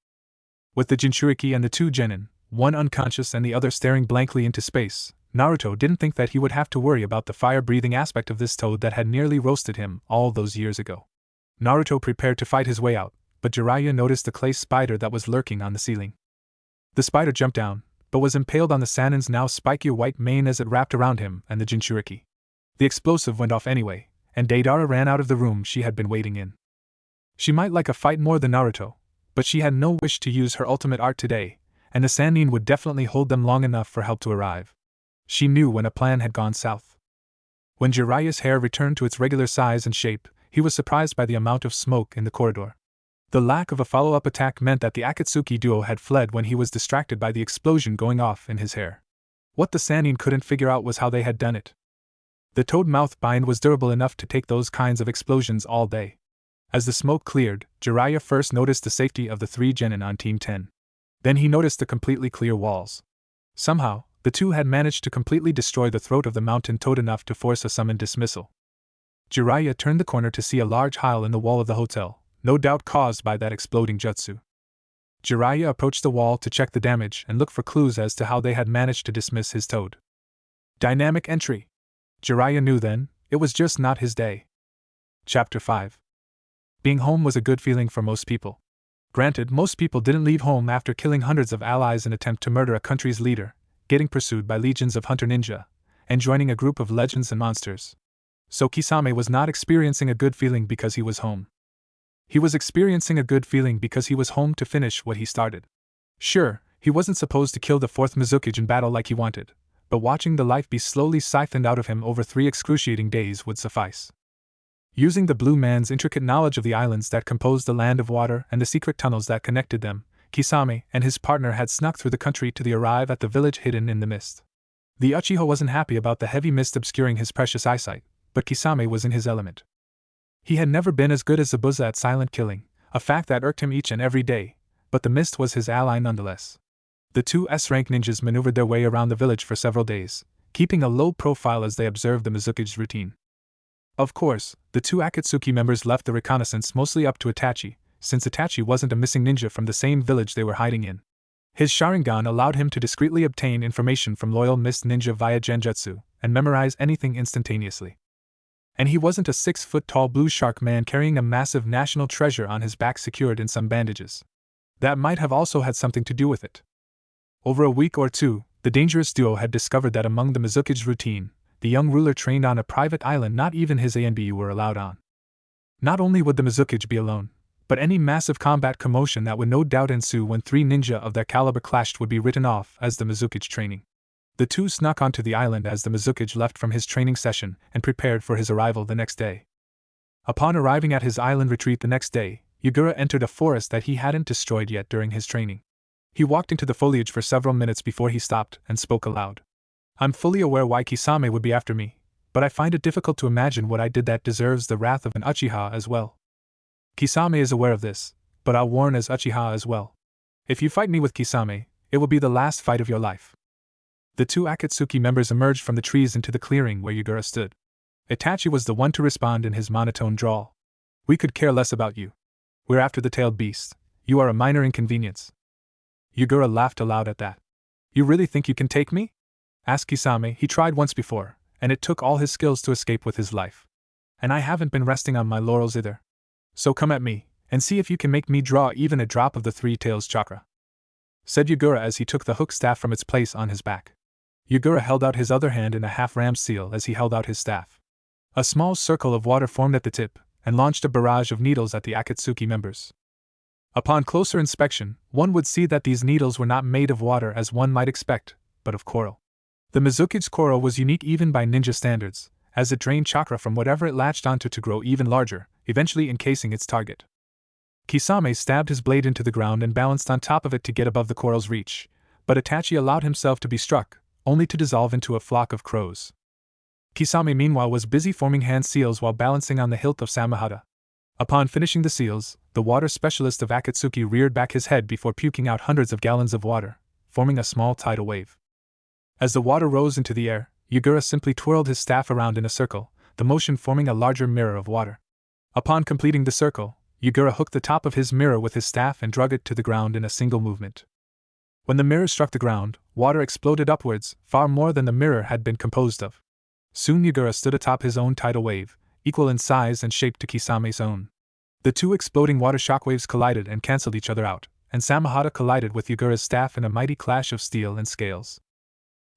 With the Jinchuriki and the 2 genin, one unconscious and the other staring blankly into space, Naruto didn't think that he would have to worry about the fire-breathing aspect of this toad that had nearly roasted him all those years ago. Naruto prepared to fight his way out, but Jiraiya noticed the clay spider that was lurking on the ceiling. The spider jumped down, but was impaled on the Sannin's now spiky white mane as it wrapped around him and the Jinchuriki. The explosive went off anyway, and Deidara ran out of the room she had been waiting in. She might like a fight more than Naruto, but she had no wish to use her ultimate art today, and the Sannin would definitely hold them long enough for help to arrive. She knew when a plan had gone south. When Jiraiya's hair returned to its regular size and shape, he was surprised by the amount of smoke in the corridor. The lack of a follow-up attack meant that the Akatsuki duo had fled when he was distracted by the explosion going off in his hair. What the Sannin couldn't figure out was how they had done it. The toad mouth bind was durable enough to take those kinds of explosions all day. As the smoke cleared, Jiraiya first noticed the safety of the 3 genin on Team 10. Then he noticed the completely clear walls. Somehow, The two had managed to completely destroy the throat of the mountain toad enough to force a summoned dismissal. Jiraiya turned the corner to see a large hole in the wall of the hotel, no doubt caused by that exploding jutsu. Jiraiya approached the wall to check the damage and look for clues as to how they had managed to dismiss his toad. Dynamic entry. Jiraiya knew then, it was just not his day. Chapter 5. Being home was a good feeling for most people. Granted, most people didn't leave home after killing hundreds of allies in attempt to murder a country's leader, getting pursued by legions of hunter ninja, and joining a group of legends and monsters. So Kisame was not experiencing a good feeling because he was home. He was experiencing a good feeling because he was home to finish what he started. Sure, he wasn't supposed to kill the fourth mizukage in battle like he wanted, but watching the life be slowly siphoned out of him over 3 excruciating days would suffice. Using the blue man's intricate knowledge of the islands that composed the land of water and the secret tunnels that connected them, Kisame and his partner had snuck through the country to arrive at the village hidden in the mist. The Uchiha wasn't happy about the heavy mist obscuring his precious eyesight, but Kisame was in his element. He had never been as good as Zabuza at silent killing, a fact that irked him each and every day, but the mist was his ally nonetheless. The two S-rank ninjas maneuvered their way around the village for several days, keeping a low profile as they observed the mizukage's routine. Of course, the two Akatsuki members left the reconnaissance mostly up to Itachi, since Itachi wasn't a missing ninja from the same village they were hiding in. His Sharingan allowed him to discreetly obtain information from loyal mist ninja via genjutsu, and memorize anything instantaneously. And he wasn't a 6-foot-tall blue shark man carrying a massive national treasure on his back secured in some bandages. That might have also had something to do with it. Over a week or two, the dangerous duo had discovered that among the Mizukage's routine, the young ruler trained on a private island not even his ANBU were allowed on. Not only would the Mizukage be alone, but any massive combat commotion that would no doubt ensue when 3 ninja of their caliber clashed would be written off as the Mizukage training. The two snuck onto the island as the Mizukage left from his training session and prepared for his arrival the next day. Upon arriving at his island retreat the next day, Yagura entered a forest that he hadn't destroyed yet during his training. He walked into the foliage for several minutes before he stopped and spoke aloud. I'm fully aware why Kisame would be after me, but I find it difficult to imagine what I did that deserves the wrath of an Uchiha as well. Kisame is aware of this, but I'll warn as Uchiha as well. If you fight me with Kisame, it will be the last fight of your life. The two Akatsuki members emerged from the trees into the clearing where Yagura stood. Itachi was the one to respond in his monotone drawl. We could care less about you. We're after the tailed beast. You are a minor inconvenience. Yagura laughed aloud at that. You really think you can take me? Asked Kisame. He tried once before, and it took all his skills to escape with his life. And I haven't been resting on my laurels either. So come at me, and see if you can make me draw even a drop of the 3 tails chakra, said Yagura as he took the hook staff from its place on his back. Yagura held out his other hand in a half-ram's seal as he held out his staff. A small circle of water formed at the tip, and launched a barrage of needles at the Akatsuki members. Upon closer inspection, one would see that these needles were not made of water as one might expect, but of coral. The Mizukage's coral was unique even by ninja standards, as it drained chakra from whatever it latched onto to grow even larger, eventually encasing its target. Kisame stabbed his blade into the ground and balanced on top of it to get above the coral's reach, but Itachi allowed himself to be struck, only to dissolve into a flock of crows. Kisame meanwhile was busy forming hand seals while balancing on the hilt of Samahata. Upon finishing the seals, the water specialist of Akatsuki reared back his head before puking out hundreds of gallons of water, forming a small tidal wave. As the water rose into the air, Yagura simply twirled his staff around in a circle, the motion forming a larger mirror of water. Upon completing the circle, Yagura hooked the top of his mirror with his staff and drug it to the ground in a single movement. When the mirror struck the ground, water exploded upwards, far more than the mirror had been composed of. Soon Yagura stood atop his own tidal wave, equal in size and shape to Kisame's own. The two exploding water shockwaves collided and cancelled each other out, and Samahata collided with Yagura's staff in a mighty clash of steel and scales.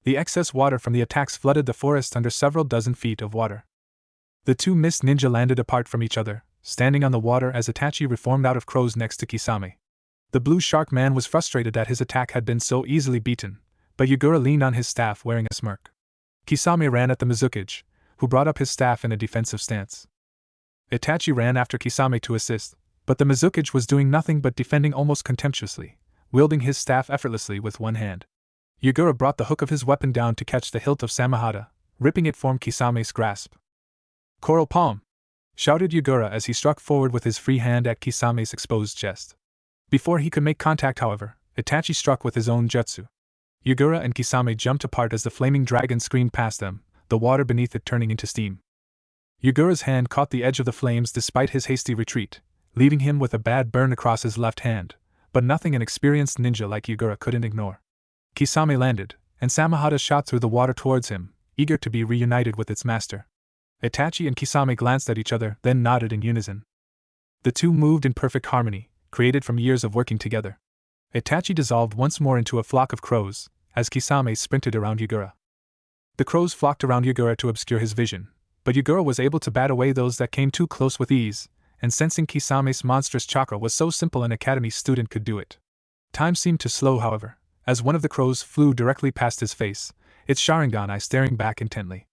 The excess water from the attacks flooded the forest under several dozen feet of water. The two mist ninja landed apart from each other, standing on the water as Itachi reformed out of crows next to Kisame. The blue shark man was frustrated that his attack had been so easily beaten, but Yagura leaned on his staff wearing a smirk. Kisame ran at the Mizukage, who brought up his staff in a defensive stance. Itachi ran after Kisame to assist, but the Mizukage was doing nothing but defending almost contemptuously, wielding his staff effortlessly with one hand. Yagura brought the hook of his weapon down to catch the hilt of Samahata, ripping it from Kisame's grasp. Coral palm! Shouted Yagura as he struck forward with his free hand at Kisame's exposed chest. Before he could make contact, however, Itachi struck with his own jutsu. Yugura and Kisame jumped apart as the flaming dragon screamed past them, the water beneath it turning into steam. Yugura's hand caught the edge of the flames despite his hasty retreat, leaving him with a bad burn across his left hand, but nothing an experienced ninja like Yugura couldn't ignore. Kisame landed, and Samahata shot through the water towards him, eager to be reunited with its master. Itachi and Kisame glanced at each other, then nodded in unison. The two moved in perfect harmony, created from years of working together. Itachi dissolved once more into a flock of crows, as Kisame sprinted around Yugura. The crows flocked around Yugura to obscure his vision, but Yugura was able to bat away those that came too close with ease, and sensing Kisame's monstrous chakra was so simple an academy student could do it. Time seemed to slow, however, as one of the crows flew directly past his face, its Sharingan eye staring back intently.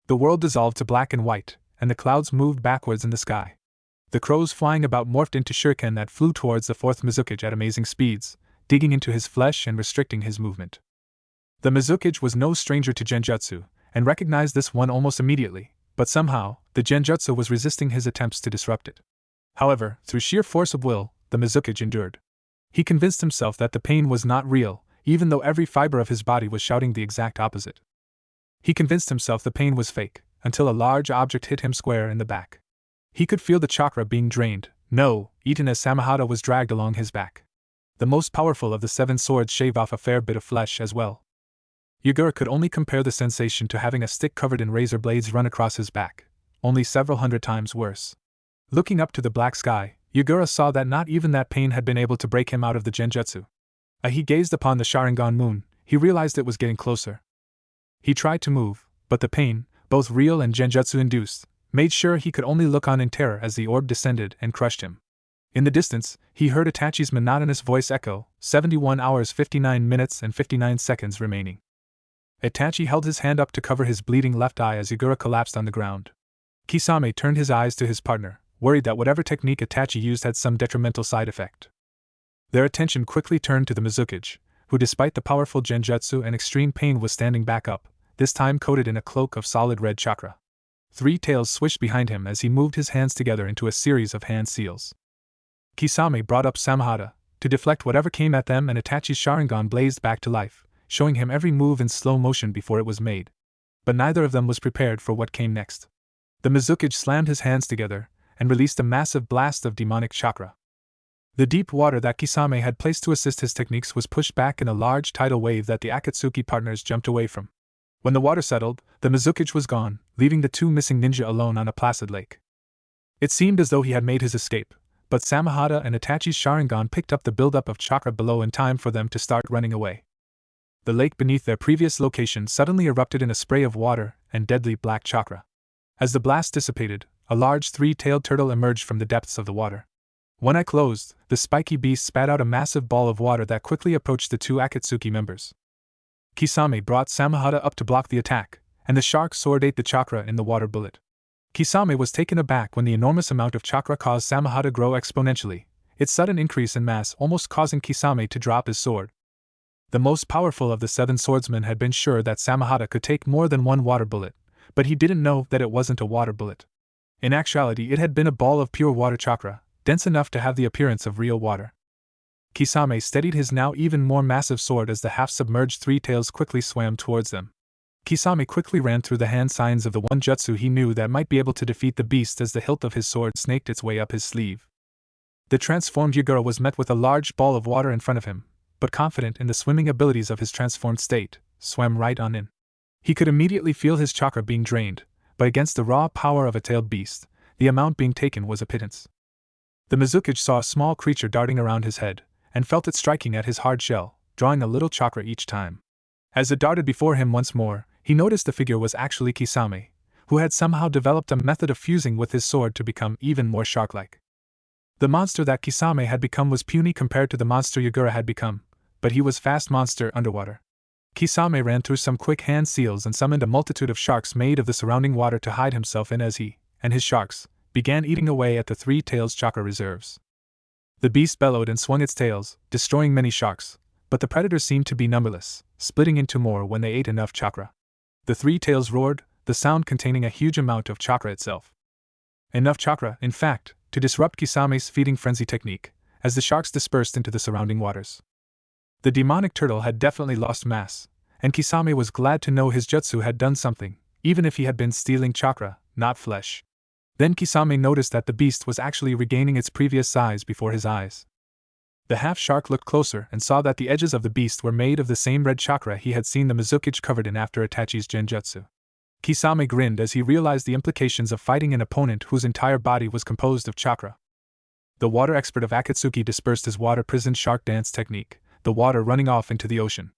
The world dissolved to black and white, and the clouds moved backwards in the sky. The crows flying about morphed into shuriken that flew towards the fourth mizukage at amazing speeds, digging into his flesh and restricting his movement. The mizukage was no stranger to genjutsu, and recognized this one almost immediately, but somehow, the genjutsu was resisting his attempts to disrupt it. However, through sheer force of will, the mizukage endured. He convinced himself that the pain was not real, even though every fiber of his body was shouting the exact opposite. He convinced himself the pain was fake, until a large object hit him square in the back. He could feel the chakra being drained, eaten as Samahata was dragged along his back. The most powerful of the 7 swords shave off a fair bit of flesh as well. Yugura could only compare the sensation to having a stick covered in razor blades run across his back, only several hundred times worse. Looking up to the black sky, Yugura saw that not even that pain had been able to break him out of the genjutsu. As he gazed upon the Sharingan moon, he realized it was getting closer. He tried to move, but the pain, both real and genjutsu-induced, made sure he could only look on in terror as the orb descended and crushed him. In the distance, he heard Itachi's monotonous voice echo, 71 hours 59 minutes and 59 seconds remaining. Itachi held his hand up to cover his bleeding left eye as Yugura collapsed on the ground. Kisame turned his eyes to his partner, worried that whatever technique Itachi used had some detrimental side effect. Their attention quickly turned to the mizukage, who despite the powerful genjutsu and extreme pain was standing back up, this time coated in a cloak of solid red chakra. 3 tails swished behind him as he moved his hands together into a series of hand seals. Kisame brought up Samahata to deflect whatever came at them, and Itachi's Sharingan blazed back to life, showing him every move in slow motion before it was made. But neither of them was prepared for what came next. The mizukage slammed his hands together and released a massive blast of demonic chakra. The deep water that Kisame had placed to assist his techniques was pushed back in a large tidal wave that the Akatsuki partners jumped away from. When the water settled, the mizukage was gone, leaving the 2 missing ninja alone on a placid lake. It seemed as though he had made his escape, but Samahata and Itachi's Sharingan picked up the buildup of chakra below in time for them to start running away. The lake beneath their previous location suddenly erupted in a spray of water and deadly black chakra. As the blast dissipated, a large 3-tailed turtle emerged from the depths of the water. One eye closed, the spiky beast spat out a massive ball of water that quickly approached the 2 Akatsuki members. Kisame brought Samahata up to block the attack, and the shark sword ate the chakra in the water bullet. Kisame was taken aback when the enormous amount of chakra caused Samahata grow exponentially, its sudden increase in mass almost causing Kisame to drop his sword. The most powerful of the 7 swordsmen had been sure that Samahata could take more than 1 water bullet, but he didn't know that it wasn't a water bullet. In actuality, it had been a ball of pure water chakra, dense enough to have the appearance of real water. Kisame steadied his now even more massive sword as the half-submerged 3 tails quickly swam towards them. Kisame quickly ran through the hand signs of the one jutsu he knew that might be able to defeat the beast as the hilt of his sword snaked its way up his sleeve. The transformed Yugura was met with a large ball of water in front of him, but confident in the swimming abilities of his transformed state, swam right on in. He could immediately feel his chakra being drained, but against the raw power of a tailed beast, the amount being taken was a pittance. The mizukage saw a small creature darting around his head, and felt it striking at his hard shell, drawing a little chakra each time. As it darted before him once more, he noticed the figure was actually Kisame, who had somehow developed a method of fusing with his sword to become even more shark-like. The monster that Kisame had become was puny compared to the monster Yugura had become, but he was fast monster underwater. Kisame ran through some quick hand seals and summoned a multitude of sharks made of the surrounding water to hide himself in as he, and his sharks, began eating away at the 3 tails chakra reserves. The beast bellowed and swung its tails, destroying many sharks, but the predators seemed to be numberless, splitting into more when they ate enough chakra. The 3 tails roared, the sound containing a huge amount of chakra itself. Enough chakra, in fact, to disrupt Kisame's feeding frenzy technique, as the sharks dispersed into the surrounding waters. The demonic turtle had definitely lost mass, and Kisame was glad to know his jutsu had done something, even if he had been stealing chakra, not flesh. Then Kisame noticed that the beast was actually regaining its previous size before his eyes. The half-shark looked closer and saw that the edges of the beast were made of the same red chakra he had seen the mizukage covered in after Itachi's genjutsu. Kisame grinned as he realized the implications of fighting an opponent whose entire body was composed of chakra. The water expert of Akatsuki dispersed his water-prisoned shark dance technique, the water running off into the ocean.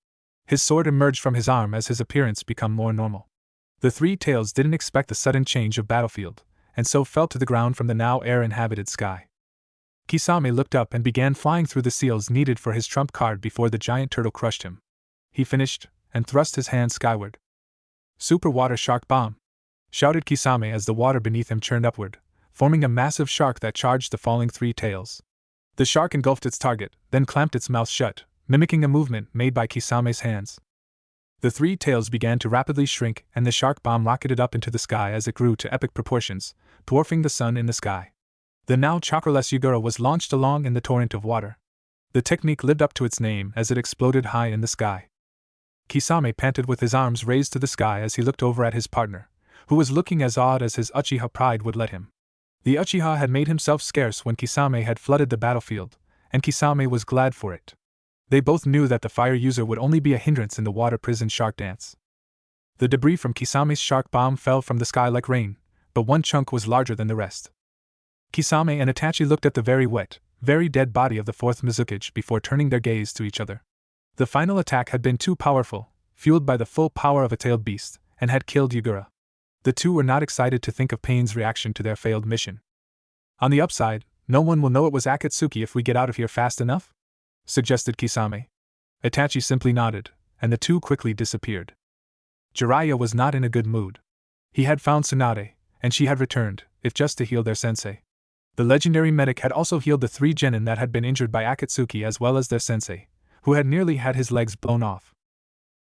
His sword emerged from his arm as his appearance became more normal. The three tails didn't expect the sudden change of battlefield, and so fell to the ground from the now air-inhabited sky. Kisame looked up and began flying through the seals needed for his trump card before the giant turtle crushed him. He finished, and thrust his hand skyward. "Super Water Shark Bomb!" shouted Kisame as the water beneath him churned upward, forming a massive shark that charged the falling three tails. The shark engulfed its target, then clamped its mouth shut, mimicking a movement made by Kisame's hands. The three tails began to rapidly shrink, and the shark bomb rocketed up into the sky as it grew to epic proportions, dwarfing the sun in the sky. The now chakraless Yugura was launched along in the torrent of water. The technique lived up to its name as it exploded high in the sky. Kisame panted with his arms raised to the sky as he looked over at his partner, who was looking as odd as his Uchiha pride would let him. The Uchiha had made himself scarce when Kisame had flooded the battlefield, and Kisame was glad for it. They both knew that the fire user would only be a hindrance in the water-prison shark dance. The debris from Kisame's shark bomb fell from the sky like rain, but one chunk was larger than the rest. Kisame and Itachi looked at the very wet, very dead body of the fourth mizukage before turning their gaze to each other. The final attack had been too powerful, fueled by the full power of a tailed beast, and had killed Yugura. The two were not excited to think of Pain's reaction to their failed mission. "On the upside, no one will know it was Akatsuki if we get out of here fast enough?" suggested Kisame. Itachi simply nodded, and the two quickly disappeared. Jiraiya was not in a good mood. He had found Tsunade, and she had returned, if just to heal their sensei. The legendary medic had also healed the three genin that had been injured by Akatsuki as well as their sensei, who had nearly had his legs blown off.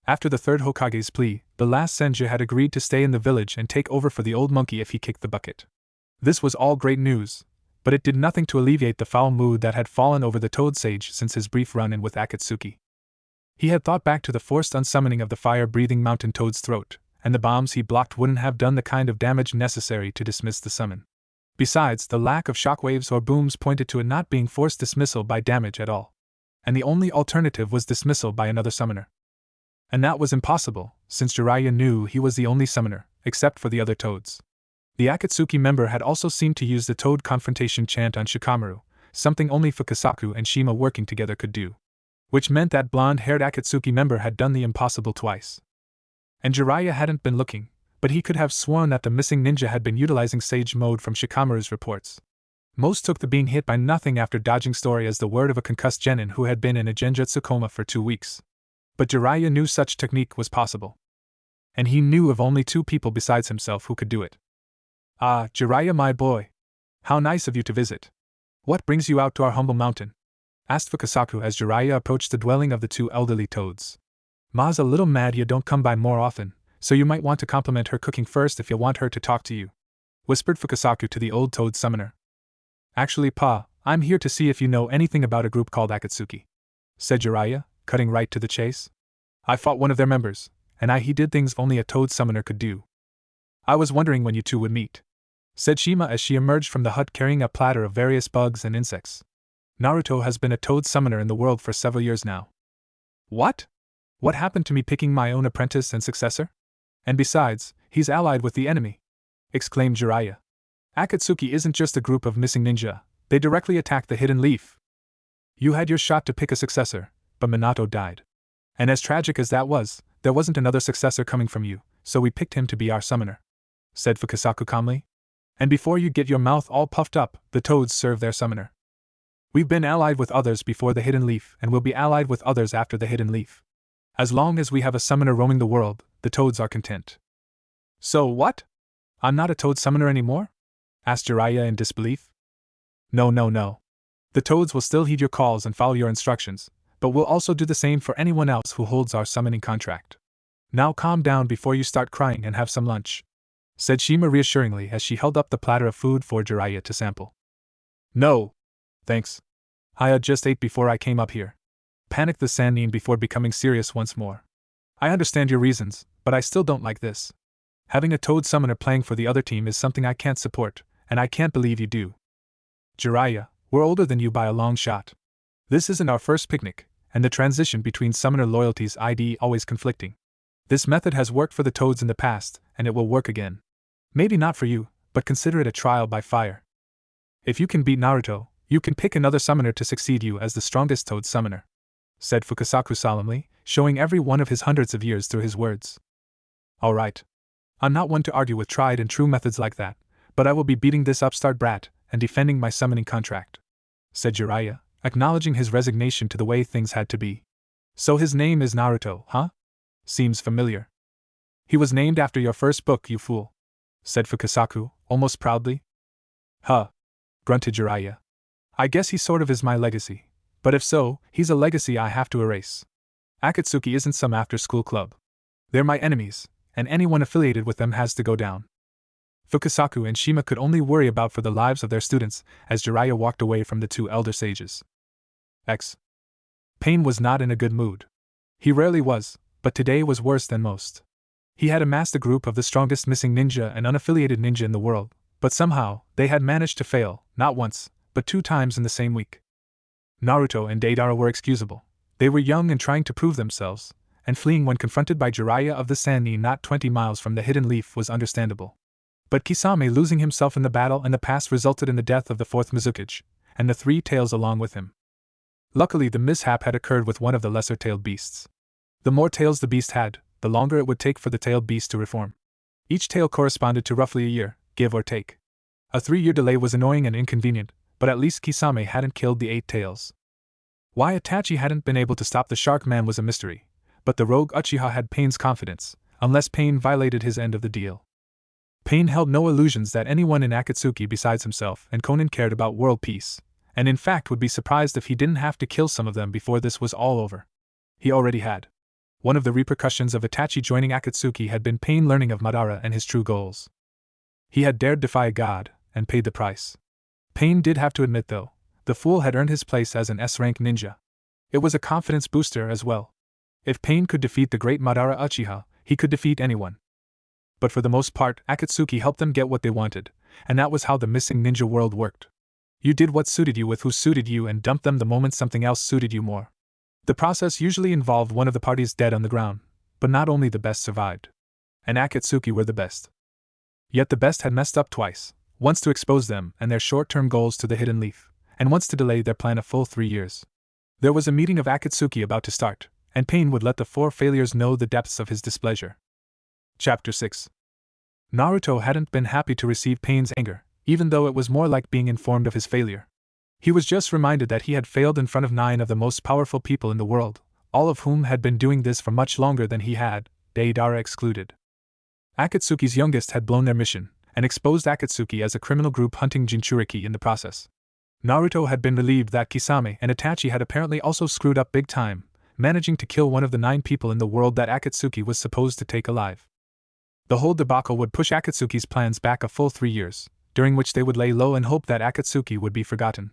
After the third Hokage's plea, the last Senju had agreed to stay in the village and take over for the old monkey if he kicked the bucket. This was all great news, but it did nothing to alleviate the foul mood that had fallen over the Toad Sage since his brief run-in with Akatsuki. He had thought back to the forced unsummoning of the fire-breathing mountain toad's throat, and the bombs he blocked wouldn't have done the kind of damage necessary to dismiss the summon. Besides, the lack of shockwaves or booms pointed to it not being forced dismissal by damage at all. And the only alternative was dismissal by another summoner. And that was impossible, since Jiraiya knew he was the only summoner, except for the other toads. The Akatsuki member had also seemed to use the toad confrontation chant on Shikamaru, something only Fukasaku and Shima working together could do. Which meant that blonde-haired Akatsuki member had done the impossible twice. And Jiraiya hadn't been looking, but he could have sworn that the missing ninja had been utilizing Sage Mode from Shikamaru's reports. Most took the being hit by nothing after dodging story as the word of a concussed genin who had been in a genjutsu coma for 2 weeks. But Jiraiya knew such technique was possible. And he knew of only 2 people besides himself who could do it. "Ah, Jiraiya my boy. How nice of you to visit. What brings you out to our humble mountain?" asked Fukasaku as Jiraiya approached the dwelling of the 2 elderly toads. "Ma's a little mad you don't come by more often, so you might want to compliment her cooking first if you want her to talk to you," whispered Fukasaku to the old toad summoner. "Actually, Pa, I'm here to see if you know anything about a group called Akatsuki," said Jiraiya, cutting right to the chase. "I fought one of their members, and he did things only a toad summoner could do. I was wondering when you two would meet," said Shima as she emerged from the hut carrying a platter of various bugs and insects. "Naruto has been a toad summoner in the world for several years now." "What? What happened to me picking my own apprentice and successor? And besides, he's allied with the enemy," exclaimed Jiraiya. "Akatsuki isn't just a group of missing ninja, they directly attacked the Hidden Leaf. You had your shot to pick a successor, but Minato died. And as tragic as that was, there wasn't another successor coming from you, so we picked him to be our summoner," said Fukasaku calmly. "And before you get your mouth all puffed up, the toads serve their summoner. We've been allied with others before the Hidden Leaf and will be allied with others after the Hidden Leaf. As long as we have a summoner roaming the world, the toads are content." "So what? I'm not a toad summoner anymore?" asked Jiraiya in disbelief. No. The toads will still heed your calls and follow your instructions, but we'll also do the same for anyone else who holds our summoning contract. Now calm down before you start crying and have some lunch," said Shima reassuringly as she held up the platter of food for Jiraiya to sample. "No, thanks. I just ate before I came up here," panicked the Sannin before becoming serious once more. I understand your reasons, but I still don't like this. Having a toad summoner playing for the other team is something I can't support, and I can't believe you do. Jiraiya, we're older than you by a long shot. This isn't our first picnic, and the transition between summoner loyalties is always conflicting. This method has worked for the toads in the past, and it will work again. Maybe not for you, but consider it a trial by fire. If you can beat Naruto, you can pick another summoner to succeed you as the strongest toad summoner, said Fukasaku solemnly, showing every one of his hundreds of years through his words. All right. I'm not one to argue with tried and true methods like that, but I will be beating this upstart brat and defending my summoning contract, said Jiraiya, acknowledging his resignation to the way things had to be. So his name is Naruto, huh? Seems familiar. He was named after your first book, you fool, said Fukasaku, almost proudly. Huh, grunted Jiraiya. I guess he sort of is my legacy, but if so, he's a legacy I have to erase. Akatsuki isn't some after-school club. They're my enemies, and anyone affiliated with them has to go down. Fukasaku and Shima could only worry about for the lives of their students as Jiraiya walked away from the two elder sages. Pain was not in a good mood. He rarely was, but today was worse than most. He had amassed a group of the strongest missing ninja and unaffiliated ninja in the world, but somehow, they had managed to fail, not once, but 2 times in the same week. Naruto and Deidara were excusable. They were young and trying to prove themselves, and fleeing when confronted by Jiraiya of the Sannin not 20 miles from the Hidden Leaf was understandable. But Kisame losing himself in the battle in the past resulted in the death of the 4th mizukage, and the 3 tails along with him. Luckily the mishap had occurred with one of the lesser-tailed beasts. The more tails the beast had, the longer it would take for the tailed beast to reform. Each tail corresponded to roughly a year, give or take. A 3-year delay was annoying and inconvenient, but at least Kisame hadn't killed the 8 tails. Why Itachi hadn't been able to stop the Shark Man was a mystery, but the rogue Uchiha had Pain's confidence, unless Pain violated his end of the deal. Pain held no illusions that anyone in Akatsuki besides himself and Konan cared about world peace, and in fact would be surprised if he didn't have to kill some of them before this was all over. He already had. One of the repercussions of Itachi joining Akatsuki had been Pain learning of Madara and his true goals. He had dared defy God, and paid the price. Pain did have to admit though, the fool had earned his place as an S-rank ninja. It was a confidence booster as well. If Pain could defeat the great Madara Uchiha, he could defeat anyone. But for the most part, Akatsuki helped them get what they wanted, and that was how the missing ninja world worked. You did what suited you with who suited you and dumped them the moment something else suited you more. The process usually involved one of the parties dead on the ground, but not only the best survived. And Akatsuki were the best. Yet the best had messed up twice, once to expose them and their short-term goals to the Hidden Leaf, and once to delay their plan a full 3 years. There was a meeting of Akatsuki about to start, and Pain would let the 4 failures know the depths of his displeasure. Chapter 6. Naruto hadn't been happy to receive Pain's anger, even though it was more like being informed of his failure. He was just reminded that he had failed in front of 9 of the most powerful people in the world, all of whom had been doing this for much longer than he had, Deidara excluded. Akatsuki's youngest had blown their mission, and exposed Akatsuki as a criminal group hunting Jinchuriki in the process. Naruto had been relieved that Kisame and Itachi had apparently also screwed up big time, managing to kill one of the 9 people in the world that Akatsuki was supposed to take alive. The whole debacle would push Akatsuki's plans back a full 3 years, during which they would lay low and hope that Akatsuki would be forgotten.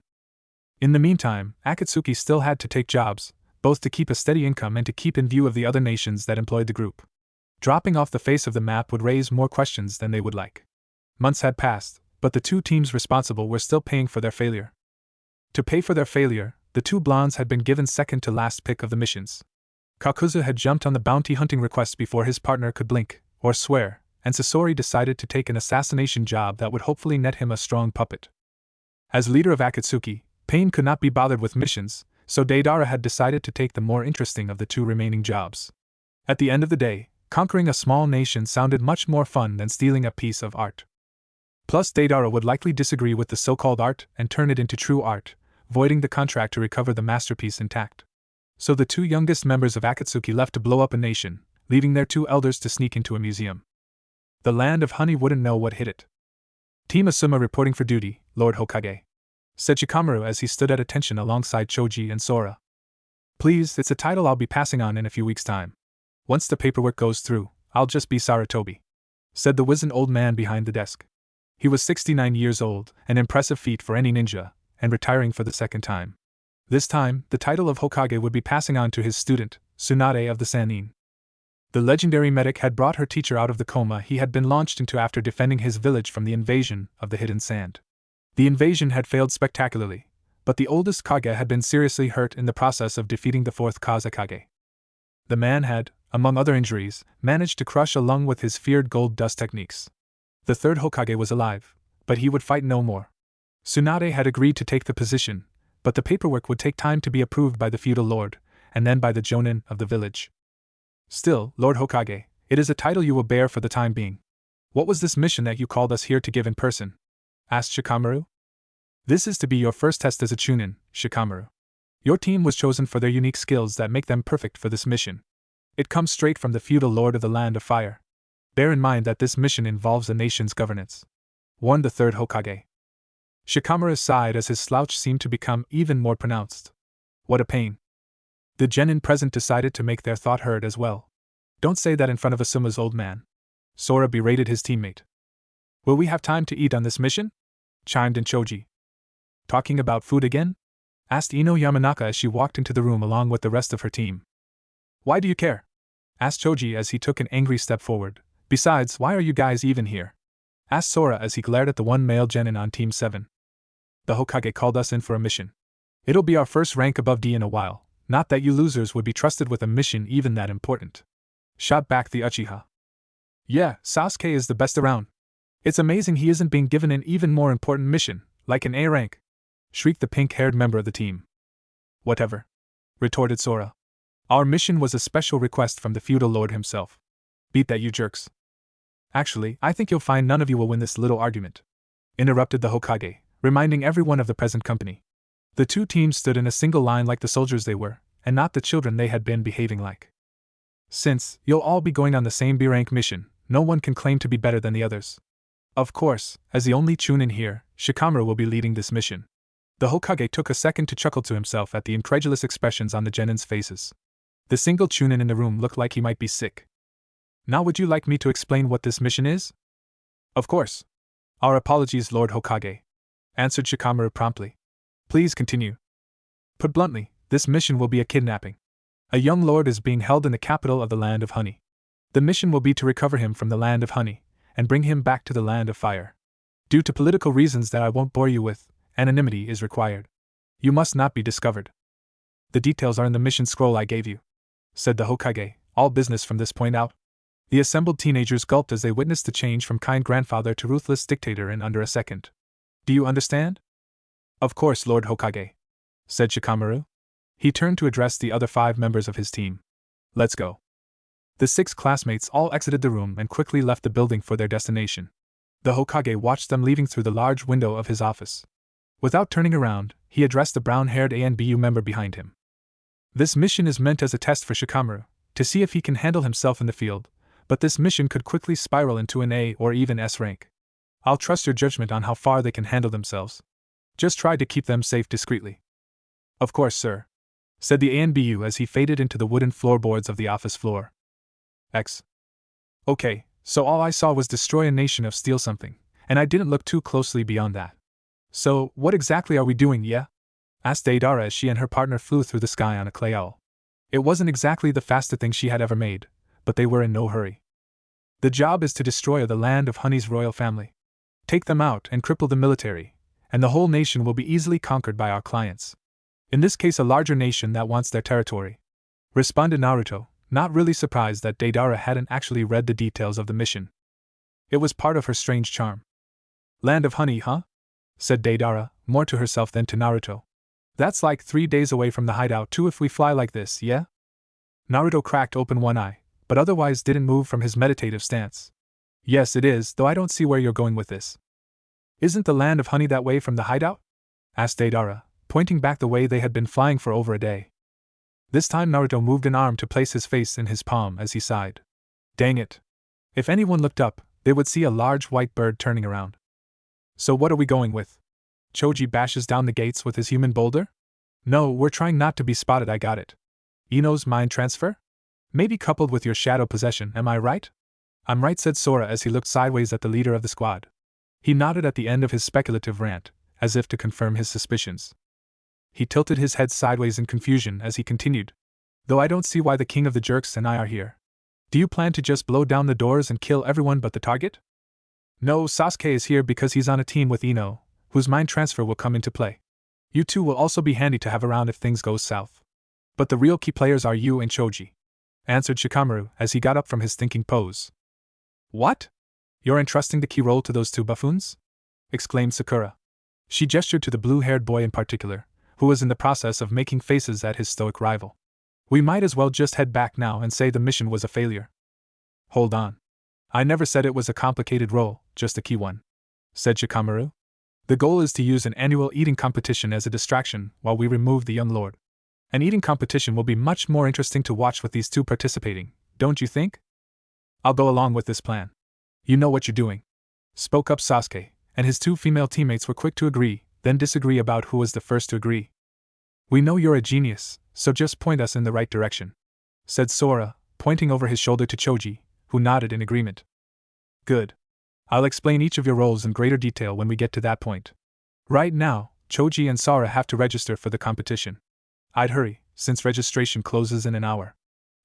In the meantime, Akatsuki still had to take jobs, both to keep a steady income and to keep in view of the other nations that employed the group. Dropping off the face of the map would raise more questions than they would like. Months had passed, but the 2 teams responsible were still paying for their failure. To pay for their failure, the 2 blondes had been given second to last pick of the missions. Kakuzu had jumped on the bounty hunting request before his partner could blink, or swear, and Sasori decided to take an assassination job that would hopefully net him a strong puppet. As leader of Akatsuki, Pain could not be bothered with missions, so Deidara had decided to take the more interesting of the 2 remaining jobs. At the end of the day, conquering a small nation sounded much more fun than stealing a piece of art. Plus, Deidara would likely disagree with the so-called art and turn it into true art, voiding the contract to recover the masterpiece intact. So the 2 youngest members of Akatsuki left to blow up a nation, leaving their 2 elders to sneak into a museum. The land of honey wouldn't know what hit it. Team Asuma reporting for duty, Lord Hokage, said Shikamaru as he stood at attention alongside Choji and Sora. Please, it's a title I'll be passing on in a few weeks' time. Once the paperwork goes through, I'll just be Saratobi, said the wizened old man behind the desk. He was 69 years old, an impressive feat for any ninja, and retiring for the second time. This time, the title of Hokage would be passing on to his student, Tsunade of the Sannin. The legendary medic had brought her teacher out of the coma he had been launched into after defending his village from the invasion of the Hidden Sand. The invasion had failed spectacularly, but the oldest Kage had been seriously hurt in the process of defeating the fourth kazakage. The man had, among other injuries, managed to crush a lung with his feared gold dust techniques. The third Hokage was alive, but he would fight no more. Tsunade had agreed to take the position, but the paperwork would take time to be approved by the feudal lord, and then by the jonin of the village. Still, Lord Hokage, it is a title you will bear for the time being. What was this mission that you called us here to give in person? Asked Shikamaru. This is to be your first test as a chunin, Shikamaru. Your team was chosen for their unique skills that make them perfect for this mission. It comes straight from the feudal lord of the Land of Fire. Bear in mind that this mission involves a nation's governance, warned the third Hokage. Shikamaru sighed as his slouch seemed to become even more pronounced. What a pain. The genin present decided to make their thought heard as well. Don't say that in front of Asuma's old man. Sora berated his teammate. Will we have time to eat on this mission? Chimed in Choji. Talking about food again? Asked Ino Yamanaka as she walked into the room along with the rest of her team. Why do you care? Asked Choji as he took an angry step forward. Besides, why are you guys even here? Asked Sora as he glared at the one male genin on Team 7. The Hokage called us in for a mission. It'll be our first rank above D in a while. Not that you losers would be trusted with a mission even that important. Shot back the Uchiha. Yeah, Sasuke is the best around. It's amazing he isn't being given an even more important mission, like an A rank. Shrieked the pink-haired member of the team. Whatever. Retorted Sora. Our mission was a special request from the feudal lord himself. Beat that, you jerks. Actually, I think you'll find none of you will win this little argument. Interrupted the Hokage, reminding everyone of the present company. The two teams stood in a single line like the soldiers they were, and not the children they had been behaving like. Since you'll all be going on the same B-rank mission, no one can claim to be better than the others. Of course, as the only chunin here, Shikamaru will be leading this mission. The Hokage took a second to chuckle to himself at the incredulous expressions on the genin's faces. The single chunin in the room looked like he might be sick. Now would you like me to explain what this mission is? Of course. Our apologies, Lord Hokage. Answered Shikamaru promptly. Please continue. Put bluntly, this mission will be a kidnapping. A young lord is being held in the capital of the Land of Honey. The mission will be to recover him from the Land of Honey, and bring him back to the Land of Fire. Due to political reasons that I won't bore you with, anonymity is required. You must not be discovered. The details are in the mission scroll I gave you, said the Hokage, all business from this point out. The assembled teenagers gulped as they witnessed the change from kind grandfather to ruthless dictator in under a second. Do you understand? Of course, Lord Hokage, said Shikamaru. He turned to address the other 5 members of his team. Let's go. The 6 classmates all exited the room and quickly left the building for their destination. The Hokage watched them leaving through the large window of his office. Without turning around, he addressed the brown-haired ANBU member behind him. This mission is meant as a test for Shikamaru, to see if he can handle himself in the field, but this mission could quickly spiral into an A or even S rank. I'll trust your judgment on how far they can handle themselves. Just try to keep them safe discreetly. Of course, sir, said the ANBU as he faded into the wooden floorboards of the office floor. Okay, so all I saw was destroy a nation of steal something, and I didn't look too closely beyond that. So, what exactly are we doing, yeah? Asked Deidara as she and her partner flew through the sky on a clay owl. It wasn't exactly the fastest thing she had ever made, but they were in no hurry. The job is to destroy the Land of Honey's royal family. Take them out and cripple the military, and the whole nation will be easily conquered by our clients. In this case, a larger nation that wants their territory. Responded Naruto, not really surprised that Deidara hadn't actually read the details of the mission. It was part of her strange charm. Land of Honey, huh? Said Deidara, more to herself than to Naruto. That's like 3 days away from the hideout too if we fly like this, yeah? Naruto cracked open one eye, but otherwise didn't move from his meditative stance. Yes, it is, though I don't see where you're going with this. Isn't the Land of Honey that way from the hideout? Asked Deidara, pointing back the way they had been flying for over a day. This time Naruto moved an arm to place his face in his palm as he sighed. Dang it. If anyone looked up, they would see a large white bird turning around. So what are we going with? Choji bashes down the gates with his human boulder? No, we're trying not to be spotted, I got it. Ino's mind transfer? Maybe coupled with your shadow possession, am I right? I'm right, said Sora as he looked sideways at the leader of the squad. He nodded at the end of his speculative rant, as if to confirm his suspicions. He tilted his head sideways in confusion as he continued. Though I don't see why the king of the jerks and I are here. Do you plan to just blow down the doors and kill everyone but the target? No, Sasuke is here because he's on a team with Ino, whose mind transfer will come into play. You two will also be handy to have around if things go south. But the real key players are you and Choji, answered Shikamaru as he got up from his thinking pose. What? You're entrusting the key role to those two buffoons? Exclaimed Sakura. She gestured to the blue-haired boy in particular, who was in the process of making faces at his stoic rival. We might as well just head back now and say the mission was a failure. Hold on. I never said it was a complicated role, just a key one, said Shikamaru. The goal is to use an annual eating competition as a distraction while we remove the young lord. An eating competition will be much more interesting to watch with these two participating, don't you think? I'll go along with this plan. You know what you're doing, spoke up Sasuke, and his two female teammates were quick to agree, then disagree about who was the first to agree. We know you're a genius, so just point us in the right direction, said Sora, pointing over his shoulder to Choji, who nodded in agreement. Good. I'll explain each of your roles in greater detail when we get to that point. Right now, Choji and Sora have to register for the competition. I'd hurry, since registration closes in an hour,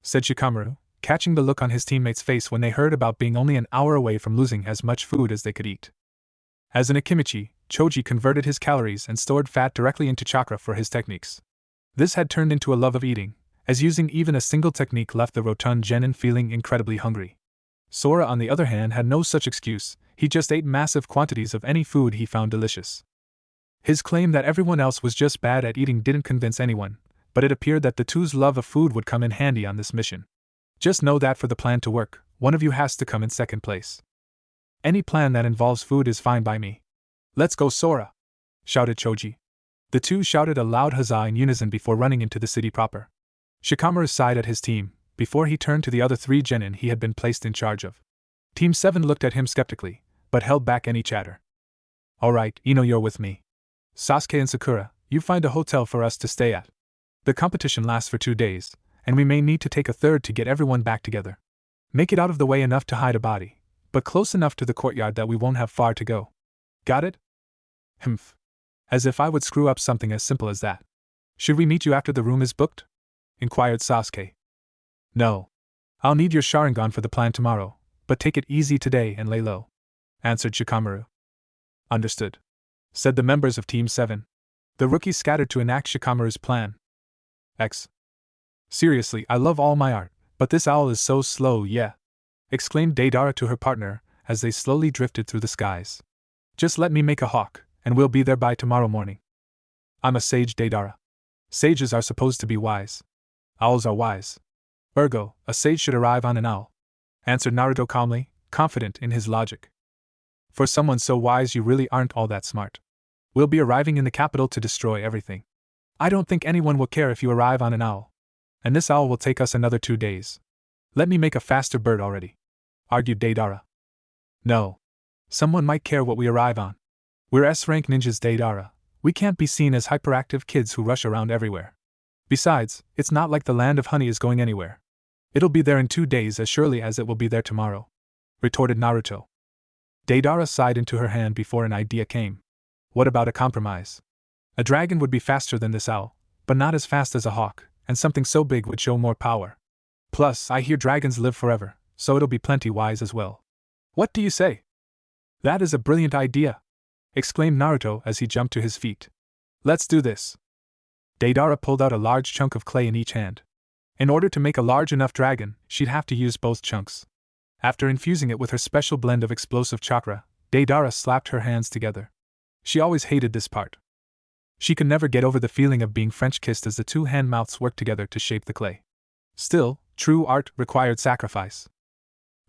said Shikamaru, catching the look on his teammates' face when they heard about being only an hour away from losing as much food as they could eat. As an Akimichi, Choji converted his calories and stored fat directly into chakra for his techniques. This had turned into a love of eating, as using even a single technique left the rotund genin feeling incredibly hungry. Sora, on the other hand, had no such excuse, he just ate massive quantities of any food he found delicious. His claim that everyone else was just bad at eating didn't convince anyone, but it appeared that the two's love of food would come in handy on this mission. Just know that for the plan to work, one of you has to come in second place. Any plan that involves food is fine by me. Let's go, Sora! Shouted Choji. The two shouted a loud huzzah in unison before running into the city proper. Shikamaru sighed at his team, before he turned to the other three genin he had been placed in charge of. Team 7 looked at him skeptically, but held back any chatter. Alright, Ino, you're with me. Sasuke and Sakura, you find a hotel for us to stay at. The competition lasts for 2 days, and we may need to take a third to get everyone back together. Make it out of the way enough to hide a body, but close enough to the courtyard that we won't have far to go. Got it? Humph. As if I would screw up something as simple as that. Should we meet you after the room is booked? Inquired Sasuke. No. I'll need your Sharingan for the plan tomorrow, but take it easy today and lay low, answered Shikamaru. Understood, said the members of Team 7. The rookies scattered to enact Shikamaru's plan. Seriously, I love all my art, but this owl is so slow, yeah, exclaimed Deidara to her partner as they slowly drifted through the skies. Just let me make a hawk, and we'll be there by tomorrow morning. I'm a sage, Deidara. Sages are supposed to be wise. Owls are wise. Ergo, a sage should arrive on an owl, answered Naruto calmly, confident in his logic. For someone so wise, you really aren't all that smart. We'll be arriving in the capital to destroy everything. I don't think anyone will care if you arrive on an owl. And this owl will take us another 2 days. Let me make a faster bird already, argued Deidara. No. Someone might care what we arrive on. We're S-rank ninjas, Deidara. We can't be seen as hyperactive kids who rush around everywhere. Besides, it's not like the land of honey is going anywhere. It'll be there in 2 days as surely as it will be there tomorrow, retorted Naruto. Deidara sighed into her hand before an idea came. What about a compromise? A dragon would be faster than this owl, but not as fast as a hawk, and something so big would show more power. Plus, I hear dragons live forever, so it'll be plenty wise as well. What do you say? That is a brilliant idea, exclaimed Naruto as he jumped to his feet. Let's do this. Deidara pulled out a large chunk of clay in each hand. In order to make a large enough dragon, she'd have to use both chunks. After infusing it with her special blend of explosive chakra, Deidara slapped her hands together. She always hated this part. She could never get over the feeling of being French kissed as the two hand mouths worked together to shape the clay. Still, true art required sacrifice.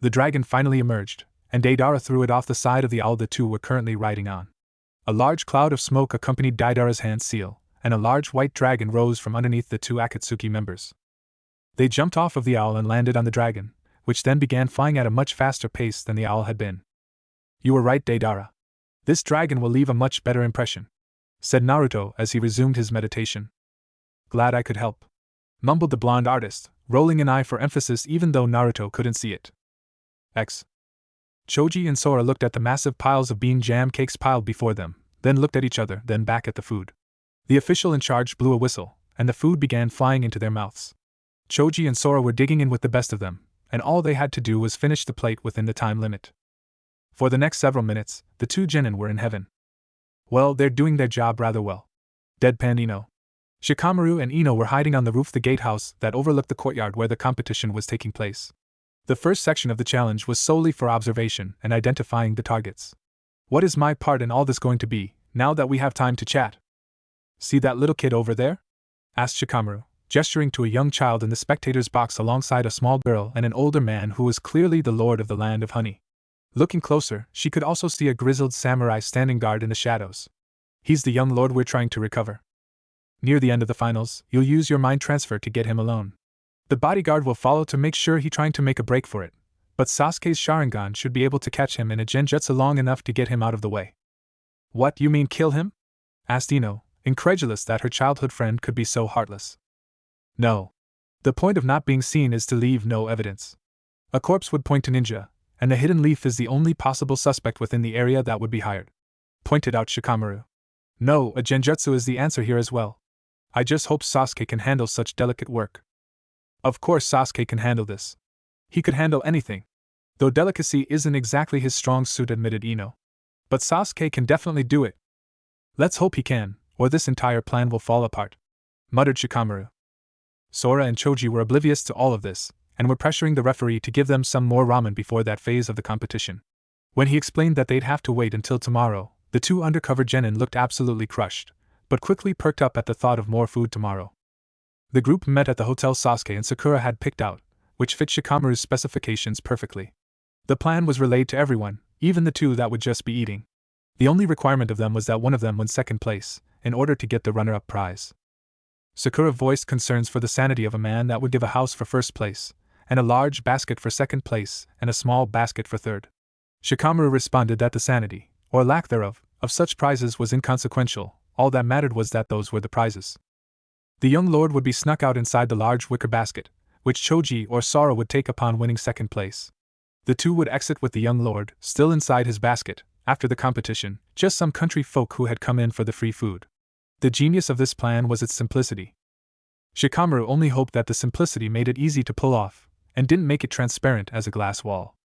The dragon finally emerged, and Deidara threw it off the side of the owl the two were currently riding on. A large cloud of smoke accompanied Deidara's hand seal, and a large white dragon rose from underneath the two Akatsuki members. They jumped off of the owl and landed on the dragon, which then began flying at a much faster pace than the owl had been. You were right, Deidara. This dragon will leave a much better impression, said Naruto as he resumed his meditation. Glad I could help, mumbled the blonde artist, rolling an eye for emphasis even though Naruto couldn't see it. Choji and Sora looked at the massive piles of bean jam cakes piled before them, then looked at each other, then back at the food. The official in charge blew a whistle, and the food began flying into their mouths. Choji and Sora were digging in with the best of them, and all they had to do was finish the plate within the time limit. For the next several minutes, the two genin were in heaven. Well, they're doing their job rather well. Deadpan Ino. Shikamaru and Ino were hiding on the roof of the gatehouse that overlooked the courtyard where the competition was taking place. The first section of the challenge was solely for observation and identifying the targets. What is my part in all this going to be, now that we have time to chat? See that little kid over there? Asked Shikamaru, gesturing to a young child in the spectator's box alongside a small girl and an older man who was clearly the lord of the land of honey. Looking closer, she could also see a grizzled samurai standing guard in the shadows. He's the young lord we're trying to recover. Near the end of the finals, you'll use your mind transfer to get him alone. The bodyguard will follow to make sure he's trying to make a break for it, but Sasuke's Sharingan should be able to catch him in a genjutsu long enough to get him out of the way. What, you mean kill him? Asked Ino, incredulous that her childhood friend could be so heartless. No. The point of not being seen is to leave no evidence. A corpse would point to ninja, and the hidden leaf is the only possible suspect within the area that would be hired. Pointed out Shikamaru. No, a genjutsu is the answer here as well. I just hope Sasuke can handle such delicate work. Of course Sasuke can handle this. He could handle anything. Though delicacy isn't exactly his strong suit, admitted Ino. But Sasuke can definitely do it. Let's hope he can, or this entire plan will fall apart, muttered Shikamaru. Sora and Choji were oblivious to all of this, and were pressuring the referee to give them some more ramen before that phase of the competition. When he explained that they'd have to wait until tomorrow, the two undercover genin looked absolutely crushed, but quickly perked up at the thought of more food tomorrow. The group met at the hotel Sasuke and Sakura had picked out, which fit Shikamaru's specifications perfectly. The plan was relayed to everyone, even the two that would just be eating. The only requirement of them was that one of them win second place, in order to get the runner-up prize. Sakura voiced concerns for the sanity of a man that would give a house for first place, and a large basket for second place, and a small basket for third. Shikamaru responded that the sanity, or lack thereof, of such prizes was inconsequential. All that mattered was that those were the prizes. The young lord would be snuck out inside the large wicker basket, which Choji or Sora would take upon winning second place. The two would exit with the young lord, still inside his basket, after the competition, just some country folk who had come in for the free food. The genius of this plan was its simplicity. Shikamaru only hoped that the simplicity made it easy to pull off, and didn't make it transparent as a glass wall.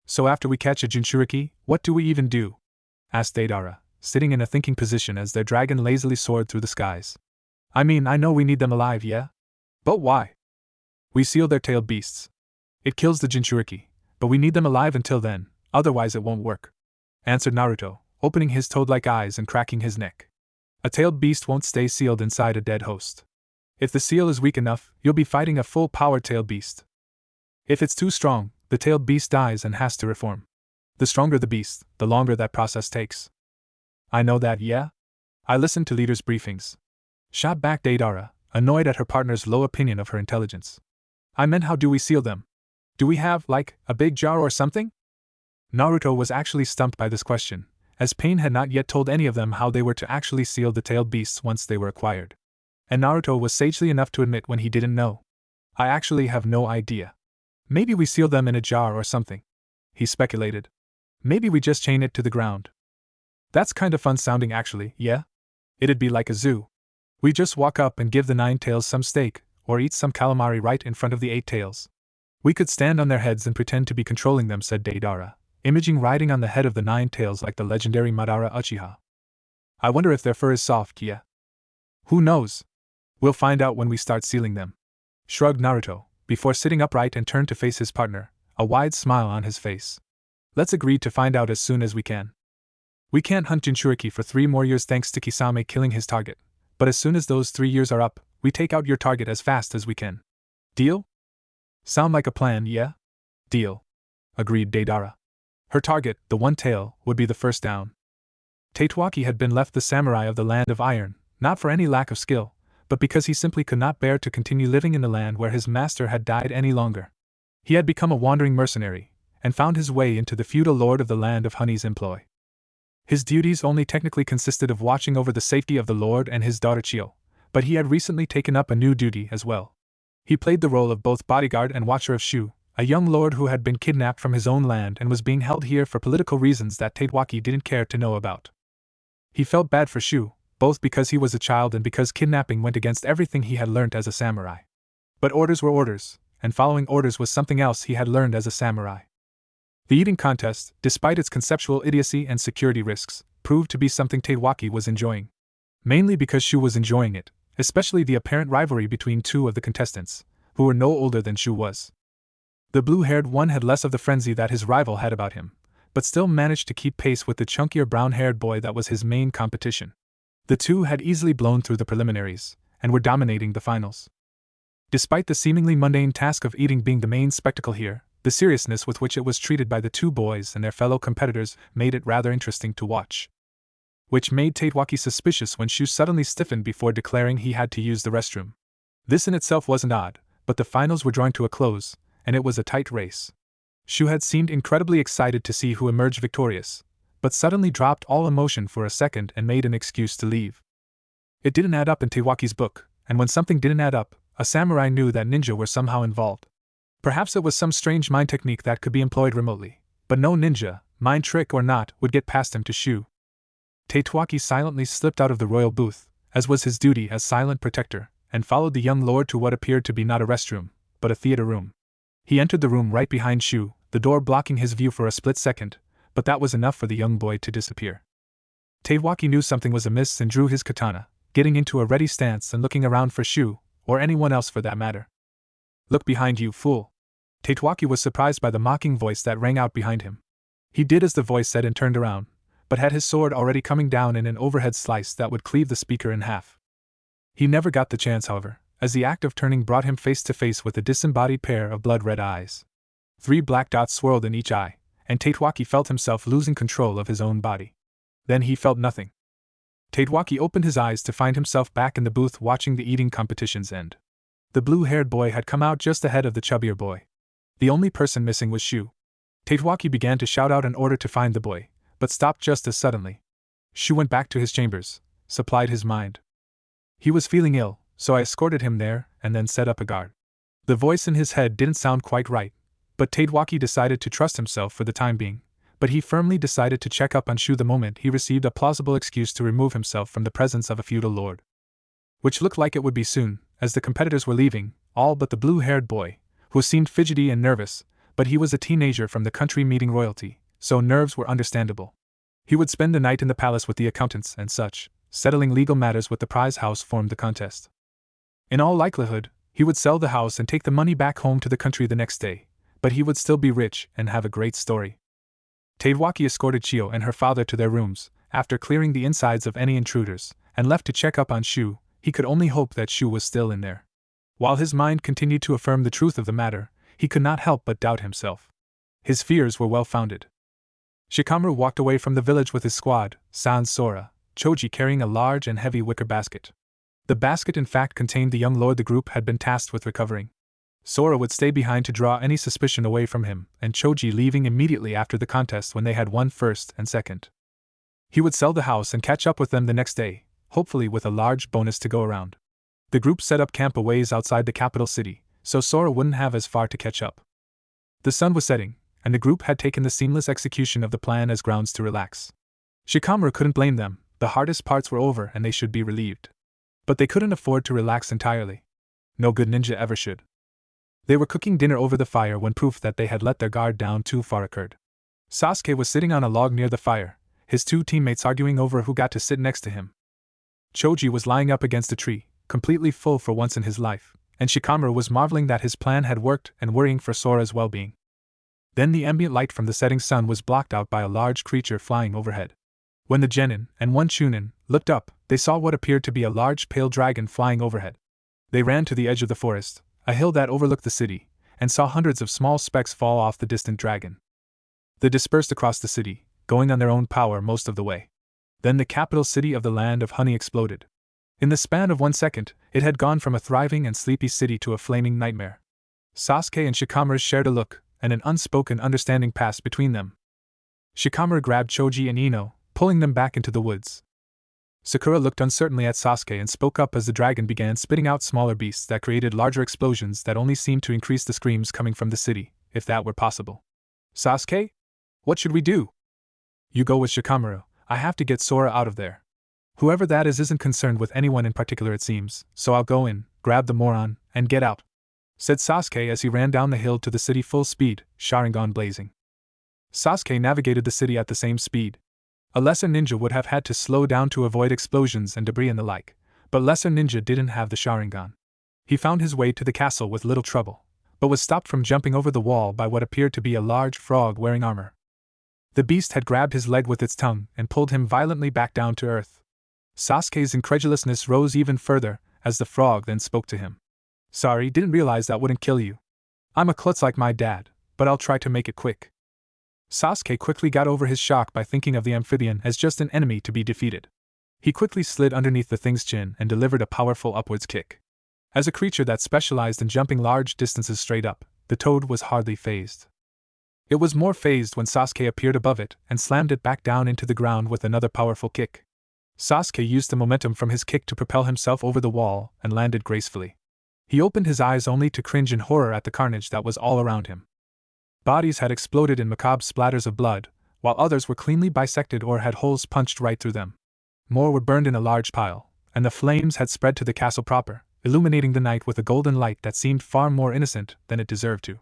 So after we catch a Jinchuriki, what do we even do? Asked Deidara, sitting in a thinking position as their dragon lazily soared through the skies. I mean, I know we need them alive, yeah? But why? We seal their tailed beasts. It kills the Jinchuriki, but we need them alive until then, otherwise it won't work, answered Naruto, opening his toad-like eyes and cracking his neck. A tailed beast won't stay sealed inside a dead host. If the seal is weak enough, you'll be fighting a full-powered tailed beast. If it's too strong, the tailed beast dies and has to reform. The stronger the beast, the longer that process takes. I know that, yeah? I listened to leaders' briefings. Shot back Deidara, annoyed at her partner's low opinion of her intelligence. I meant, how do we seal them? Do we have, like, a big jar or something? Naruto was actually stumped by this question, as Pain had not yet told any of them how they were to actually seal the tailed beasts once they were acquired. And Naruto was sagely enough to admit when he didn't know. I actually have no idea. Maybe we seal them in a jar or something, he speculated. Maybe we just chain it to the ground. That's kinda fun sounding actually, yeah? It'd be like a zoo. We just walk up and give the 9 tails some steak, or eat some calamari right in front of the 8 tails. We could stand on their heads and pretend to be controlling them, said Deidara, imaging riding on the head of the 9 tails like the legendary Madara Uchiha. I wonder if their fur is soft, yeah? Who knows? We'll find out when we start sealing them, shrugged Naruto, before sitting upright and turned to face his partner, a wide smile on his face. Let's agree to find out as soon as we can. We can't hunt Jinchuriki for 3 more years thanks to Kisame killing his target, but as soon as those 3 years are up, we take out your target as fast as we can. Deal? Sound like a plan, yeah? Deal, agreed Deidara. Her target, the 1 tail, would be the first down. Tatewaki had been left the samurai of the Land of Iron, not for any lack of skill, but because he simply could not bear to continue living in the land where his master had died any longer. He had become a wandering mercenary, and found his way into the feudal lord of the Land of Honey's employ. His duties only technically consisted of watching over the safety of the lord and his daughter Chio, but he had recently taken up a new duty as well. He played the role of both bodyguard and watcher of Shu, a young lord who had been kidnapped from his own land and was being held here for political reasons that Tatewaki didn't care to know about. He felt bad for Shu, both because he was a child and because kidnapping went against everything he had learnt as a samurai. But orders were orders, and following orders was something else he had learned as a samurai. The eating contest, despite its conceptual idiocy and security risks, proved to be something Teiwaki was enjoying. Mainly because Shu was enjoying it, especially the apparent rivalry between two of the contestants, who were no older than Shu was. The blue-haired one had less of the frenzy that his rival had about him, but still managed to keep pace with the chunkier brown-haired boy that was his main competition. The two had easily blown through the preliminaries, and were dominating the finals. Despite the seemingly mundane task of eating being the main spectacle here, the seriousness with which it was treated by the two boys and their fellow competitors made it rather interesting to watch. Which made Teiwaki suspicious when Shu suddenly stiffened before declaring he had to use the restroom. This in itself wasn't odd, but the finals were drawing to a close, and it was a tight race. Shu had seemed incredibly excited to see who emerged victorious, but suddenly dropped all emotion for a second and made an excuse to leave. It didn't add up in Teiwaki's book, and when something didn't add up, a samurai knew that ninja were somehow involved. Perhaps it was some strange mind technique that could be employed remotely, but no ninja, mind trick or not, would get past him to Shu. Teiwaki silently slipped out of the royal booth, as was his duty as silent protector, and followed the young lord to what appeared to be not a restroom, but a theater room. He entered the room right behind Shu, the door blocking his view for a split second, but that was enough for the young boy to disappear. Teiwaki knew something was amiss and drew his katana, getting into a ready stance and looking around for Shu, or anyone else for that matter. "Look behind you, fool!" Teiwaki was surprised by the mocking voice that rang out behind him. He did as the voice said and turned around, but had his sword already coming down in an overhead slice that would cleave the speaker in half. He never got the chance, however, as the act of turning brought him face to face with a disembodied pair of blood-red eyes. 3 black dots swirled in each eye, and Teiwaki felt himself losing control of his own body. Then he felt nothing. Teiwaki opened his eyes to find himself back in the booth watching the eating competition's end. The blue-haired boy had come out just ahead of the chubbier boy. The only person missing was Shu. Teiwaki began to shout out an order to find the boy, but stopped just as suddenly. Shu went back to his chambers, supplied his mind. He was feeling ill, so I escorted him there, and then set up a guard. The voice in his head didn't sound quite right, but Teiwaki decided to trust himself for the time being, but he firmly decided to check up on Shu the moment he received a plausible excuse to remove himself from the presence of a feudal lord. Which looked like it would be soon, as the competitors were leaving, all but the blue-haired boy, who seemed fidgety and nervous, but he was a teenager from the country meeting royalty, so nerves were understandable. He would spend the night in the palace with the accountants and such, settling legal matters with the prize house formed the contest. In all likelihood, he would sell the house and take the money back home to the country the next day, but he would still be rich and have a great story. Teiwaki escorted Chiyo and her father to their rooms, after clearing the insides of any intruders, and left to check up on Shu. He could only hope that Shu was still in there. While his mind continued to affirm the truth of the matter, he could not help but doubt himself. His fears were well-founded. Shikamaru walked away from the village with his squad, sans Sora, Choji carrying a large and heavy wicker basket. The basket in fact contained the young lord the group had been tasked with recovering. Sora would stay behind to draw any suspicion away from him, and Choji leaving immediately after the contest when they had won first and second. He would sell the house and catch up with them the next day, hopefully with a large bonus to go around. The group set up camp a ways outside the capital city, so Sora wouldn't have as far to catch up. The sun was setting, and the group had taken the seamless execution of the plan as grounds to relax. Shikamaru couldn't blame them, the hardest parts were over and they should be relieved. But they couldn't afford to relax entirely. No good ninja ever should. They were cooking dinner over the fire when proof that they had let their guard down too far occurred. Sasuke was sitting on a log near the fire, his 2 teammates arguing over who got to sit next to him. Choji was lying up against a tree, completely full for once in his life, and Shikamaru was marveling that his plan had worked and worrying for Sora's well-being. Then the ambient light from the setting sun was blocked out by a large creature flying overhead. When the genin and 1 chunin looked up, they saw what appeared to be a large pale dragon flying overhead. They ran to the edge of the forest, a hill that overlooked the city, and saw hundreds of small specks fall off the distant dragon. They dispersed across the city, going on their own power most of the way. Then the capital city of the land of honey exploded. In the span of 1 second, it had gone from a thriving and sleepy city to a flaming nightmare. Sasuke and Shikamaru shared a look, and an unspoken understanding passed between them. Shikamaru grabbed Choji and Ino, pulling them back into the woods. Sakura looked uncertainly at Sasuke and spoke up as the dragon began spitting out smaller beasts that created larger explosions that only seemed to increase the screams coming from the city, if that were possible. "Sasuke? What should we do?" "You go with Shikamaru, I have to get Sora out of there." Whoever that is isn't concerned with anyone in particular it seems, so I'll go in, grab the moron, and get out," said Sasuke as he ran down the hill to the city full speed, Sharingan blazing. Sasuke navigated the city at the same speed. A lesser ninja would have had to slow down to avoid explosions and debris and the like, but lesser ninja didn't have the Sharingan. He found his way to the castle with little trouble, but was stopped from jumping over the wall by what appeared to be a large frog wearing armor. The beast had grabbed his leg with its tongue and pulled him violently back down to earth. Sasuke's incredulousness rose even further as the frog then spoke to him. "Sorry, didn't realize that wouldn't kill you. I'm a klutz like my dad, but I'll try to make it quick." Sasuke quickly got over his shock by thinking of the amphibian as just an enemy to be defeated. He quickly slid underneath the thing's chin and delivered a powerful upwards kick. As a creature that specialized in jumping large distances straight up, the toad was hardly fazed. It was more fazed when Sasuke appeared above it and slammed it back down into the ground with another powerful kick. Sasuke used the momentum from his kick to propel himself over the wall and landed gracefully. He opened his eyes only to cringe in horror at the carnage that was all around him. Bodies had exploded in macabre splatters of blood, while others were cleanly bisected or had holes punched right through them. More were burned in a large pile, and the flames had spread to the castle proper, illuminating the night with a golden light that seemed far more innocent than it deserved to.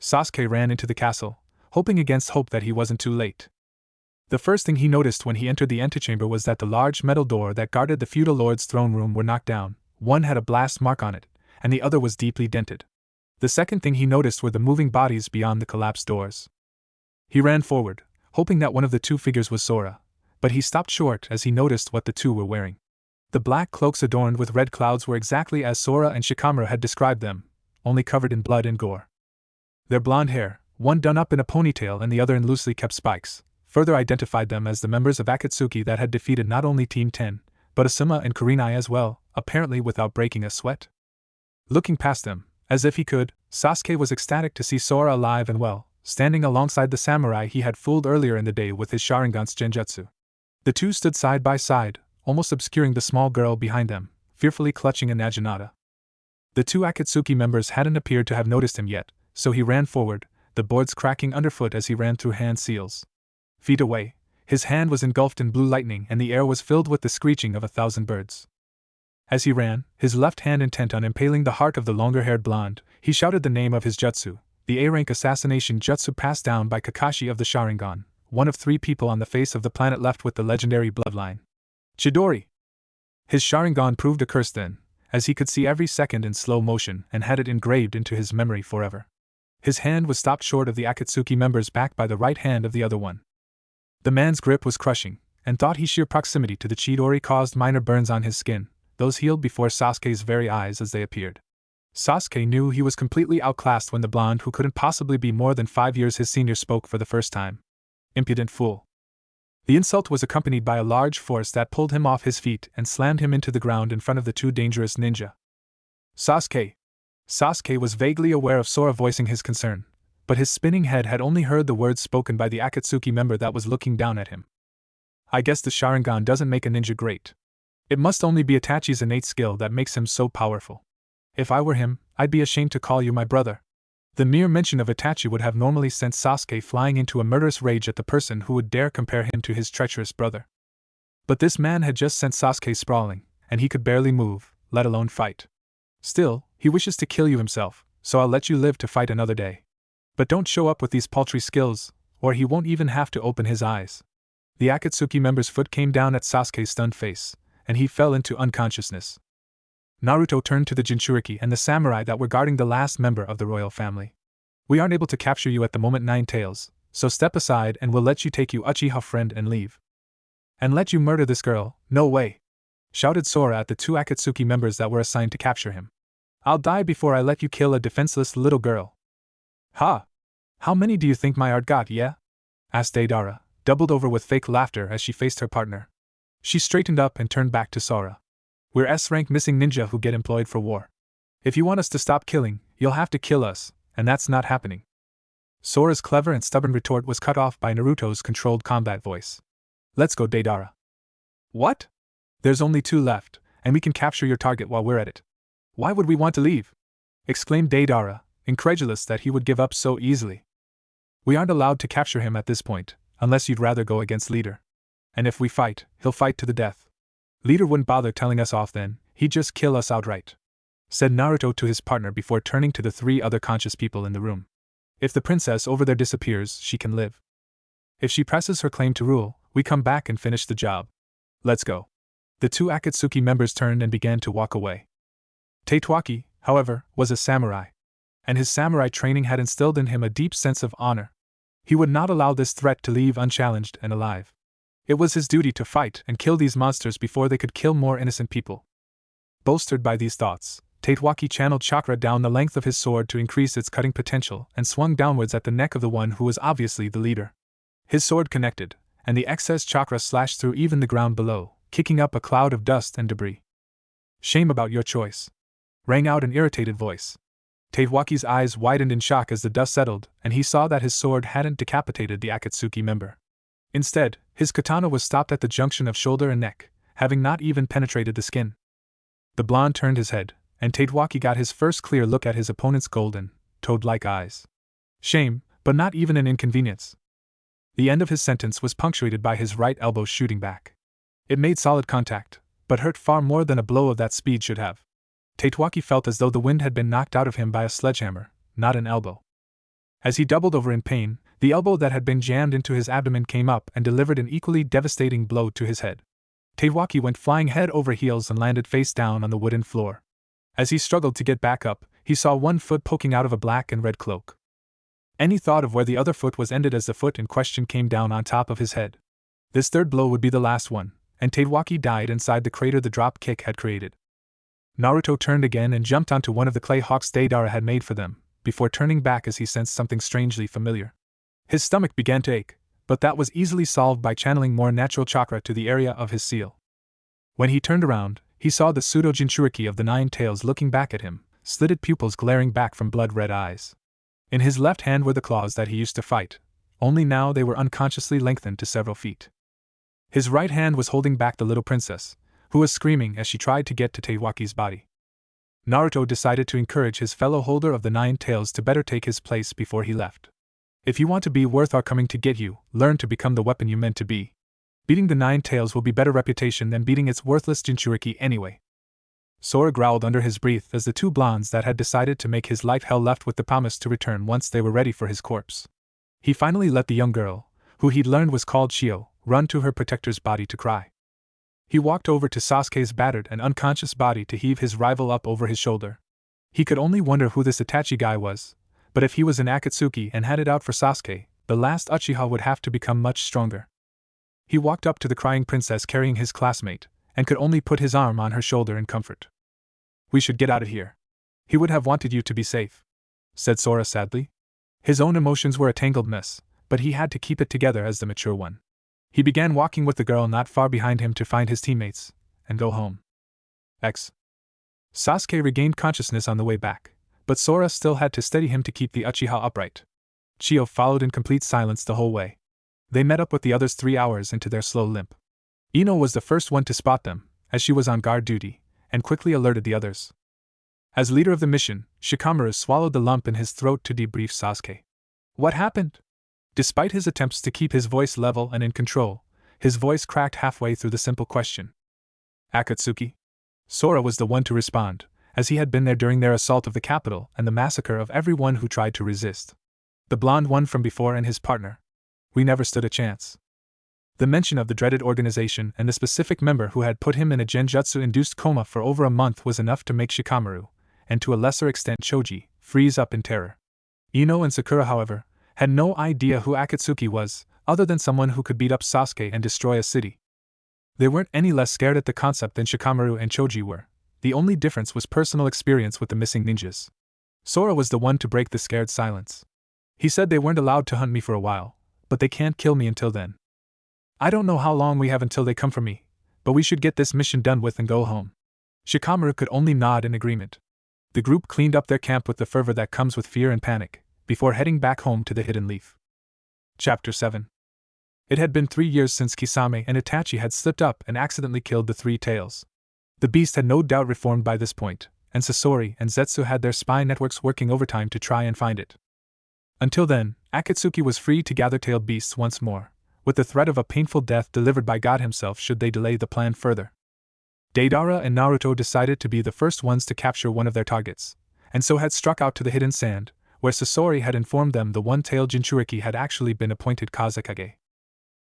Sasuke ran into the castle, hoping against hope that he wasn't too late. The first thing he noticed when he entered the antechamber was that the large metal door that guarded the feudal lord's throne room were knocked down. One had a blast mark on it, and the other was deeply dented. The second thing he noticed were the moving bodies beyond the collapsed doors. He ran forward, hoping that one of the two figures was Sora, but he stopped short as he noticed what the two were wearing. The black cloaks adorned with red clouds were exactly as Sora and Shikamaru had described them, only covered in blood and gore. Their blonde hair, one done up in a ponytail and the other in loosely kept spikes, further identified them as the members of Akatsuki that had defeated not only Team 10, but Asuma and Kurenai as well, apparently without breaking a sweat. Looking past them, as if he could, Sasuke was ecstatic to see Sora alive and well, standing alongside the samurai he had fooled earlier in the day with his Sharingan's genjutsu. The two stood side by side, almost obscuring the small girl behind them, fearfully clutching a naginata. The two Akatsuki members hadn't appeared to have noticed him yet, so he ran forward, the boards cracking underfoot as he ran through hand seals. Feet away, his hand was engulfed in blue lightning and the air was filled with the screeching of 1,000 birds. As he ran, his left hand intent on impaling the heart of the longer-haired blonde, he shouted the name of his jutsu, the A-rank assassination jutsu passed down by Kakashi of the Sharingan, one of 3 people on the face of the planet left with the legendary bloodline. Chidori! His Sharingan proved a curse then, as he could see every second in slow motion and had it engraved into his memory forever. His hand was stopped short of the Akatsuki member's back by the right hand of the other one. The man's grip was crushing, and thought his sheer proximity to the Chidori caused minor burns on his skin. Those healed before Sasuke's very eyes as they appeared. Sasuke knew he was completely outclassed when the blonde who couldn't possibly be more than 5 years his senior spoke for the first time. Impudent fool. The insult was accompanied by a large force that pulled him off his feet and slammed him into the ground in front of the two dangerous ninja. Sasuke! Sasuke was vaguely aware of Sora voicing his concern, but his spinning head had only heard the words spoken by the Akatsuki member that was looking down at him. I guess the Sharingan doesn't make a ninja great. It must only be Itachi's innate skill that makes him so powerful. If I were him, I'd be ashamed to call you my brother. The mere mention of Itachi would have normally sent Sasuke flying into a murderous rage at the person who would dare compare him to his treacherous brother. But this man had just sent Sasuke sprawling, and he could barely move, let alone fight. Still, he wishes to kill you himself, so I'll let you live to fight another day. But don't show up with these paltry skills, or he won't even have to open his eyes. The Akatsuki member's foot came down at Sasuke's stunned face, and he fell into unconsciousness. Naruto turned to the Jinchuriki and the samurai that were guarding the last member of the royal family. We aren't able to capture you at the moment, Nine Tails, so step aside and we'll let you take your Uchiha friend and leave. And let you murder this girl, no way! Shouted Sora at the two Akatsuki members that were assigned to capture him. I'll die before I let you kill a defenseless little girl. Ha! How many do you think my art got, yeah? Asked Deidara, doubled over with fake laughter as she faced her partner. She straightened up and turned back to Sora. We're S-rank missing ninja who get employed for war. If you want us to stop killing, you'll have to kill us, and that's not happening. Sora's clever and stubborn retort was cut off by Naruto's controlled combat voice. Let's go, Deidara. What? There's only 2 left, and we can capture your target while we're at it. Why would we want to leave? Exclaimed Deidara, incredulous that he would give up so easily. We aren't allowed to capture him at this point, unless you'd rather go against leader. And if we fight, he'll fight to the death. Leader wouldn't bother telling us off then, he'd just kill us outright, said Naruto to his partner before turning to the 3 other conscious people in the room. If the princess over there disappears, she can live. If she presses her claim to rule, we come back and finish the job. Let's go. The 2 Akatsuki members turned and began to walk away. Tatewaki, however, was a samurai, and his samurai training had instilled in him a deep sense of honor. He would not allow this threat to leave unchallenged and alive. It was his duty to fight and kill these monsters before they could kill more innocent people. Bolstered by these thoughts, Tatewaki channeled chakra down the length of his sword to increase its cutting potential and swung downwards at the neck of the one who was obviously the leader. His sword connected, and the excess chakra slashed through even the ground below, kicking up a cloud of dust and debris. Shame about your choice, rang out an irritated voice. Tatewaki's eyes widened in shock as the dust settled, and he saw that his sword hadn't decapitated the Akatsuki member. Instead, his katana was stopped at the junction of shoulder and neck, having not even penetrated the skin. The blonde turned his head, and Tatewaki got his first clear look at his opponent's golden, toad-like eyes. Shame, but not even an inconvenience. The end of his sentence was punctuated by his right elbow shooting back. It made solid contact, but hurt far more than a blow of that speed should have. Tatewaki felt as though the wind had been knocked out of him by a sledgehammer, not an elbow. As he doubled over in pain, the elbow that had been jammed into his abdomen came up and delivered an equally devastating blow to his head. Tatewaki went flying head over heels and landed face down on the wooden floor. As he struggled to get back up, he saw one foot poking out of a black and red cloak. Any thought of where the other foot was ended as the foot in question came down on top of his head. This third blow would be the last one, and Tatewaki died inside the crater the drop kick had created. Naruto turned again and jumped onto one of the clay hawks Deidara had made for them, before turning back as he sensed something strangely familiar. His stomach began to ache, but that was easily solved by channeling more natural chakra to the area of his seal. When he turned around, he saw the pseudo-jinchuriki of the 9 tails looking back at him, slitted pupils glaring back from blood-red eyes. In his left hand were the claws that he used to fight, only now they were unconsciously lengthened to several feet. His right hand was holding back the little princess, who was screaming as she tried to get to Tatewaki's body. Naruto decided to encourage his fellow holder of the 9 tails to better take his place before he left. If you want to be worth our coming to get you, learn to become the weapon you meant to be. Beating the 9 tails will be better reputation than beating its worthless Jinchuriki anyway. Sora growled under his breath as the 2 blondes that had decided to make his life hell left with the promise to return once they were ready for his corpse. He finally let the young girl, who he'd learned was called Shio, run to her protector's body to cry. He walked over to Sasuke's battered and unconscious body to heave his rival up over his shoulder. He could only wonder who this Itachi guy was, but if he was an Akatsuki and had it out for Sasuke, the last Uchiha would have to become much stronger. He walked up to the crying princess carrying his classmate, and could only put his arm on her shoulder in comfort. We should get out of here. He would have wanted you to be safe, said Sora sadly. His own emotions were a tangled mess, but he had to keep it together as the mature one. He began walking with the girl not far behind him to find his teammates, and go home. Sasuke regained consciousness on the way back, but Sora still had to steady him to keep the Uchiha upright. Chio followed in complete silence the whole way. They met up with the others 3 hours into their slow limp. Ino was the first one to spot them, as she was on guard duty, and quickly alerted the others. As leader of the mission, Shikamaru swallowed the lump in his throat to debrief Sasuke. What happened? Despite his attempts to keep his voice level and in control, his voice cracked halfway through the simple question. Akatsuki? Sora was the one to respond, as he had been there during their assault of the capital and the massacre of everyone who tried to resist. The blonde one from before and his partner. We never stood a chance. The mention of the dreaded organization and the specific member who had put him in a genjutsu-induced coma for over a month was enough to make Shikamaru, and to a lesser extent Choji, freeze up in terror. Ino and Sakura, however, had no idea who Akatsuki was, other than someone who could beat up Sasuke and destroy a city. They weren't any less scared at the concept than Shikamaru and Choji were. The only difference was personal experience with the missing ninjas. Sora was the one to break the scared silence. He said they weren't allowed to hunt me for a while, but they can't kill me until then. I don't know how long we have until they come for me, but we should get this mission done with and go home. Shikamaru could only nod in agreement. The group cleaned up their camp with the fervor that comes with fear and panic, before heading back home to the Hidden Leaf. Chapter 7. It had been 3 years since Kisame and Itachi had slipped up and accidentally killed the 3 tails. The beast had no doubt reformed by this point, and Sasori and Zetsu had their spy networks working overtime to try and find it. Until then, Akatsuki was free to gather tailed beasts once more, with the threat of a painful death delivered by God himself should they delay the plan further. Deidara and Naruto decided to be the first ones to capture one of their targets, and so had struck out to the hidden sand, where Sasori had informed them the one-tailed Jinchuriki had actually been appointed kazakage.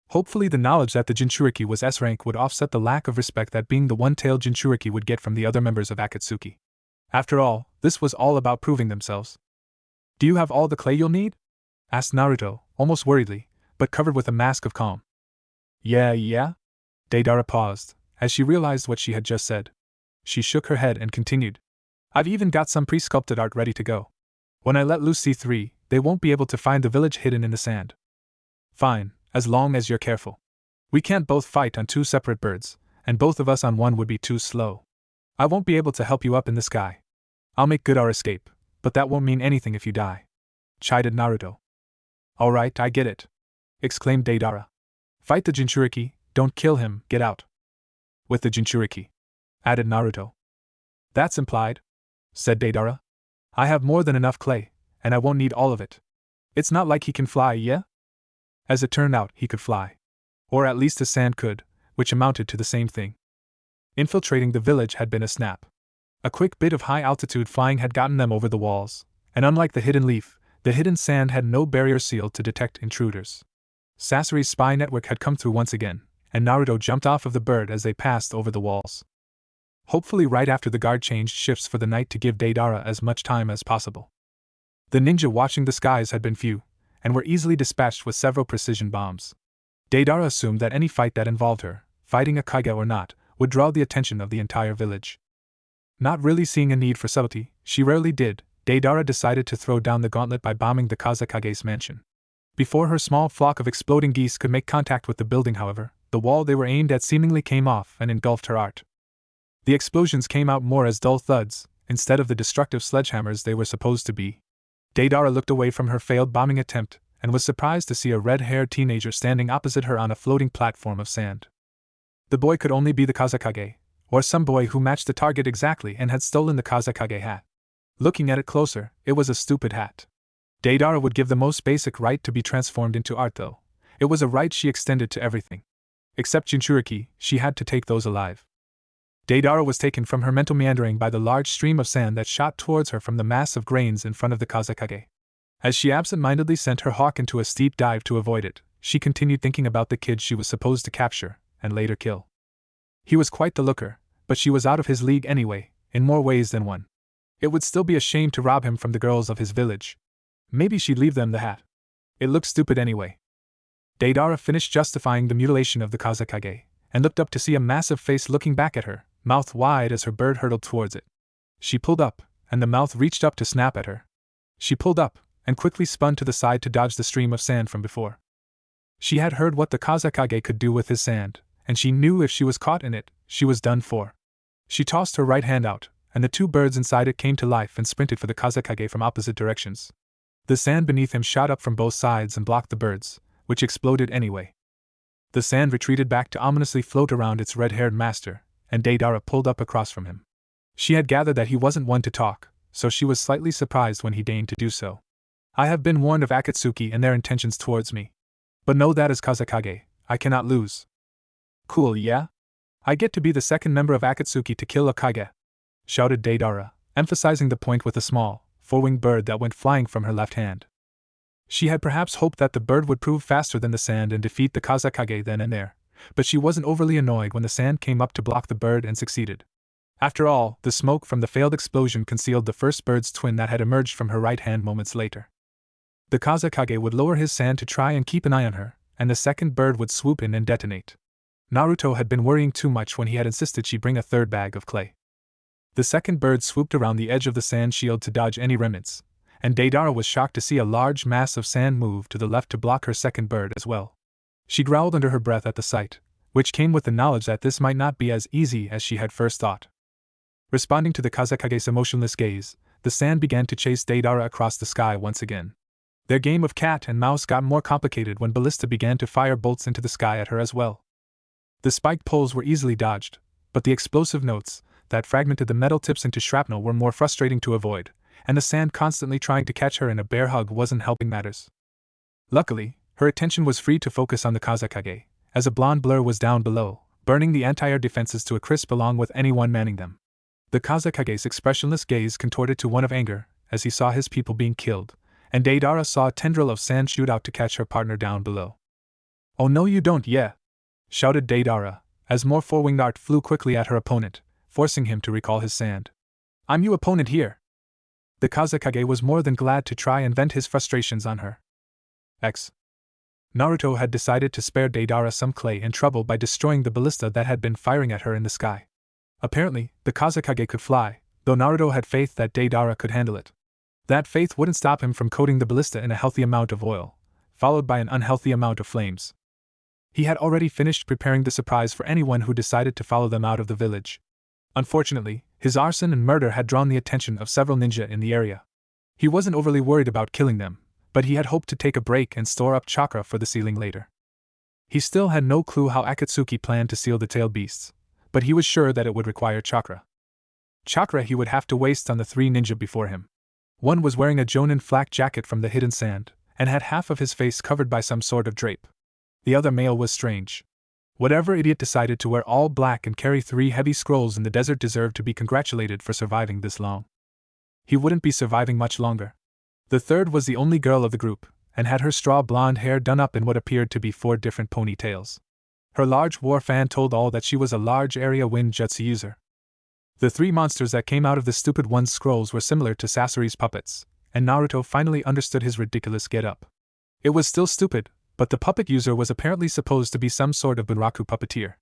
Hopefully the knowledge that the Jinchuriki was S-rank would offset the lack of respect that being the one-tailed Jinchuriki would get from the other members of Akatsuki. After all, this was all about proving themselves. "Do you have all the clay you'll need?" asked Naruto, almost worriedly, but covered with a mask of calm. Yeah? Deidara paused, as she realized what she had just said. She shook her head and continued. "I've even got some pre-sculpted art ready to go. When I let loose C3, they won't be able to find the village hidden in the sand." "Fine, as long as you're careful. We can't both fight on two separate birds, and both of us on one would be too slow. I won't be able to help you up in the sky. I'll make good our escape, but that won't mean anything if you die," chided Naruto. "Alright, I get it," exclaimed Deidara. "Fight the Jinchuriki, don't kill him, get out." "With the Jinchuriki," added Naruto. "That's implied," said Deidara. "I have more than enough clay, and I won't need all of it. It's not like he can fly, yeah?" As it turned out, he could fly. Or at least his sand could, which amounted to the same thing. Infiltrating the village had been a snap. A quick bit of high-altitude flying had gotten them over the walls, and unlike the hidden leaf, the hidden sand had no barrier seal to detect intruders. Sasori's spy network had come through once again, and Naruto jumped off of the bird as they passed over the walls. Hopefully right after the guard changed shifts for the night to give Deidara as much time as possible. The ninja watching the skies had been few, and were easily dispatched with several precision bombs. Deidara assumed that any fight that involved her, fighting a kage or not, would draw the attention of the entire village. Not really seeing a need for subtlety, she rarely did, Deidara decided to throw down the gauntlet by bombing the kazakage's mansion. Before her small flock of exploding geese could make contact with the building, however, the wall they were aimed at seemingly came off and engulfed her art. The explosions came out more as dull thuds, instead of the destructive sledgehammers they were supposed to be. Deidara looked away from her failed bombing attempt, and was surprised to see a red-haired teenager standing opposite her on a floating platform of sand. The boy could only be the kazakage, or some boy who matched the target exactly and had stolen the kazakage hat. Looking at it closer, it was a stupid hat. Deidara would give the most basic right to be transformed into art though. It was a right she extended to everything. Except Jinchuriki, she had to take those alive. Deidara was taken from her mental meandering by the large stream of sand that shot towards her from the mass of grains in front of the kazakage. As she absent-mindedly sent her hawk into a steep dive to avoid it, she continued thinking about the kid she was supposed to capture, and later kill. He was quite the looker, but she was out of his league anyway, in more ways than one. It would still be a shame to rob him from the girls of his village. Maybe she'd leave them the hat. It looked stupid anyway. Deidara finished justifying the mutilation of the kazakage, and looked up to see a massive face looking back at her, mouth wide as her bird hurtled towards it. She pulled up, and the mouth reached up to snap at her. She pulled up, and quickly spun to the side to dodge the stream of sand from before. She had heard what the kazakage could do with his sand, and she knew if she was caught in it, she was done for. She tossed her right hand out, and the two birds inside it came to life and sprinted for the kazakage from opposite directions. The sand beneath him shot up from both sides and blocked the birds, which exploded anyway. The sand retreated back to ominously float around its red-haired master, and Deidara pulled up across from him. She had gathered that he wasn't one to talk, so she was slightly surprised when he deigned to do so. "I have been warned of Akatsuki and their intentions towards me. But know that as kazakage, I cannot lose." "Cool, yeah? I get to be the second member of Akatsuki to kill a kage," shouted Deidara, emphasizing the point with a small, four-winged bird that went flying from her left hand. She had perhaps hoped that the bird would prove faster than the sand and defeat the kazakage then and there, but she wasn't overly annoyed when the sand came up to block the bird and succeeded. After all, the smoke from the failed explosion concealed the first bird's twin that had emerged from her right hand moments later. The kazakage would lower his sand to try and keep an eye on her, and the second bird would swoop in and detonate. Naruto had been worrying too much when he had insisted she bring a third bag of clay. The second bird swooped around the edge of the sand shield to dodge any remnants, and Deidara was shocked to see a large mass of sand move to the left to block her second bird as well. She growled under her breath at the sight, which came with the knowledge that this might not be as easy as she had first thought. Responding to the kazakage's emotionless gaze, the sand began to chase Deidara across the sky once again. Their game of cat and mouse got more complicated when Ballista began to fire bolts into the sky at her as well. The spiked poles were easily dodged, but the explosive notes that fragmented the metal tips into shrapnel were more frustrating to avoid, and the sand constantly trying to catch her in a bear hug wasn't helping matters. Luckily, her attention was free to focus on the kazakage, as a blonde blur was down below, burning the anti-air defenses to a crisp along with anyone manning them. The kazakage's expressionless gaze contorted to one of anger as he saw his people being killed, and Deidara saw a tendril of sand shoot out to catch her partner down below. "Oh no you don't, yeah!" shouted Deidara, as more four-winged art flew quickly at her opponent, forcing him to recall his sand. "I'm your opponent here!" The kazakage was more than glad to try and vent his frustrations on her. Naruto had decided to spare Deidara some clay and trouble by destroying the ballista that had been firing at her in the sky. Apparently, the kazakage could fly, though Naruto had faith that Deidara could handle it. That faith wouldn't stop him from coating the ballista in a healthy amount of oil, followed by an unhealthy amount of flames. He had already finished preparing the surprise for anyone who decided to follow them out of the village. Unfortunately, his arson and murder had drawn the attention of several ninja in the area. He wasn't overly worried about killing them, but he had hoped to take a break and store up chakra for the sealing later. He still had no clue how Akatsuki planned to seal the tailed beasts, but he was sure that it would require chakra. Chakra he would have to waste on the three ninja before him. One was wearing a jonin flak jacket from the hidden sand, and had half of his face covered by some sort of drape. The other male was strange. Whatever idiot decided to wear all black and carry 3 heavy scrolls in the desert deserved to be congratulated for surviving this long. He wouldn't be surviving much longer. The third was the only girl of the group, and had her straw blonde hair done up in what appeared to be 4 different ponytails. Her large war fan told all that she was a large area wind jutsu user. The 3 monsters that came out of the stupid one's scrolls were similar to Sasuke's puppets, and Naruto finally understood his ridiculous get-up. It was still stupid, but the puppet user was apparently supposed to be some sort of bunraku puppeteer.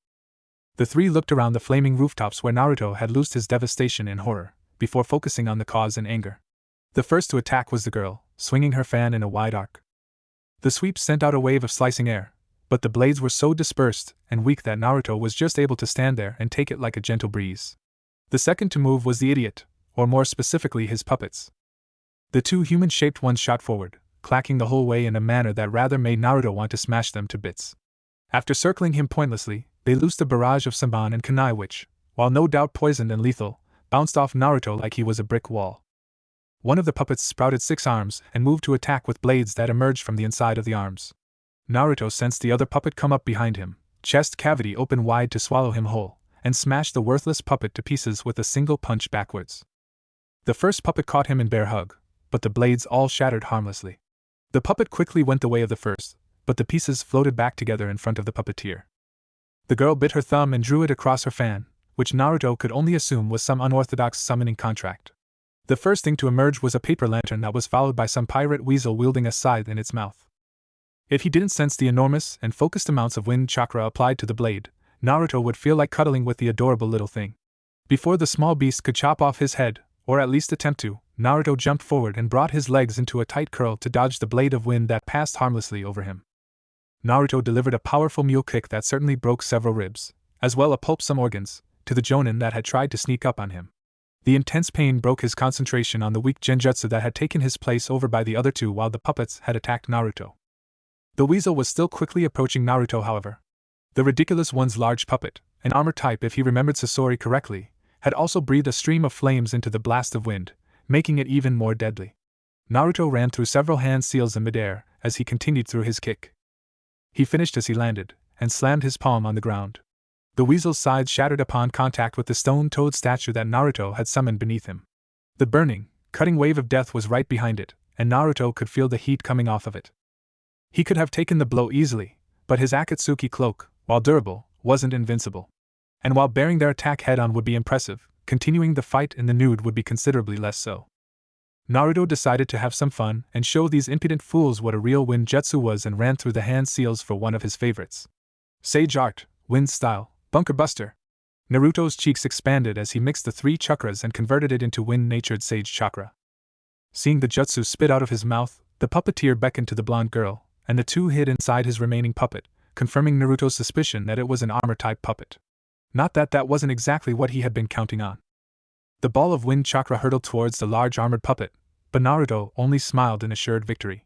The 3 looked around the flaming rooftops where Naruto had loosed his devastation and horror, before focusing on the cause and anger. The first to attack was the girl, swinging her fan in a wide arc. The sweep sent out a wave of slicing air, but the blades were so dispersed and weak that Naruto was just able to stand there and take it like a gentle breeze. The second to move was the idiot, or more specifically his puppets. The 2 human-shaped ones shot forward, clacking the whole way in a manner that rather made Naruto want to smash them to bits. After circling him pointlessly, they loosed a barrage of Sanban and kunai which, while no doubt poisoned and lethal, bounced off Naruto like he was a brick wall. One of the puppets sprouted 6 arms and moved to attack with blades that emerged from the inside of the arms. Naruto sensed the other puppet come up behind him, chest cavity open wide to swallow him whole, and smashed the worthless puppet to pieces with a single punch backwards. The first puppet caught him in bear hug, but the blades all shattered harmlessly. The puppet quickly went the way of the first, but the pieces floated back together in front of the puppeteer. The girl bit her thumb and drew it across her fan, which Naruto could only assume was some unorthodox summoning contract. The first thing to emerge was a paper lantern that was followed by some pirate weasel wielding a scythe in its mouth. If he didn't sense the enormous and focused amounts of wind chakra applied to the blade, Naruto would feel like cuddling with the adorable little thing. Before the small beast could chop off his head, or at least attempt to, Naruto jumped forward and brought his legs into a tight curl to dodge the blade of wind that passed harmlessly over him. Naruto delivered a powerful mule kick that certainly broke several ribs, as well as pulped some organs, to the jonin that had tried to sneak up on him. The intense pain broke his concentration on the weak genjutsu that had taken his place over by the other 2 while the puppets had attacked Naruto. The weasel was still quickly approaching Naruto, however. The ridiculous one's large puppet, an armor type if he remembered Sasori correctly, had also breathed a stream of flames into the blast of wind, making it even more deadly. Naruto ran through several hand seals in midair as he continued through his kick. He finished as he landed, and slammed his palm on the ground. The weasel's side shattered upon contact with the stone-toed statue that Naruto had summoned beneath him. The burning, cutting wave of death was right behind it, and Naruto could feel the heat coming off of it. He could have taken the blow easily, but his Akatsuki cloak, while durable, wasn't invincible. And while bearing their attack head-on would be impressive, continuing the fight in the nude would be considerably less so. Naruto decided to have some fun and show these impudent fools what a real wind jutsu was and ran through the hand seals for one of his favorites. Sage art, wind style, bunker buster. Naruto's cheeks expanded as he mixed the 3 chakras and converted it into wind-natured sage chakra. Seeing the jutsu spit out of his mouth, the puppeteer beckoned to the blonde girl, and the 2 hid inside his remaining puppet, confirming Naruto's suspicion that it was an armor-type puppet. Not that that wasn't exactly what he had been counting on. The ball of wind chakra hurtled towards the large armored puppet, but Naruto only smiled in assured victory.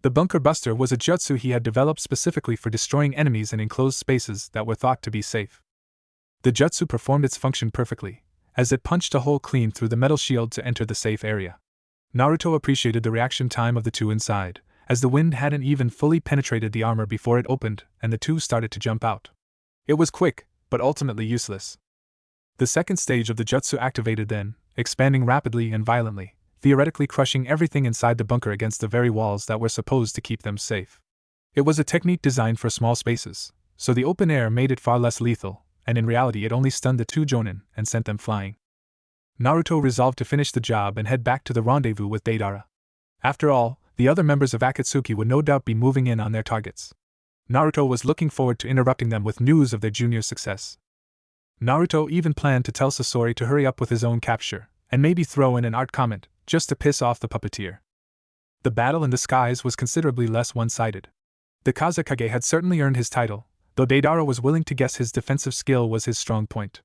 The bunker buster was a jutsu he had developed specifically for destroying enemies in enclosed spaces that were thought to be safe. The jutsu performed its function perfectly, as it punched a hole clean through the metal shield to enter the safe area. Naruto appreciated the reaction time of the 2 inside, as the wind hadn't even fully penetrated the armor before it opened and the 2 started to jump out. It was quick, but ultimately useless. The second stage of the jutsu activated then, expanding rapidly and violently, theoretically crushing everything inside the bunker against the very walls that were supposed to keep them safe. It was a technique designed for small spaces, so the open air made it far less lethal, and in reality it only stunned the two jonin and sent them flying. Naruto resolved to finish the job and head back to the rendezvous with Deidara. After all, the other members of Akatsuki would no doubt be moving in on their targets. Naruto was looking forward to interrupting them with news of their junior success. Naruto even planned to tell Sasori to hurry up with his own capture, and maybe throw in an art comment, just to piss off the puppeteer. The battle in the skies was considerably less one-sided. The kazakage had certainly earned his title, though Deidara was willing to guess his defensive skill was his strong point.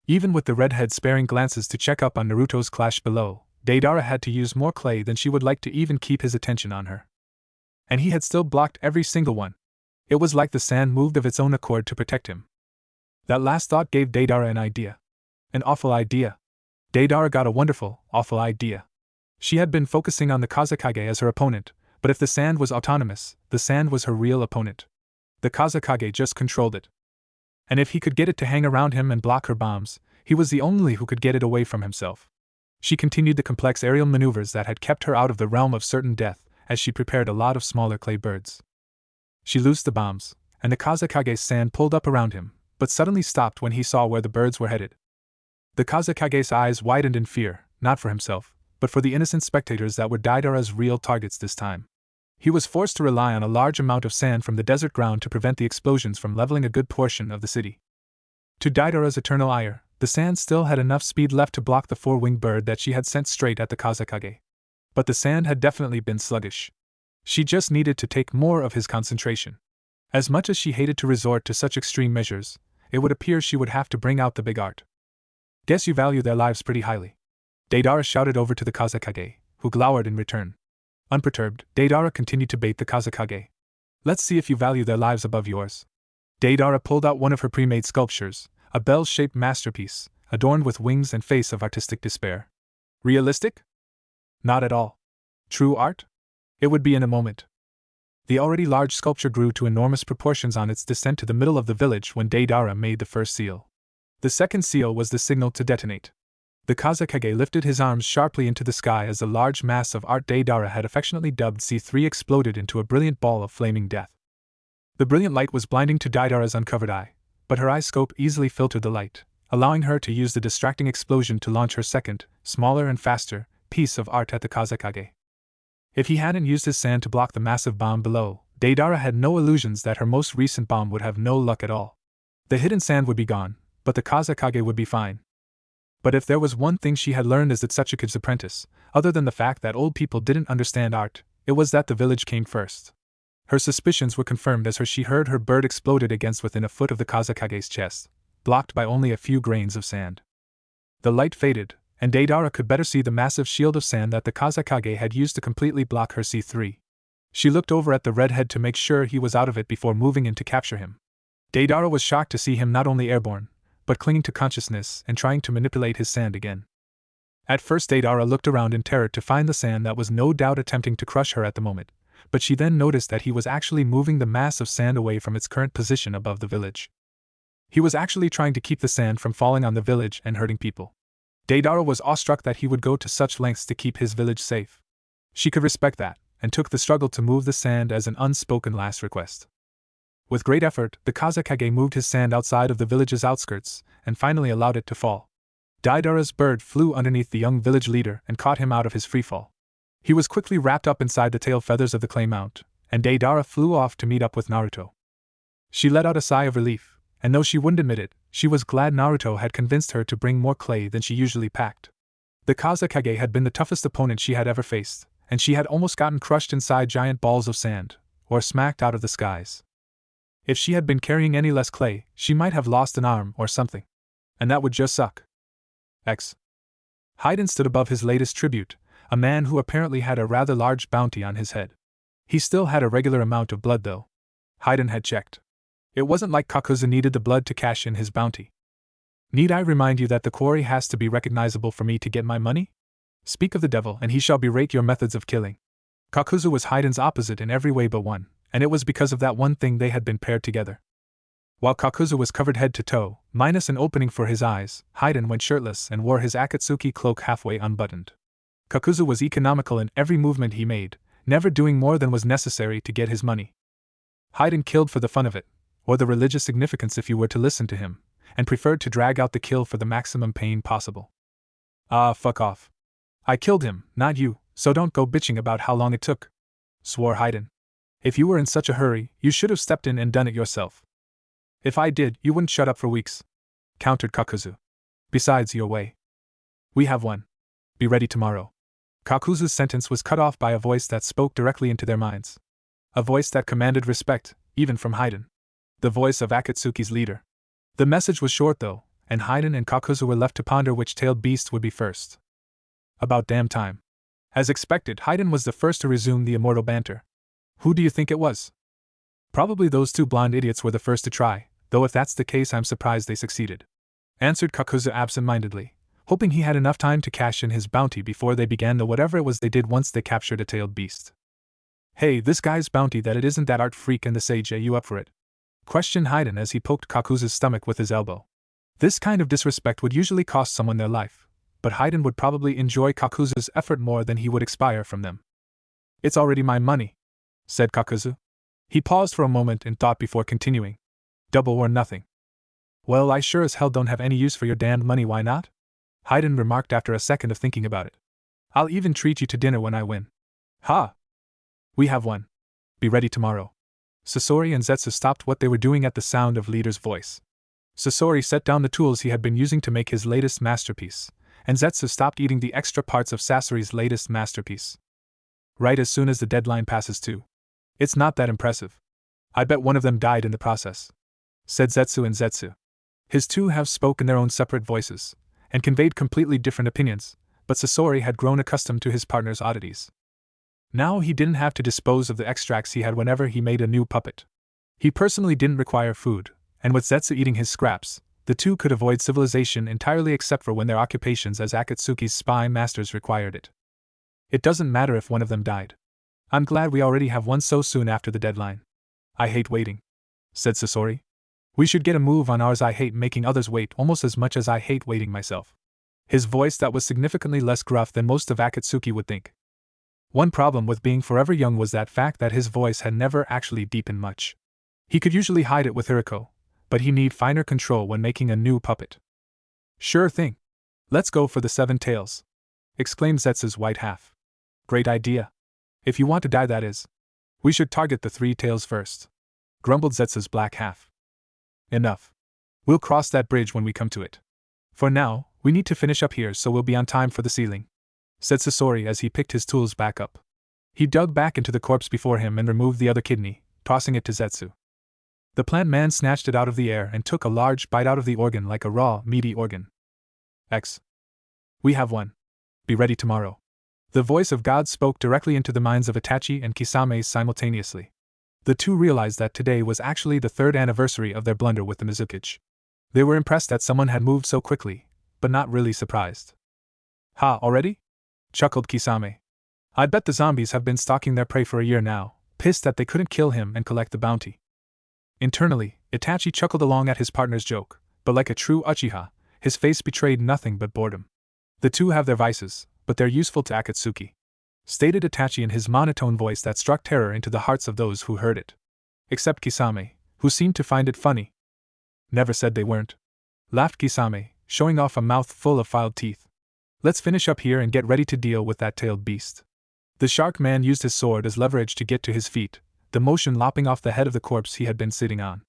Even with the redhead sparing glances to check up on Naruto's clash below, Deidara had to use more clay than she would like to even keep his attention on her. And he had still blocked every single one. It was like the sand moved of its own accord to protect him. That last thought gave Deidara an idea. An awful idea. Deidara got a wonderful, awful idea. She had been focusing on the kazakage as her opponent, but if the sand was autonomous, the sand was her real opponent. The kazakage just controlled it. And if he could get it to hang around him and block her bombs, he was the only who could get it away from himself. She continued the complex aerial maneuvers that had kept her out of the realm of certain death, as she prepared a lot of smaller clay birds. She loosed the bombs, and the kazakage's sand pulled up around him, but suddenly stopped when he saw where the birds were headed. The kazakage's eyes widened in fear, not for himself, but for the innocent spectators that were Deidara's real targets this time. He was forced to rely on a large amount of sand from the desert ground to prevent the explosions from leveling a good portion of the city. To Deidara's eternal ire, the sand still had enough speed left to block the four-winged bird that she had sent straight at the kazakage. But the sand had definitely been sluggish. She just needed to take more of his concentration. As much as she hated to resort to such extreme measures, it would appear she would have to bring out the big art. Guess you value their lives pretty highly. Deidara shouted over to the kazakage, who glowered in return. Unperturbed, Deidara continued to bait the kazakage. Let's see if you value their lives above yours. Deidara pulled out one of her pre-made sculptures, a bell-shaped masterpiece, adorned with wings and face of artistic despair. Realistic? Not at all. True art? It would be in a moment. The already large sculpture grew to enormous proportions on its descent to the middle of the village when Deidara made the first seal. The second seal was the signal to detonate. The kazakage lifted his arms sharply into the sky as the large mass of art Deidara had affectionately dubbed C3 exploded into a brilliant ball of flaming death. The brilliant light was blinding to Deidara's uncovered eye, but her eye scope easily filtered the light, allowing her to use the distracting explosion to launch her second, smaller and faster, piece of art at the kazakage. If he hadn't used his sand to block the massive bomb below, Deidara had no illusions that her most recent bomb would have no luck at all. The hidden sand would be gone, but the kazakage would be fine. But if there was one thing she had learned as Satsuki's apprentice, other than the fact that old people didn't understand art, it was that the village came first. Her suspicions were confirmed as she heard her bird exploded against within a foot of the kazakage's chest, blocked by only a few grains of sand. The light faded, and Deidara could better see the massive shield of sand that the kazakage had used to completely block her C3. She looked over at the redhead to make sure he was out of it before moving in to capture him. Deidara was shocked to see him not only airborne, but clinging to consciousness and trying to manipulate his sand again. At first Deidara looked around in terror to find the sand that was no doubt attempting to crush her at the moment, but she then noticed that he was actually moving the mass of sand away from its current position above the village. He was actually trying to keep the sand from falling on the village and hurting people. Deidara was awestruck that he would go to such lengths to keep his village safe. She could respect that, and took the struggle to move the sand as an unspoken last request. With great effort, the kazakage moved his sand outside of the village's outskirts, and finally allowed it to fall. Deidara's bird flew underneath the young village leader and caught him out of his freefall. He was quickly wrapped up inside the tail feathers of the clay mount, and Deidara flew off to meet up with Naruto. She let out a sigh of relief, and though she wouldn't admit it, she was glad Naruto had convinced her to bring more clay than she usually packed. The kazakage had been the toughest opponent she had ever faced, and she had almost gotten crushed inside giant balls of sand, or smacked out of the skies. If she had been carrying any less clay, she might have lost an arm or something. And that would just suck. Hayden stood above his latest tribute, a man who apparently had a rather large bounty on his head. He still had a regular amount of blood though. Hayden had checked. It wasn't like Kakuzu needed the blood to cash in his bounty. Need I remind you that the quarry has to be recognizable for me to get my money? Speak of the devil and he shall berate your methods of killing. Kakuzu was Hayden's opposite in every way but one, and it was because of that one thing they had been paired together. While Kakuzu was covered head to toe, minus an opening for his eyes, Haiden went shirtless and wore his Akatsuki cloak halfway unbuttoned. Kakuzu was economical in every movement he made, never doing more than was necessary to get his money. Haiden killed for the fun of it, or the religious significance if you were to listen to him, and preferred to drag out the kill for the maximum pain possible. Ah, fuck off. I killed him, not you, so don't go bitching about how long it took, swore Haiden. If you were in such a hurry, you should have stepped in and done it yourself. If I did, you wouldn't shut up for weeks, countered Kakuzu. Besides, your way. We have one. Be ready tomorrow. Kakuzu's sentence was cut off by a voice that spoke directly into their minds. A voice that commanded respect, even from Haiden. The voice of Akatsuki's leader. The message was short though, and Haiden and Kakuzu were left to ponder which tailed beast would be first. About damn time. As expected, Haiden was the first to resume the immortal banter. Who do you think it was? Probably those two blonde idiots were the first to try, though if that's the case I'm surprised they succeeded, answered Kakuzu absent-mindedly, hoping he had enough time to cash in his bounty before they began the whatever it was they did once they captured a tailed beast. Hey, this guy's bounty that it isn't that art freak and the sage, are you up for it? Questioned Haiden as he poked Kakuzu's stomach with his elbow. This kind of disrespect would usually cost someone their life, but Haiden would probably enjoy Kakuzu's effort more than he would expire from them. It's already my money, said Kakuzu. He paused for a moment in thought before continuing. Double or nothing. Well, I sure as hell don't have any use for your damned money, why not? Haiden remarked after a second of thinking about it. I'll even treat you to dinner when I win. Ha! We have one. Be ready tomorrow. Sasori and Zetsu stopped what they were doing at the sound of leader's voice. Sasori set down the tools he had been using to make his latest masterpiece, and Zetsu stopped eating the extra parts of Sasori's latest masterpiece. Right as soon as the deadline passes too. It's not that impressive. I bet one of them died in the process, said Zetsu and Zetsu. His two halves spoke in their own separate voices, and conveyed completely different opinions, but Sasori had grown accustomed to his partner's oddities. Now he didn't have to dispose of the extracts he had whenever he made a new puppet. He personally didn't require food, and with Zetsu eating his scraps, the two could avoid civilization entirely except for when their occupations as Akatsuki's spy masters required it. It doesn't matter if one of them died. I'm glad we already have one so soon after the deadline. I hate waiting, said Sasori. We should get a move on ours. I hate making others wait almost as much as I hate waiting myself. His voice that was significantly less gruff than most of Akatsuki would think. One problem with being forever young was that fact that his voice had never actually deepened much. He could usually hide it with Hiriko, but he need finer control when making a new puppet. Sure thing. Let's go for the 7 tails, exclaimed Zetsu's white half. Great idea. If you want to die, that is. We should target the 3 tails first, grumbled Zetsu's black half. Enough. We'll cross that bridge when we come to it. For now, we need to finish up here so we'll be on time for the ceiling, said Sasori as he picked his tools back up. He dug back into the corpse before him and removed the other kidney, tossing it to Zetsu. The plant man snatched it out of the air and took a large bite out of the organ like a raw, meaty organ. X. We have one. Be ready tomorrow. The voice of God spoke directly into the minds of Itachi and Kisame simultaneously. The two realized that today was actually the 3rd anniversary of their blunder with the mizukage. They were impressed that someone had moved so quickly, but not really surprised. Ha, already? Chuckled Kisame. I bet the zombies have been stalking their prey for a year now, pissed that they couldn't kill him and collect the bounty. Internally, Itachi chuckled along at his partner's joke, but like a true Uchiha, his face betrayed nothing but boredom. The two have their vices, but they're useful to Akatsuki, stated Itachi in his monotone voice that struck terror into the hearts of those who heard it. Except Kisame, who seemed to find it funny. Never said they weren't, laughed Kisame, showing off a mouth full of filed teeth. Let's finish up here and get ready to deal with that tailed beast. The shark man used his sword as leverage to get to his feet, the motion lopping off the head of the corpse he had been sitting on.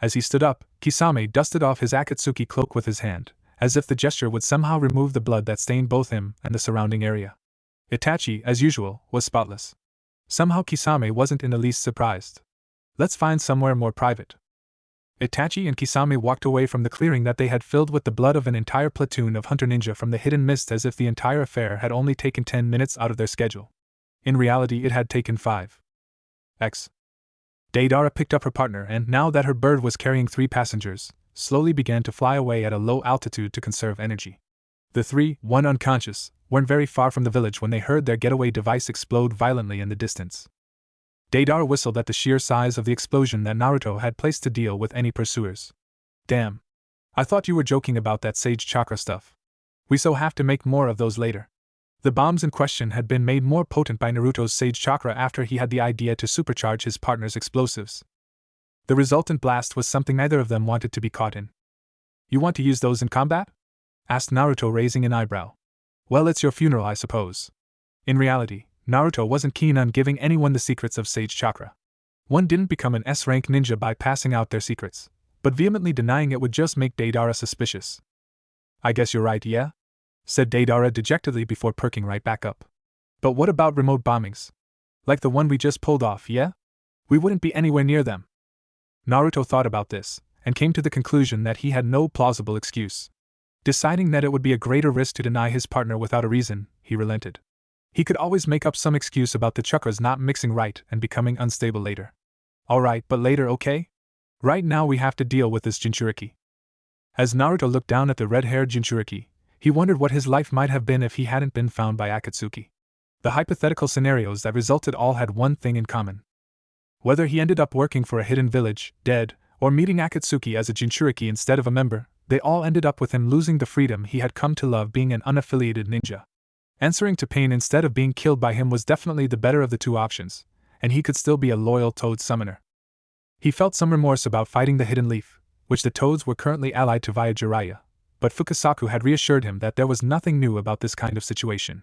As he stood up, Kisame dusted off his Akatsuki cloak with his hand, as if the gesture would somehow remove the blood that stained both him and the surrounding area. Itachi, as usual, was spotless. Somehow Kisame wasn't in the least surprised. Let's find somewhere more private. Itachi and Kisame walked away from the clearing that they had filled with the blood of an entire platoon of hunter ninja from the hidden mist as if the entire affair had only taken 10 minutes out of their schedule. In reality it had taken 5. Deidara picked up her partner and, now that her bird was carrying 3 passengers, slowly began to fly away at a low altitude to conserve energy. The 3, one unconscious, weren't very far from the village when they heard their getaway device explode violently in the distance. Deidara whistled at the sheer size of the explosion that Naruto had placed to deal with any pursuers. Damn. I thought you were joking about that sage chakra stuff. We so have to make more of those later. The bombs in question had been made more potent by Naruto's sage chakra after he had the idea to supercharge his partner's explosives. The resultant blast was something neither of them wanted to be caught in. You want to use those in combat? Asked Naruto, raising an eyebrow. Well, it's your funeral, I suppose. In reality, Naruto wasn't keen on giving anyone the secrets of sage chakra. One didn't become an S-rank ninja by passing out their secrets, but vehemently denying it would just make Deidara suspicious. I guess you're right, yeah? Said Deidara dejectedly before perking right back up. But what about remote bombings? Like the one we just pulled off, yeah? We wouldn't be anywhere near them. Naruto thought about this, and came to the conclusion that he had no plausible excuse. Deciding that it would be a greater risk to deny his partner without a reason, he relented. He could always make up some excuse about the chakras not mixing right and becoming unstable later. Alright, but later, okay? Right now we have to deal with this Jinchuriki. As Naruto looked down at the red-haired Jinchuriki, he wondered what his life might have been if he hadn't been found by Akatsuki. The hypothetical scenarios that resulted all had one thing in common. Whether he ended up working for a hidden village, dead, or meeting Akatsuki as a Jinchuriki instead of a member, they all ended up with him losing the freedom he had come to love, being an unaffiliated ninja. Answering to pain instead of being killed by him was definitely the better of the two options, and he could still be a loyal Toad summoner. He felt some remorse about fighting the Hidden Leaf, which the Toads were currently allied to via Jiraiya, but Fukasaku had reassured him that there was nothing new about this kind of situation.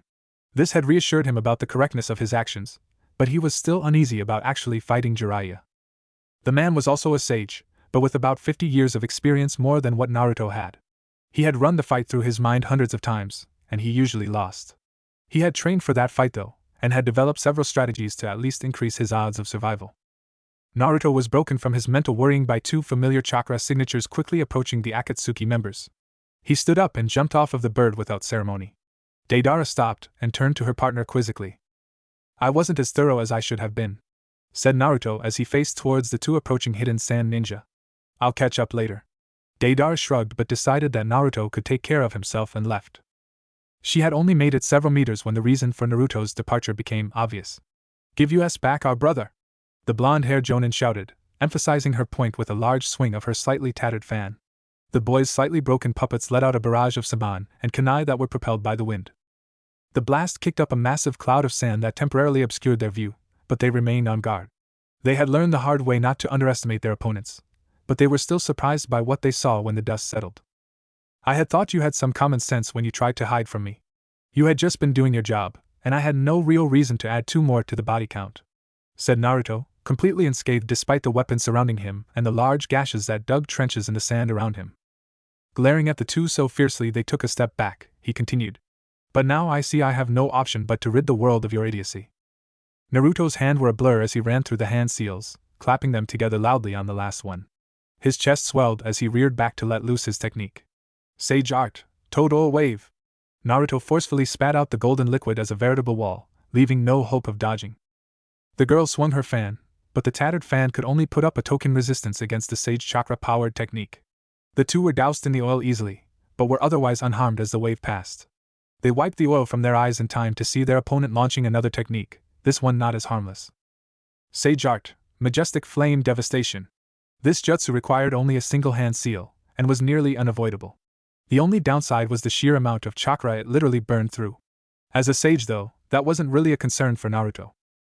This had reassured him about the correctness of his actions, but he was still uneasy about actually fighting Jiraiya. The man was also a sage, but with about 50 years of experience more than what Naruto had. He had run the fight through his mind hundreds of times, and he usually lost. He had trained for that fight though, and had developed several strategies to at least increase his odds of survival. Naruto was broken from his mental worrying by two familiar chakra signatures quickly approaching the Akatsuki members. He stood up and jumped off of the bird without ceremony. Deidara stopped and turned to her partner quizzically. I wasn't as thorough as I should have been, said Naruto as he faced towards the two approaching hidden sand ninja. I'll catch up later. Deidara shrugged but decided that Naruto could take care of himself and left. She had only made it several meters when the reason for Naruto's departure became obvious. Give us back our brother! The blonde-haired jonin shouted, emphasizing her point with a large swing of her slightly tattered fan. The boy's slightly broken puppets let out a barrage of saban and kunai that were propelled by the wind. The blast kicked up a massive cloud of sand that temporarily obscured their view, but they remained on guard. They had learned the hard way not to underestimate their opponents, but they were still surprised by what they saw when the dust settled. I had thought you had some common sense when you tried to hide from me. You had just been doing your job, and I had no real reason to add 2 more to the body count, said Naruto, completely unscathed despite the weapons surrounding him and the large gashes that dug trenches in the sand around him. Glaring at the two so fiercely they took a step back, he continued. But now I see I have no option but to rid the world of your idiocy. Naruto's hands were a blur as he ran through the hand seals, clapping them together loudly on the last one. His chest swelled as he reared back to let loose his technique. Sage art, total wave. Naruto forcefully spat out the golden liquid as a veritable wall, leaving no hope of dodging. The girl swung her fan, but the tattered fan could only put up a token resistance against the sage chakra-powered technique. The two were doused in the oil easily, but were otherwise unharmed as the wave passed. They wiped the oil from their eyes in time to see their opponent launching another technique, this one not as harmless. Sage art, majestic flame devastation. This jutsu required only a single hand seal, and was nearly unavoidable. The only downside was the sheer amount of chakra it literally burned through. As a sage though, that wasn't really a concern for Naruto.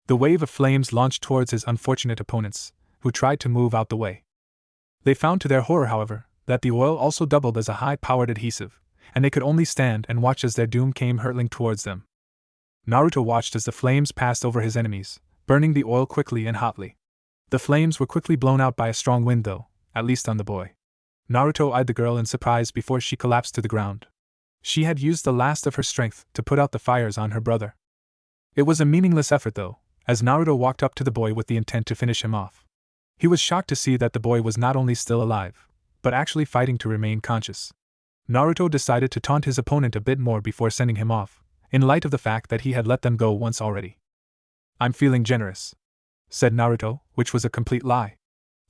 The wave of flames launched towards his unfortunate opponents, who tried to move out the way. They found to their horror, however, that the oil also doubled as a high-powered adhesive, and they could only stand and watch as their doom came hurtling towards them. Naruto watched as the flames passed over his enemies, burning the oil quickly and hotly. The flames were quickly blown out by a strong wind though, at least on the boy. Naruto eyed the girl in surprise before she collapsed to the ground. She had used the last of her strength to put out the fires on her brother. It was a meaningless effort though, as Naruto walked up to the boy with the intent to finish him off. He was shocked to see that the boy was not only still alive, but actually fighting to remain conscious. Naruto decided to taunt his opponent a bit more before sending him off, in light of the fact that he had let them go once already. I'm feeling generous, said Naruto, which was a complete lie.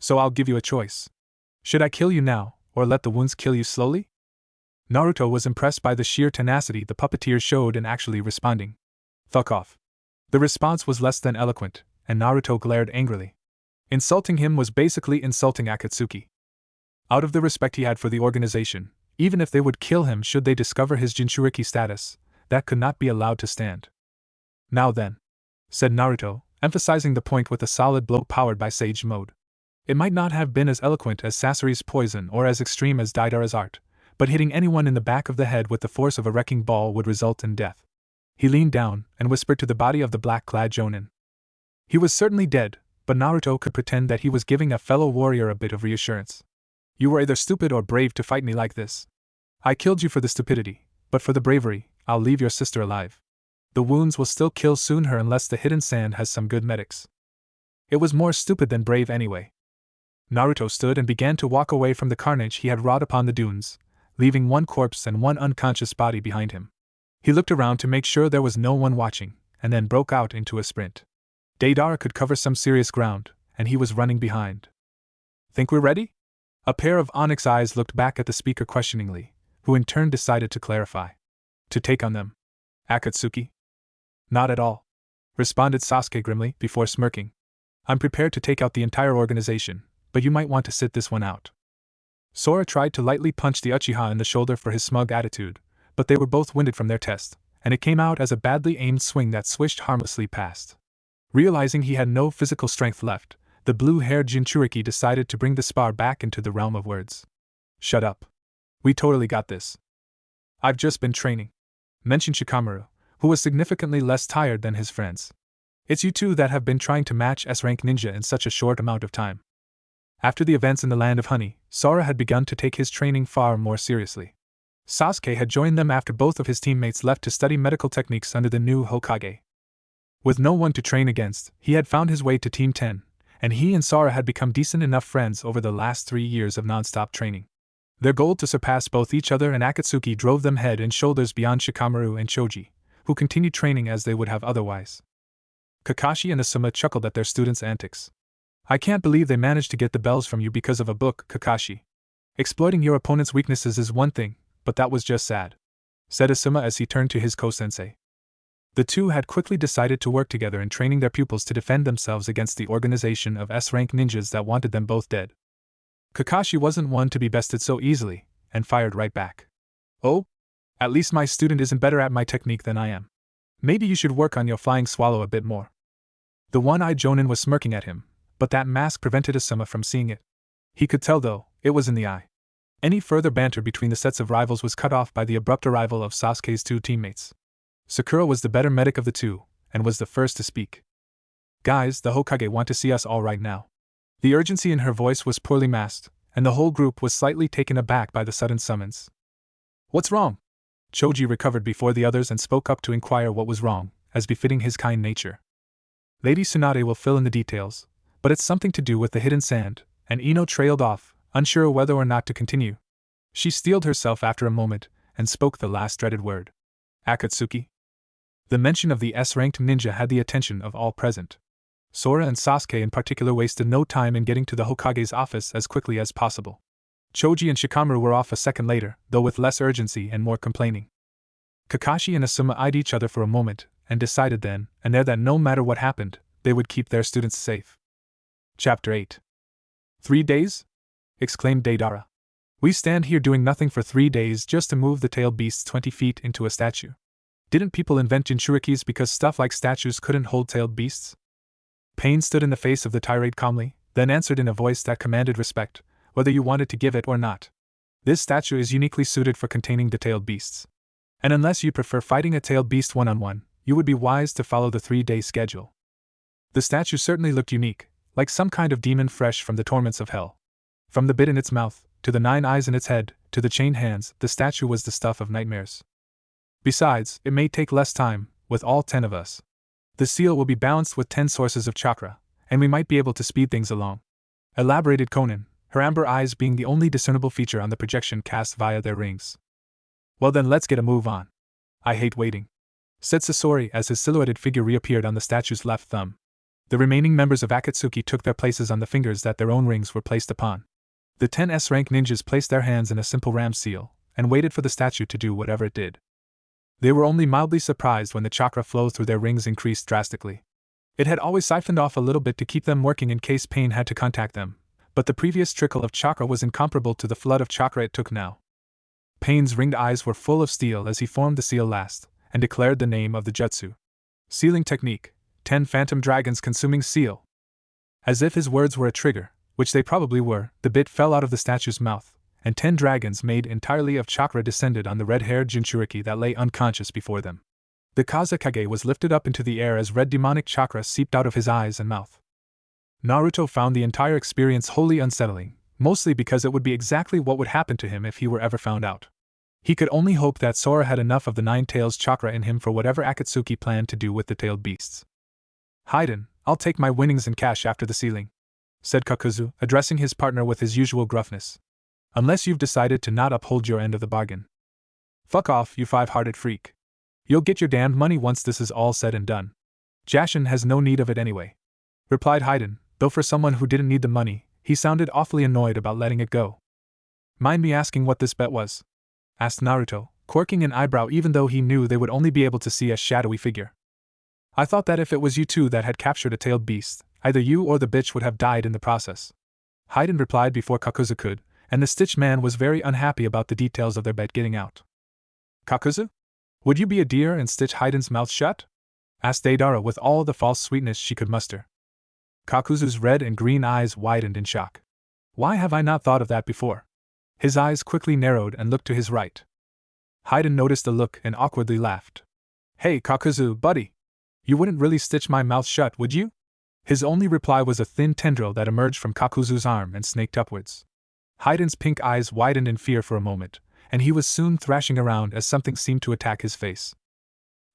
So I'll give you a choice. Should I kill you now, or let the wounds kill you slowly? Naruto was impressed by the sheer tenacity the puppeteer showed in actually responding. Fuck off. The response was less than eloquent, and Naruto glared angrily. Insulting him was basically insulting Akatsuki. Out of the respect he had for the organization, even if they would kill him should they discover his Jinchuriki status, that could not be allowed to stand. Now then, said Naruto, emphasizing the point with a solid blow powered by Sage Mode. It might not have been as eloquent as Sasori's poison or as extreme as Deidara's art, but hitting anyone in the back of the head with the force of a wrecking ball would result in death. He leaned down and whispered to the body of the black-clad jonin. He was certainly dead, but Naruto could pretend that he was giving a fellow warrior a bit of reassurance. You were either stupid or brave to fight me like this. I killed you for the stupidity, but for the bravery, I'll leave your sister alive. The wounds will still kill soon her unless the hidden sand has some good medics. It was more stupid than brave anyway. Naruto stood and began to walk away from the carnage he had wrought upon the dunes, leaving one corpse and one unconscious body behind him. He looked around to make sure there was no one watching, and then broke out into a sprint. Deidara could cover some serious ground, and he was running behind. Think we're ready? A pair of onyx eyes looked back at the speaker questioningly, who in turn decided to clarify. To take on them. Akatsuki? Not at all, responded Sasuke grimly, before smirking. I'm prepared to take out the entire organization, but you might want to sit this one out. Sora tried to lightly punch the Uchiha in the shoulder for his smug attitude, but they were both winded from their test, and it came out as a badly aimed swing that swished harmlessly past. Realizing he had no physical strength left, the blue-haired Jinchuriki decided to bring the spar back into the realm of words. Shut up. We totally got this. I've just been training, mentioned Shikamaru, who was significantly less tired than his friends. It's you two that have been trying to match S-rank ninja in such a short amount of time. After the events in the Land of Honey, Sora had begun to take his training far more seriously. Sasuke had joined them after both of his teammates left to study medical techniques under the new Hokage. With no one to train against, he had found his way to Team 10, and he and Sora had become decent enough friends over the last 3 years of non-stop training. Their goal to surpass both each other and Akatsuki drove them head and shoulders beyond Shikamaru and Choji, who continued training as they would have otherwise. Kakashi and Asuma chuckled at their students' antics. I can't believe they managed to get the bells from you because of a book, Kakashi. Exploiting your opponent's weaknesses is one thing, but that was just sad, said Asuma as he turned to his ko-sensei. The two had quickly decided to work together in training their pupils to defend themselves against the organization of S-rank ninjas that wanted them both dead. Kakashi wasn't one to be bested so easily, and fired right back. Oh? At least my student isn't better at my technique than I am. Maybe you should work on your flying swallow a bit more. The one-eyed jonin was smirking at him, but that mask prevented Asuma from seeing it. He could tell, though, it was in the eye. Any further banter between the sets of rivals was cut off by the abrupt arrival of Sasuke's two teammates. Sakura was the better medic of the two, and was the first to speak. Guys, the Hokage want to see us all right now. The urgency in her voice was poorly masked, and the whole group was slightly taken aback by the sudden summons. What's wrong? Choji recovered before the others and spoke up to inquire what was wrong, as befitting his kind nature. Lady Tsunade will fill in the details, but it's something to do with the hidden sand, and Ino trailed off, unsure whether or not to continue. She steeled herself after a moment, and spoke the last dreaded word. Akatsuki? The mention of the S-ranked ninja had the attention of all present. Sora and Sasuke in particular wasted no time in getting to the Hokage's office as quickly as possible. Choji and Shikamaru were off a second later, though with less urgency and more complaining. Kakashi and Asuma eyed each other for a moment, and decided then and there that no matter what happened, they would keep their students safe. Chapter 8. 3 days? Exclaimed Deidara. We stand here doing nothing for 3 days just to move the tailed beasts 20 feet into a statue. Didn't people invent Jinchurikis because stuff like statues couldn't hold tailed beasts? Pain stood in the face of the tirade calmly, then answered in a voice that commanded respect, whether you wanted to give it or not. This statue is uniquely suited for containing the tailed beasts. And unless you prefer fighting a tailed beast one-on-one, you would be wise to follow the 3-day schedule. The statue certainly looked unique, like some kind of demon fresh from the torments of hell. From the bit in its mouth, to the 9 eyes in its head, to the chained hands, the statue was the stuff of nightmares. Besides, it may take less time, with all 10 of us. The seal will be balanced with 10 sources of chakra, and we might be able to speed things along. Elaborated Conan, her amber eyes being the only discernible feature on the projection cast via their rings. Well then, let's get a move on. I hate waiting, said Sasori as his silhouetted figure reappeared on the statue's left thumb. The remaining members of Akatsuki took their places on the fingers that their own rings were placed upon. The 10 S-rank ninjas placed their hands in a simple ram seal, and waited for the statue to do whatever it did. They were only mildly surprised when the chakra flow through their rings increased drastically. It had always siphoned off a little bit to keep them working in case pain had to contact them, but the previous trickle of chakra was incomparable to the flood of chakra it took now. Pain's ringed eyes were full of steel as he formed the seal last, and declared the name of the jutsu. Sealing technique, 10 phantom dragons consuming seal. As if his words were a trigger, which they probably were, the bit fell out of the statue's mouth, and 10 dragons made entirely of chakra descended on the red-haired Jinchuriki that lay unconscious before them. The kazakage was lifted up into the air as red demonic chakra seeped out of his eyes and mouth. Naruto found the entire experience wholly unsettling, mostly because it would be exactly what would happen to him if he were ever found out. He could only hope that Sora had enough of the 9 tails chakra in him for whatever Akatsuki planned to do with the tailed beasts. Haiden, I'll take my winnings in cash after the sealing, said Kakuzu, addressing his partner with his usual gruffness. Unless you've decided to not uphold your end of the bargain. Fuck off, you 5-hearted freak. You'll get your damned money once this is all said and done. Jashin has no need of it anyway, replied Haiden, though for someone who didn't need the money, he sounded awfully annoyed about letting it go. Mind me asking what this bet was? Asked Naruto, quirking an eyebrow even though he knew they would only be able to see a shadowy figure. I thought that if it was you two that had captured a tailed beast, either you or the bitch would have died in the process. Haiden replied before Kakuzu could, and the Stitch Man was very unhappy about the details of their bet getting out. Kakuzu? Would you be a deer and stitch Haiden's mouth shut? Asked Deidara with all the false sweetness she could muster. Kakuzu's red and green eyes widened in shock. Why have I not thought of that before? His eyes quickly narrowed and looked to his right. Haiden noticed the look and awkwardly laughed. Hey Kakuzu, buddy! You wouldn't really stitch my mouth shut, would you? His only reply was a thin tendril that emerged from Kakuzu's arm and snaked upwards. Haiden's pink eyes widened in fear for a moment, and he was soon thrashing around as something seemed to attack his face.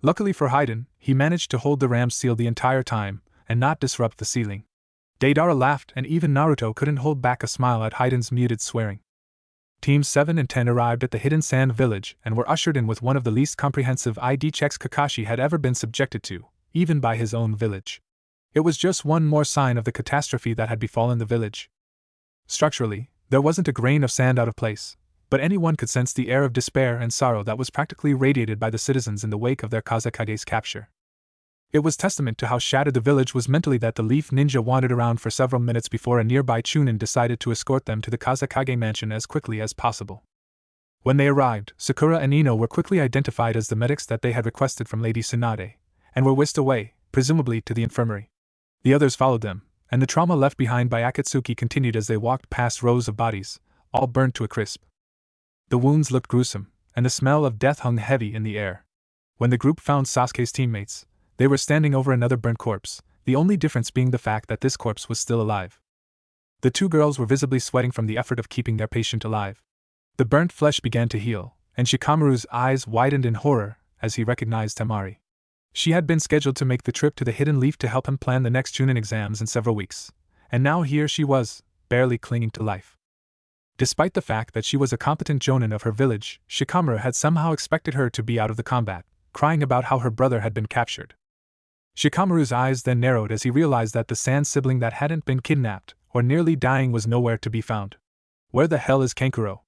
Luckily for Haiden, he managed to hold the ram's seal the entire time, and not disrupt the sealing. Deidara laughed and even Naruto couldn't hold back a smile at Haiden's muted swearing. Teams 7 and 10 arrived at the Hidden Sand Village and were ushered in with one of the least comprehensive ID checks Kakashi had ever been subjected to, even by his own village. It was just one more sign of the catastrophe that had befallen the village. Structurally, there wasn't a grain of sand out of place, but anyone could sense the air of despair and sorrow that was practically radiated by the citizens in the wake of their kazakage's capture. It was testament to how shattered the village was mentally that the Leaf Ninja wandered around for several minutes before a nearby Chunin decided to escort them to the Kazakage mansion as quickly as possible. When they arrived, Sakura and Ino were quickly identified as the medics that they had requested from Lady Tsunade, and were whisked away, presumably to the infirmary. The others followed them, and the trauma left behind by Akatsuki continued as they walked past rows of bodies, all burnt to a crisp. The wounds looked gruesome, and the smell of death hung heavy in the air. When the group found Sasuke's teammates, they were standing over another burnt corpse, the only difference being the fact that this corpse was still alive. The 2 girls were visibly sweating from the effort of keeping their patient alive. The burnt flesh began to heal, and Shikamaru's eyes widened in horror as he recognized Temari. She had been scheduled to make the trip to the Hidden Leaf to help him plan the next Chunin exams in several weeks, and now here she was, barely clinging to life. Despite the fact that she was a competent jonin of her village, Shikamaru had somehow expected her to be out of the combat, crying about how her brother had been captured. Shikamaru's eyes then narrowed as he realized that the Sand sibling that hadn't been kidnapped, or nearly dying, was nowhere to be found. Where the hell is Kankuro?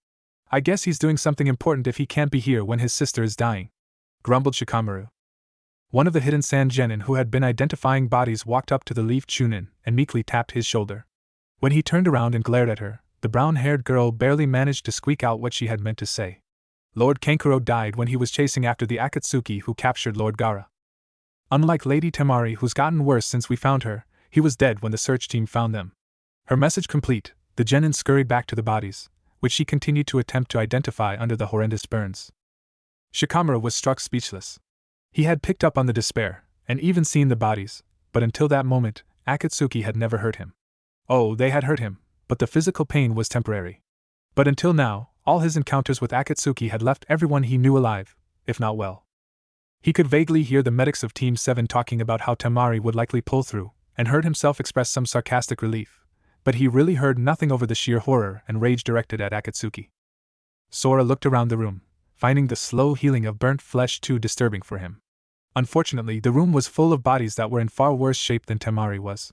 I guess he's doing something important if he can't be here when his sister is dying, grumbled Shikamaru. One of the Hidden Sand genin who had been identifying bodies walked up to the Leaf Chunin and meekly tapped his shoulder. When he turned around and glared at her, the brown-haired girl barely managed to squeak out what she had meant to say. Lord Kankuro died when he was chasing after the Akatsuki who captured Lord Gaara. Unlike Lady Temari, who's gotten worse since we found her, he was dead when the search team found them. Her message complete, the genin scurried back to the bodies, which she continued to attempt to identify under the horrendous burns. Shikamaru was struck speechless. He had picked up on the despair, and even seen the bodies, but until that moment, Akatsuki had never hurt him. Oh, they had hurt him, but the physical pain was temporary. But until now, all his encounters with Akatsuki had left everyone he knew alive, if not well. He could vaguely hear the medics of Team 7 talking about how Temari would likely pull through, and heard himself express some sarcastic relief, but he really heard nothing over the sheer horror and rage directed at Akatsuki. Sora looked around the room, finding the slow healing of burnt flesh too disturbing for him. Unfortunately, the room was full of bodies that were in far worse shape than Temari was.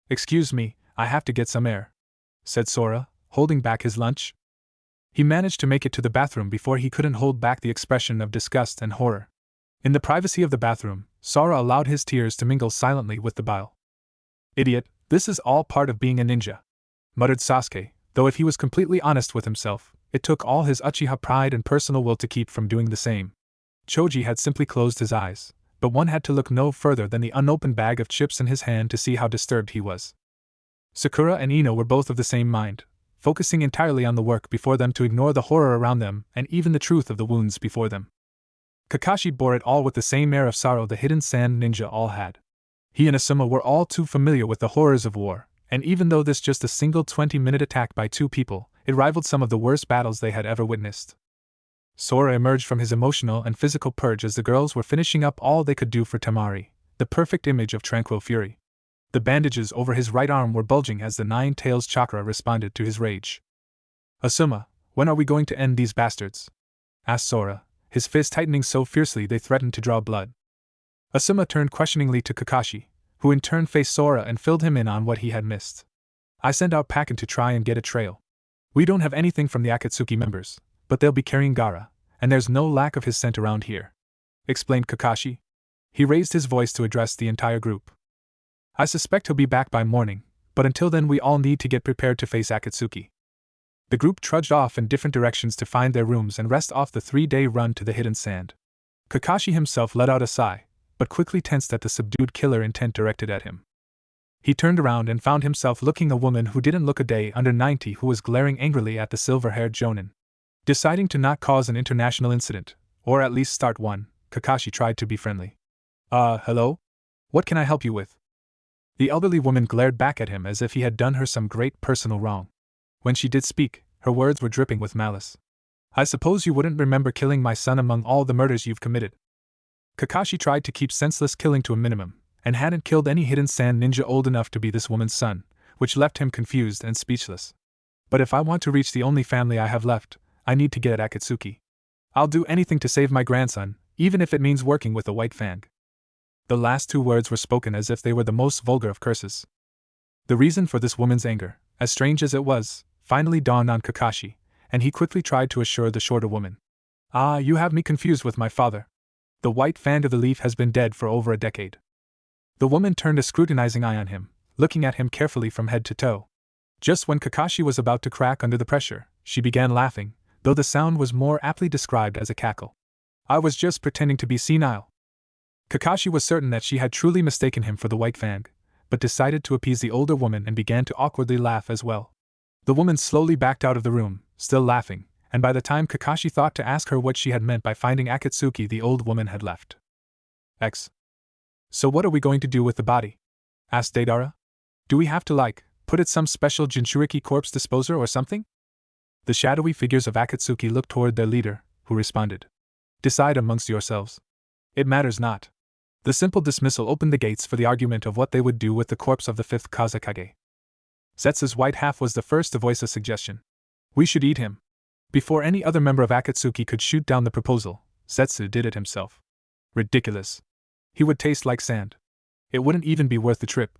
"Excuse me, I have to get some air," said Sora, holding back his lunch. He managed to make it to the bathroom before he couldn't hold back the expression of disgust and horror. In the privacy of the bathroom, Sora allowed his tears to mingle silently with the bile. Idiot, this is all part of being a ninja, muttered Sasuke, though if he was completely honest with himself, it took all his Uchiha pride and personal will to keep from doing the same. Choji had simply closed his eyes, but one had to look no further than the unopened bag of chips in his hand to see how disturbed he was. Sakura and Ino were both of the same mind, focusing entirely on the work before them to ignore the horror around them and even the truth of the wounds before them. Kakashi bore it all with the same air of sorrow the hidden sand ninja all had. He and Asuma were all too familiar with the horrors of war, and even though this just a single 20-minute attack by two people, it rivaled some of the worst battles they had ever witnessed. Sora emerged from his emotional and physical purge as the girls were finishing up all they could do for Temari, the perfect image of tranquil fury. The bandages over his right arm were bulging as the Nine Tails chakra responded to his rage. Asuma, when are we going to end these bastards? Asked Sora, his fist tightening so fiercely they threatened to draw blood. Asuma turned questioningly to Kakashi, who in turn faced Sora and filled him in on what he had missed. I sent out Pakken to try and get a trail. We don't have anything from the Akatsuki members, but they'll be carrying Gaara, and there's no lack of his scent around here, explained Kakashi. He raised his voice to address the entire group. I suspect he'll be back by morning, but until then we all need to get prepared to face Akatsuki. The group trudged off in different directions to find their rooms and rest off the 3-day run to the hidden sand. Kakashi himself let out a sigh, but quickly tensed at the subdued killer intent directed at him. He turned around and found himself looking a woman who didn't look a day under 90 who was glaring angrily at the silver-haired jonin. Deciding to not cause an international incident, or at least start one, Kakashi tried to be friendly. Hello? What can I help you with? The elderly woman glared back at him as if he had done her some great personal wrong. When she did speak, her words were dripping with malice. I suppose you wouldn't remember killing my son among all the murders you've committed. Kakashi tried to keep senseless killing to a minimum, and hadn't killed any hidden sand ninja old enough to be this woman's son, which left him confused and speechless. But if I want to reach the only family I have left, I need to get at Akatsuki. I'll do anything to save my grandson, even if it means working with a white fang. The last two words were spoken as if they were the most vulgar of curses. The reason for this woman's anger, as strange as it was, finally dawned on Kakashi, and he quickly tried to assure the shorter woman. You have me confused with my father. The white fang of the leaf has been dead for over a decade. The woman turned a scrutinizing eye on him, looking at him carefully from head to toe. Just when Kakashi was about to crack under the pressure, she began laughing, though the sound was more aptly described as a cackle. I was just pretending to be senile. Kakashi was certain that she had truly mistaken him for the white fang, but decided to appease the older woman and began to awkwardly laugh as well. The woman slowly backed out of the room, still laughing, and by the time Kakashi thought to ask her what she had meant by finding Akatsuki, the old woman had left. So what are we going to do with the body? Asked Deidara. Do we have to put it some special Jinchuriki corpse disposer or something? The shadowy figures of Akatsuki looked toward their leader, who responded. Decide amongst yourselves. It matters not. The simple dismissal opened the gates for the argument of what they would do with the corpse of the fifth kazakage. Zetsu's white half was the first to voice a suggestion. We should eat him. Before any other member of Akatsuki could shoot down the proposal, Zetsu did it himself. Ridiculous. He would taste like sand. It wouldn't even be worth the trip.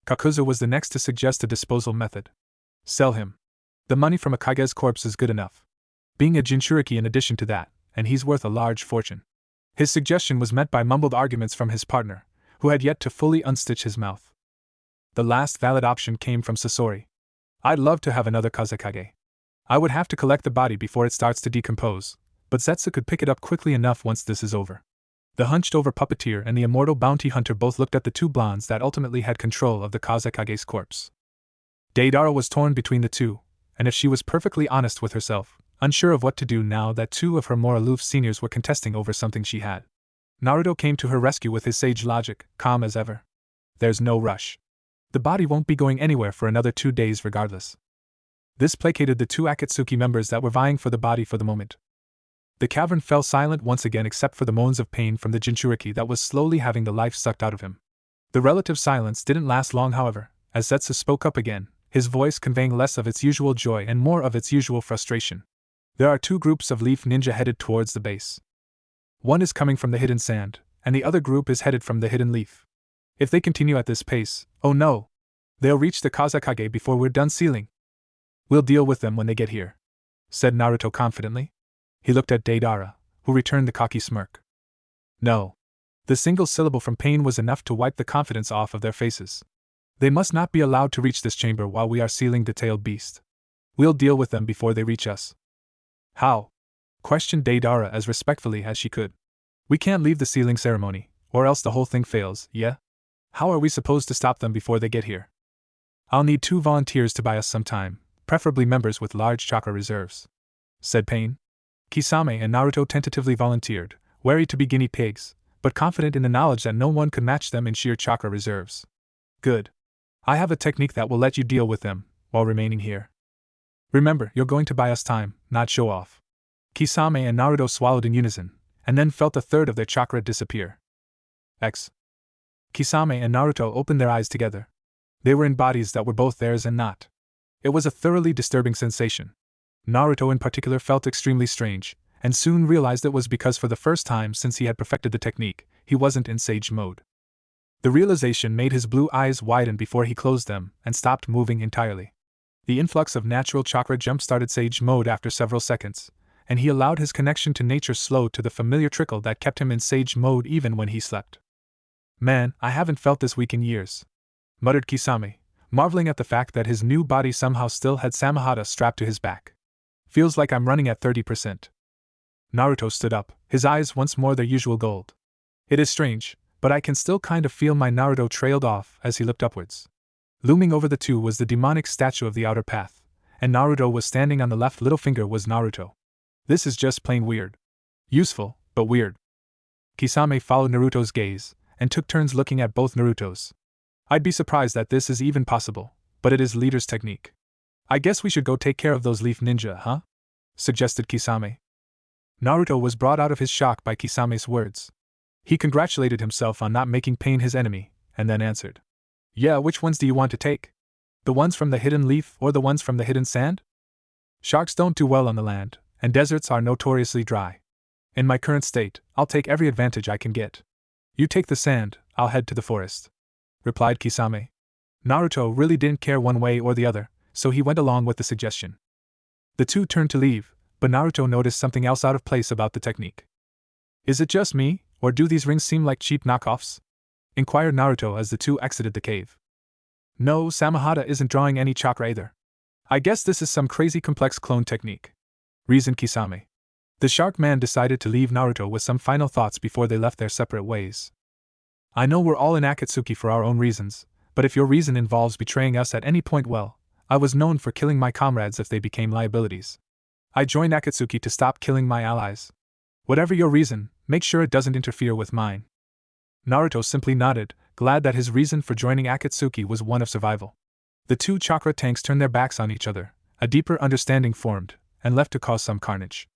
Kakuzu was the next to suggest a disposal method. Sell him. The money from a Kage's corpse is good enough. Being a Jinchuriki in addition to that, and he's worth a large fortune. His suggestion was met by mumbled arguments from his partner, who had yet to fully unstitch his mouth. The last valid option came from Sasori. I'd love to have another kazakage. I would have to collect the body before it starts to decompose, but Zetsu could pick it up quickly enough once this is over. The hunched-over puppeteer and the immortal bounty hunter both looked at the two blondes that ultimately had control of the kazakage's corpse. Deidara was torn between the two, and if she was perfectly honest with herself, unsure of what to do now that two of her more aloof seniors were contesting over something she had. Naruto came to her rescue with his sage logic, calm as ever. There's no rush. The body won't be going anywhere for another 2 days regardless. This placated the two Akatsuki members that were vying for the body for the moment. The cavern fell silent once again except for the moans of pain from the Jinchuriki that was slowly having the life sucked out of him. The relative silence didn't last long, however, as Zetsu spoke up again, his voice conveying less of its usual joy and more of its usual frustration. There are two groups of leaf ninja headed towards the base. One is coming from the hidden sand, and the other group is headed from the hidden leaf. If they continue at this pace, oh no! They'll reach the kazakage before we're done sealing. We'll deal with them when they get here, said Naruto confidently. He looked at Deidara, who returned the cocky smirk. No. The single syllable from pain was enough to wipe the confidence off of their faces. They must not be allowed to reach this chamber while we are sealing the tailed beast. We'll deal with them before they reach us. How? Questioned Deidara as respectfully as she could. We can't leave the sealing ceremony, or else the whole thing fails, yeah? How are we supposed to stop them before they get here? I'll need 2 volunteers to buy us some time, preferably members with large chakra reserves, said Pain. Kisame and Naruto tentatively volunteered, wary to be guinea pigs, but confident in the knowledge that no one could match them in sheer chakra reserves. Good. I have a technique that will let you deal with them, while remaining here. Remember, you're going to buy us time, not show off. Kisame and Naruto swallowed in unison, and then felt a third of their chakra disappear. X. Kisame and Naruto opened their eyes together. They were in bodies that were both theirs and not. It was a thoroughly disturbing sensation. Naruto in particular felt extremely strange, and soon realized it was because for the first time since he had perfected the technique, he wasn't in sage mode. The realization made his blue eyes widen before he closed them and stopped moving entirely. The influx of natural chakra jump-started sage mode after several seconds, and he allowed his connection to nature slow to the familiar trickle that kept him in sage mode even when he slept. Man, I haven't felt this weak in years, muttered Kisame, marveling at the fact that his new body somehow still had Samahata strapped to his back. Feels like I'm running at 30%. Naruto stood up, his eyes once more their usual gold. It is strange, but I can still kind of feel my Naruto trailed off as he looked upwards. Looming over the two was the demonic statue of the outer path, and Naruto was standing on the left little finger was Naruto. This is just plain weird. Useful, but weird. Kisame followed Naruto's gaze, and took turns looking at both Narutos. I'd be surprised that this is even possible, but it is leader's technique. I guess we should go take care of those leaf ninja, huh? Suggested Kisame. Naruto was brought out of his shock by Kisame's words. He congratulated himself on not making Pain his enemy, and then answered. Yeah, which ones do you want to take? The ones from the hidden leaf or the ones from the hidden sand? Sharks don't do well on the land, and deserts are notoriously dry. In my current state, I'll take every advantage I can get. You take the sand, I'll head to the forest, replied Kisame. Naruto really didn't care one way or the other, so he went along with the suggestion. The two turned to leave, but Naruto noticed something else out of place about the technique. Is it just me, or do these rings seem like cheap knockoffs? Inquired Naruto as the two exited the cave. No, Samahata isn't drawing any chakra either. I guess this is some crazy complex clone technique, reasoned Kisame. The shark man decided to leave Naruto with some final thoughts before they left their separate ways. I know we're all in Akatsuki for our own reasons, but if your reason involves betraying us at any point, well, I was known for killing my comrades if they became liabilities. I joined Akatsuki to stop killing my allies. Whatever your reason, make sure it doesn't interfere with mine. Naruto simply nodded, glad that his reason for joining Akatsuki was one of survival. The two chakra tanks turned their backs on each other, a deeper understanding formed, and left to cause some carnage.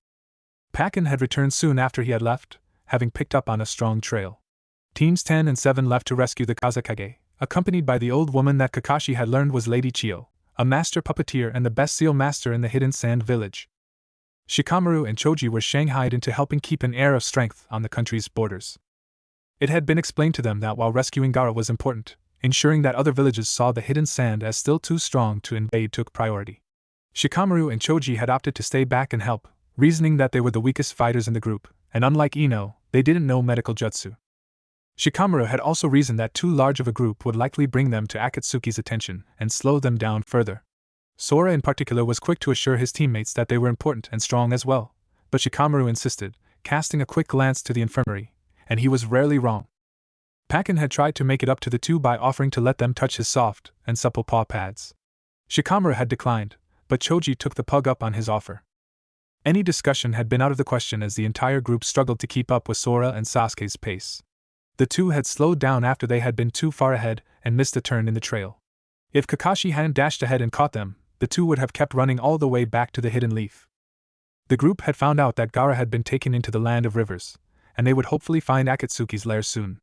Pakken had returned soon after he had left, having picked up on a strong trail. Teams 10 and 7 left to rescue the kazakage, accompanied by the old woman that Kakashi had learned was Lady Chio, a master puppeteer and the best seal master in the hidden sand village. Shikamaru and Choji were shanghaied into helping keep an air of strength on the country's borders. It had been explained to them that while rescuing Gaara was important, ensuring that other villages saw the hidden sand as still too strong to invade took priority. Shikamaru and Choji had opted to stay back and help, reasoning that they were the weakest fighters in the group, and unlike Ino, they didn't know medical jutsu. Shikamaru had also reasoned that too large of a group would likely bring them to Akatsuki's attention and slow them down further. Sora in particular was quick to assure his teammates that they were important and strong as well, but Shikamaru insisted, casting a quick glance to the infirmary, and he was rarely wrong. Pakken had tried to make it up to the two by offering to let them touch his soft and supple paw pads. Shikamaru had declined, but Choji took the pug up on his offer. Any discussion had been out of the question as the entire group struggled to keep up with Sora and Sasuke's pace. The two had slowed down after they had been too far ahead and missed a turn in the trail. If Kakashi hadn't dashed ahead and caught them, the two would have kept running all the way back to the hidden leaf. The group had found out that Gaara had been taken into the land of rivers, and they would hopefully find Akatsuki's lair soon.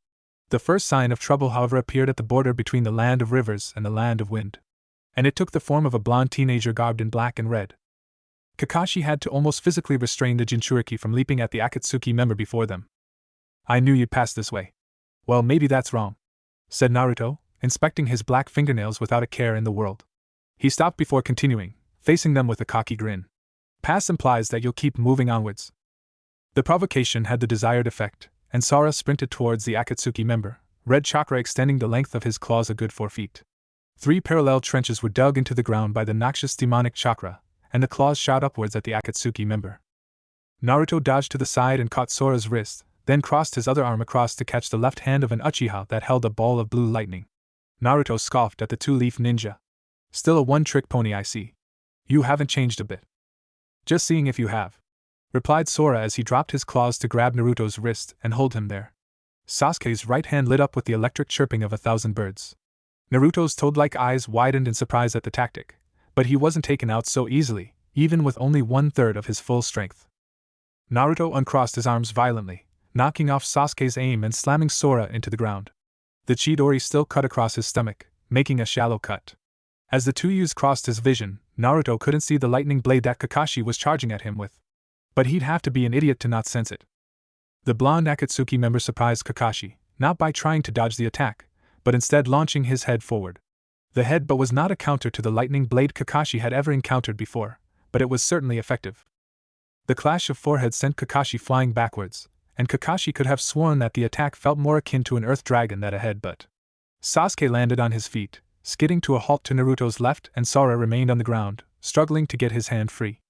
The first sign of trouble, however, appeared at the border between the land of rivers and the land of wind. And it took the form of a blonde teenager garbed in black and red. Kakashi had to almost physically restrain the Jinchuriki from leaping at the Akatsuki member before them. I knew you'd pass this way. Well, maybe that's wrong, said Naruto, inspecting his black fingernails without a care in the world. He stopped before continuing, facing them with a cocky grin. Pass implies that you'll keep moving onwards. The provocation had the desired effect, and Sora sprinted towards the Akatsuki member, red chakra extending the length of his claws a good 4 feet. 3 parallel trenches were dug into the ground by the noxious demonic chakra, and the claws shot upwards at the Akatsuki member. Naruto dodged to the side and caught Sora's wrist, then crossed his other arm across to catch the left hand of an Uchiha that held a ball of blue lightning. Naruto scoffed at the two-leaf ninja. Still a one-trick pony, I see. You haven't changed a bit. Just seeing if you have, replied Sora as he dropped his claws to grab Naruto's wrist and hold him there. Sasuke's right hand lit up with the electric chirping of 1,000 birds. Naruto's toad-like eyes widened in surprise at the tactic, but he wasn't taken out so easily, even with only 1/3 of his full strength. Naruto uncrossed his arms violently, knocking off Sasuke's aim and slamming Sora into the ground. The Chidori still cut across his stomach, making a shallow cut. As the two youths crossed his vision, Naruto couldn't see the lightning blade that Kakashi was charging at him with. But he'd have to be an idiot to not sense it. The blonde Akatsuki member surprised Kakashi, not by trying to dodge the attack, but instead launching his head forward. The headbutt was not a counter to the lightning blade Kakashi had ever encountered before, but it was certainly effective. The clash of foreheads sent Kakashi flying backwards, and Kakashi could have sworn that the attack felt more akin to an earth dragon than a headbutt. Sasuke landed on his feet, skidding to a halt to Naruto's left, and Sora remained on the ground, struggling to get his hand free.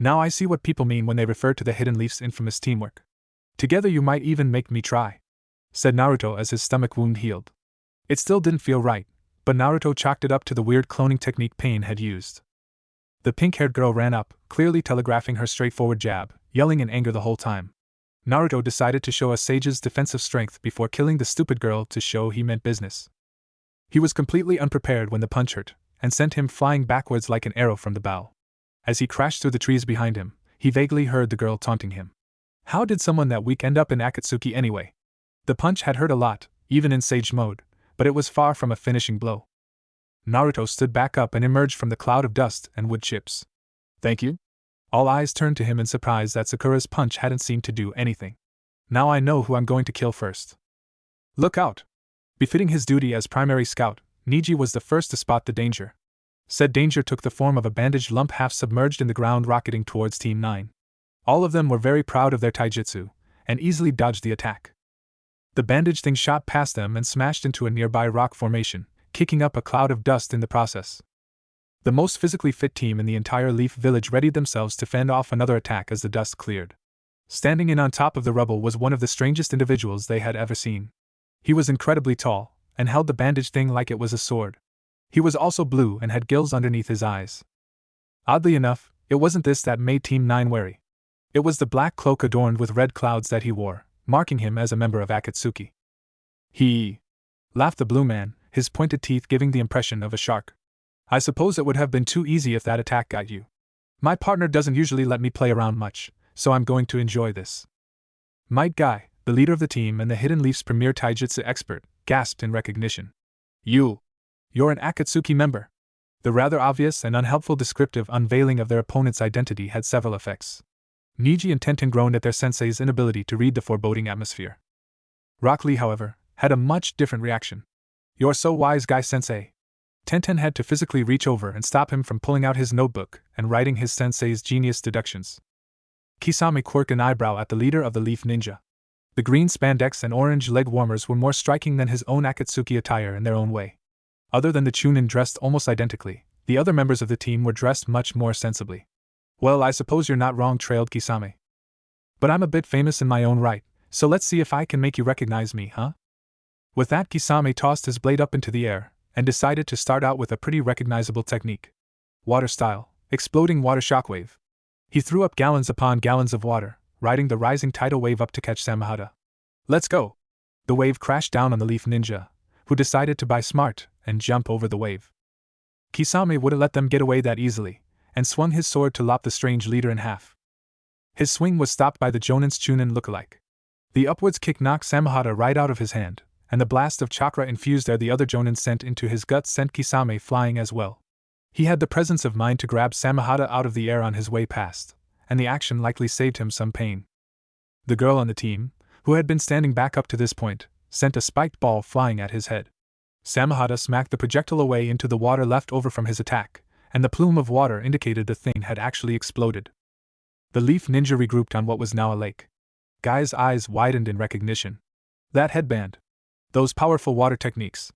Now I see what people mean when they refer to the Hidden Leaf's infamous teamwork. Together you might even make me try, said Naruto as his stomach wound healed. It still didn't feel right, but Naruto chalked it up to the weird cloning technique Pain had used. The pink-haired girl ran up, clearly telegraphing her straightforward jab, yelling in anger the whole time. Naruto decided to show a sage's defensive strength before killing the stupid girl to show he meant business. He was completely unprepared when the punch hurt, and sent him flying backwards like an arrow from the bow. As he crashed through the trees behind him, he vaguely heard the girl taunting him. How did someone that weak end up in Akatsuki anyway? The punch had hurt a lot, even in sage mode, but it was far from a finishing blow. Naruto stood back up and emerged from the cloud of dust and wood chips. Thank you? All eyes turned to him in surprise that Sakura's punch hadn't seemed to do anything. Now I know who I'm going to kill first. Look out! Befitting his duty as primary scout, Neji was the first to spot the danger. Said danger took the form of a bandaged lump half submerged in the ground rocketing towards Team 9. All of them were very proud of their taijutsu, and easily dodged the attack. The bandaged thing shot past them and smashed into a nearby rock formation, kicking up a cloud of dust in the process. The most physically fit team in the entire Leaf Village readied themselves to fend off another attack as the dust cleared. Standing in on top of the rubble was one of the strangest individuals they had ever seen. He was incredibly tall, and held the bandaged thing like it was a sword. He was also blue and had gills underneath his eyes. Oddly enough, it wasn't this that made Team 9 wary. It was the black cloak adorned with red clouds that he wore, marking him as a member of Akatsuki. He laughed the blue man, his pointed teeth giving the impression of a shark. I suppose it would have been too easy if that attack got you. My partner doesn't usually let me play around much, so I'm going to enjoy this. Might Guy, the leader of the team and the Hidden Leaf's premier taijutsu expert, gasped in recognition. You're an Akatsuki member. The rather obvious and unhelpful descriptive unveiling of their opponent's identity had several effects. Neji and Tenten groaned at their sensei's inability to read the foreboding atmosphere. Rock Lee, however, had a much different reaction. You're so wise, Guy-sensei. Tenten had to physically reach over and stop him from pulling out his notebook and writing his sensei's genius deductions. Kisame quirked an eyebrow at the leader of the Leaf Ninja. The green spandex and orange leg warmers were more striking than his own Akatsuki attire in their own way. Other than the Chunin dressed almost identically, the other members of the team were dressed much more sensibly. Well, I suppose you're not wrong, trailed Kisame. But I'm a bit famous in my own right, so let's see if I can make you recognize me, huh? With that, Kisame tossed his blade up into the air, and decided to start out with a pretty recognizable technique. Water style, exploding water shockwave. He threw up gallons upon gallons of water, riding the rising tidal wave up to catch Samahata. Let's go! The wave crashed down on the Leaf Ninja, who decided to buy smart and jump over the wave. Kisame wouldn't let them get away that easily, and swung his sword to lop the strange leader in half. His swing was stopped by the Jonin's Chunin lookalike. The upwards kick knocked Samahata right out of his hand, and the blast of chakra infused air the other Jonin sent into his gut sent Kisame flying as well. He had the presence of mind to grab Samahata out of the air on his way past, and the action likely saved him some pain. The girl on the team, who had been standing back up to this point, sent a spiked ball flying at his head. Samahata smacked the projectile away into the water left over from his attack, and the plume of water indicated the thing had actually exploded. The Leaf Ninja regrouped on what was now a lake. Guy's eyes widened in recognition. That headband. Those powerful water techniques.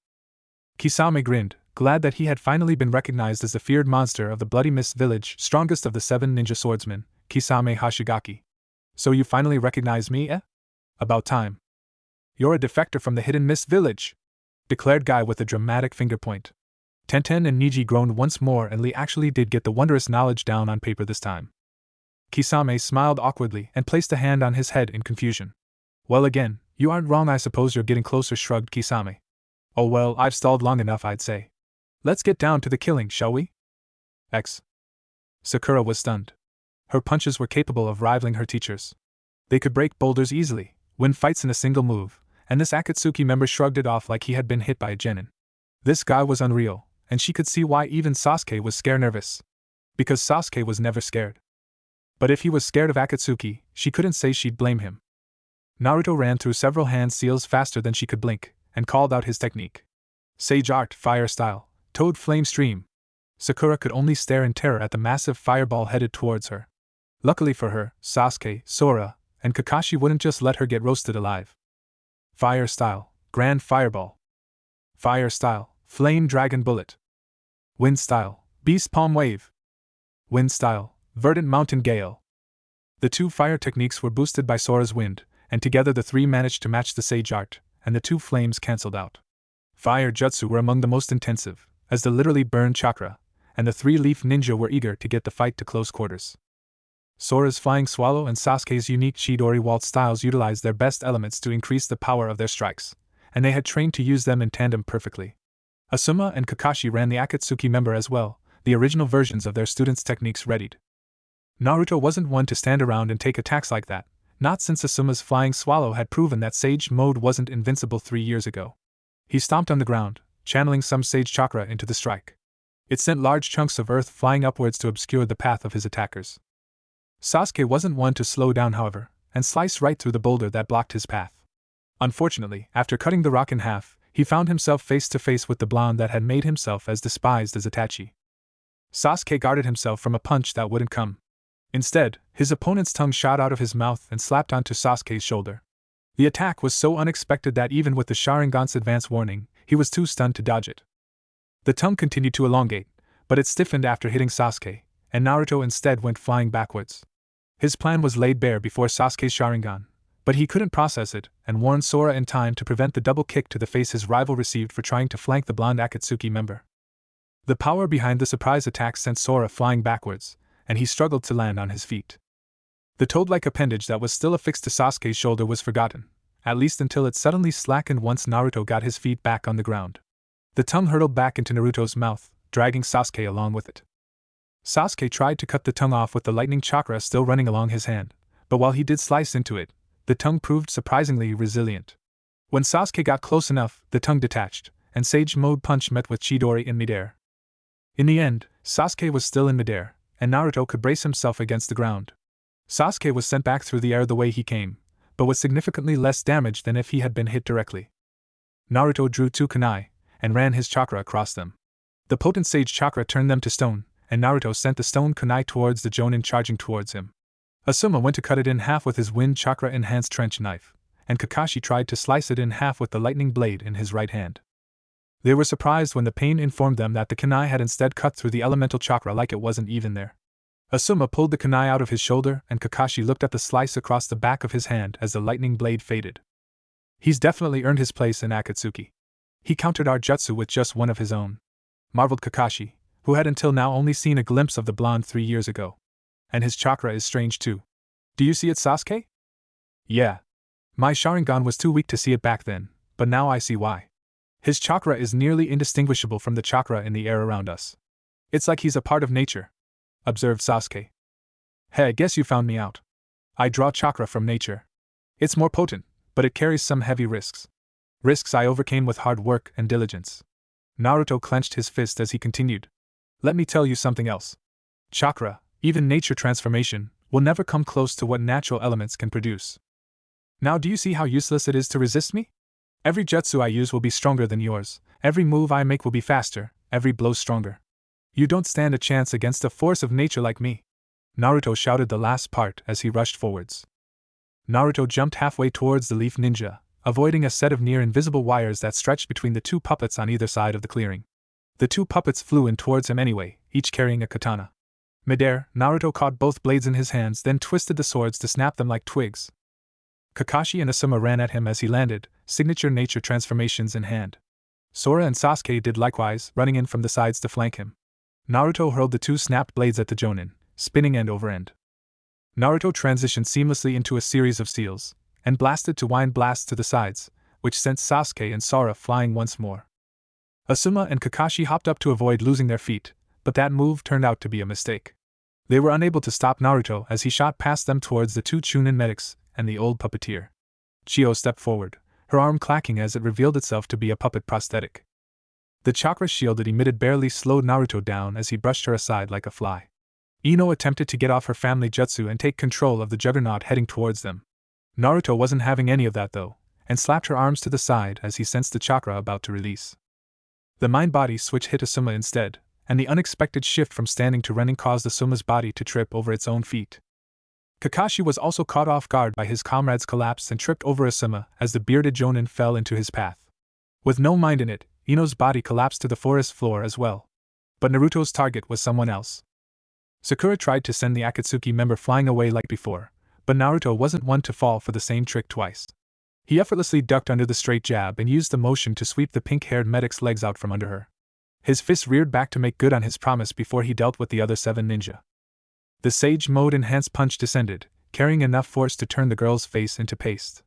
Kisame grinned, glad that he had finally been recognized as the feared monster of the Bloody Mist village, strongest of the 7 ninja swordsmen, Kisame Hashigaki. So you finally recognize me, eh? About time. You're a defector from the Hidden Mist village, declared Guy with a dramatic finger point. Tenten and Niji groaned once more, and Lee actually did get the wondrous knowledge down on paper this time. Kisame smiled awkwardly and placed a hand on his head in confusion. Well, again, you aren't wrong. I suppose you're getting closer, shrugged Kisame. Oh well, I've stalled long enough, I'd say. Let's get down to the killing, shall we? Sakura was stunned. Her punches were capable of rivaling her teacher's. They could break boulders easily, win fights in a single move, and this Akatsuki member shrugged it off like he had been hit by a jonin. This guy was unreal, and she could see why even Sasuke was scared nervous. Because Sasuke was never scared. But if he was scared of Akatsuki, she couldn't say she'd blame him. Naruto ran through several hand seals faster than she could blink, and called out his technique. Sage Art, Fire Style, Toad Flame Stream. Sakura could only stare in terror at the massive fireball headed towards her. Luckily for her, Sasuke, Sora, and Kakashi wouldn't just let her get roasted alive. Fire Style, Grand Fireball. Fire Style, Flame Dragon Bullet. Wind Style, Beast Palm Wave. Wind Style, Verdant Mountain Gale. The 2 fire techniques were boosted by Sora's wind, and together the 3 managed to match the Sage Art, and the 2 flames cancelled out. Fire jutsu were among the most intensive, as the literally burned chakra, and the 3-leaf ninja were eager to get the fight to close quarters. Sora's Flying Swallow and Sasuke's unique Chidori Waltz styles utilized their best elements to increase the power of their strikes, and they had trained to use them in tandem perfectly. Asuma and Kakashi ran the Akatsuki member as well, the original versions of their students' techniques readied. Naruto wasn't one to stand around and take attacks like that, not since Asuma's Flying Swallow had proven that Sage Mode wasn't invincible 3 years ago. He stomped on the ground, channeling some Sage Chakra into the strike. It sent large chunks of earth flying upwards to obscure the path of his attackers. Sasuke wasn't one to slow down, however, and slice right through the boulder that blocked his path. Unfortunately, after cutting the rock in half, he found himself face to face with the blonde that had made himself as despised as Itachi. Sasuke guarded himself from a punch that wouldn't come. Instead, his opponent's tongue shot out of his mouth and slapped onto Sasuke's shoulder. The attack was so unexpected that even with the Sharingan's advance warning, he was too stunned to dodge it. The tongue continued to elongate, but it stiffened after hitting Sasuke, and Naruto instead went flying backwards. His plan was laid bare before Sasuke's Sharingan, but he couldn't process it and warned Sora in time to prevent the double kick to the face his rival received for trying to flank the blonde Akatsuki member. The power behind the surprise attack sent Sora flying backwards, and he struggled to land on his feet. The toad-like appendage that was still affixed to Sasuke's shoulder was forgotten, at least until it suddenly slackened once Naruto got his feet back on the ground. The tongue hurtled back into Naruto's mouth, dragging Sasuke along with it. Sasuke tried to cut the tongue off with the lightning chakra still running along his hand, but while he did slice into it, the tongue proved surprisingly resilient. When Sasuke got close enough, the tongue detached, and Sage Mode Punch met with Chidori in midair. In the end, Sasuke was still in midair, and Naruto could brace himself against the ground. Sasuke was sent back through the air the way he came, but with significantly less damage than if he had been hit directly. Naruto drew 2 kunai, and ran his chakra across them. The potent Sage Chakra turned them to stone, and Naruto sent the stone kunai towards the jonin charging towards him. Asuma went to cut it in half with his wind chakra-enhanced trench knife, and Kakashi tried to slice it in half with the lightning blade in his right hand. They were surprised when the pain informed them that the kunai had instead cut through the elemental chakra like it wasn't even there. Asuma pulled the kunai out of his shoulder, and Kakashi looked at the slice across the back of his hand as the lightning blade faded. He's definitely earned his place in Akatsuki. He countered our jutsu with just one of his own, marveled Kakashi, who had until now only seen a glimpse of the blonde 3 years ago. And his chakra is strange too. Do you see it, Sasuke? Yeah. My Sharingan was too weak to see it back then, but now I see why. His chakra is nearly indistinguishable from the chakra in the air around us. It's like he's a part of nature, observed Sasuke. Hey, I guess you found me out. I draw chakra from nature. It's more potent, but it carries some heavy risks. Risks I overcame with hard work and diligence. Naruto clenched his fist as he continued. Let me tell you something else. Chakra, even nature transformation, will never come close to what natural elements can produce. Now do you see how useless it is to resist me? Every jutsu I use will be stronger than yours, every move I make will be faster, every blow stronger. You don't stand a chance against a force of nature like me. Naruto shouted the last part as he rushed forwards. Naruto jumped halfway towards the leaf ninja, avoiding a set of near-invisible wires that stretched between the two puppets on either side of the clearing. The two puppets flew in towards him anyway, each carrying a katana. Midair, Naruto caught both blades in his hands, then twisted the swords to snap them like twigs. Kakashi and Asuma ran at him as he landed, signature nature transformations in hand. Sora and Sasuke did likewise, running in from the sides to flank him. Naruto hurled the two snapped blades at the jonin, spinning end over end. Naruto transitioned seamlessly into a series of steals, and blasted to wind blasts to the sides, which sent Sasuke and Sora flying once more. Asuma and Kakashi hopped up to avoid losing their feet, but that move turned out to be a mistake. They were unable to stop Naruto as he shot past them towards the two Chunin medics and the old puppeteer. Chio stepped forward, her arm clacking as it revealed itself to be a puppet prosthetic. The chakra shield it emitted barely slowed Naruto down as he brushed her aside like a fly. Ino attempted to get off her family jutsu and take control of the juggernaut heading towards them. Naruto wasn't having any of that though, and slapped her arms to the side as he sensed the chakra about to release. The mind-body switch hit Asuma instead, and the unexpected shift from standing to running caused Asuma's body to trip over its own feet. Kakashi was also caught off guard by his comrade's collapse and tripped over Asuma as the bearded jonin fell into his path. With no mind in it, Ino's body collapsed to the forest floor as well. But Naruto's target was someone else. Sakura tried to send the Akatsuki member flying away like before, but Naruto wasn't one to fall for the same trick twice. He effortlessly ducked under the straight jab and used the motion to sweep the pink-haired medic's legs out from under her. His fist reared back to make good on his promise before he dealt with the other 7 ninja. The Sage Mode enhanced punch descended, carrying enough force to turn the girl's face into paste.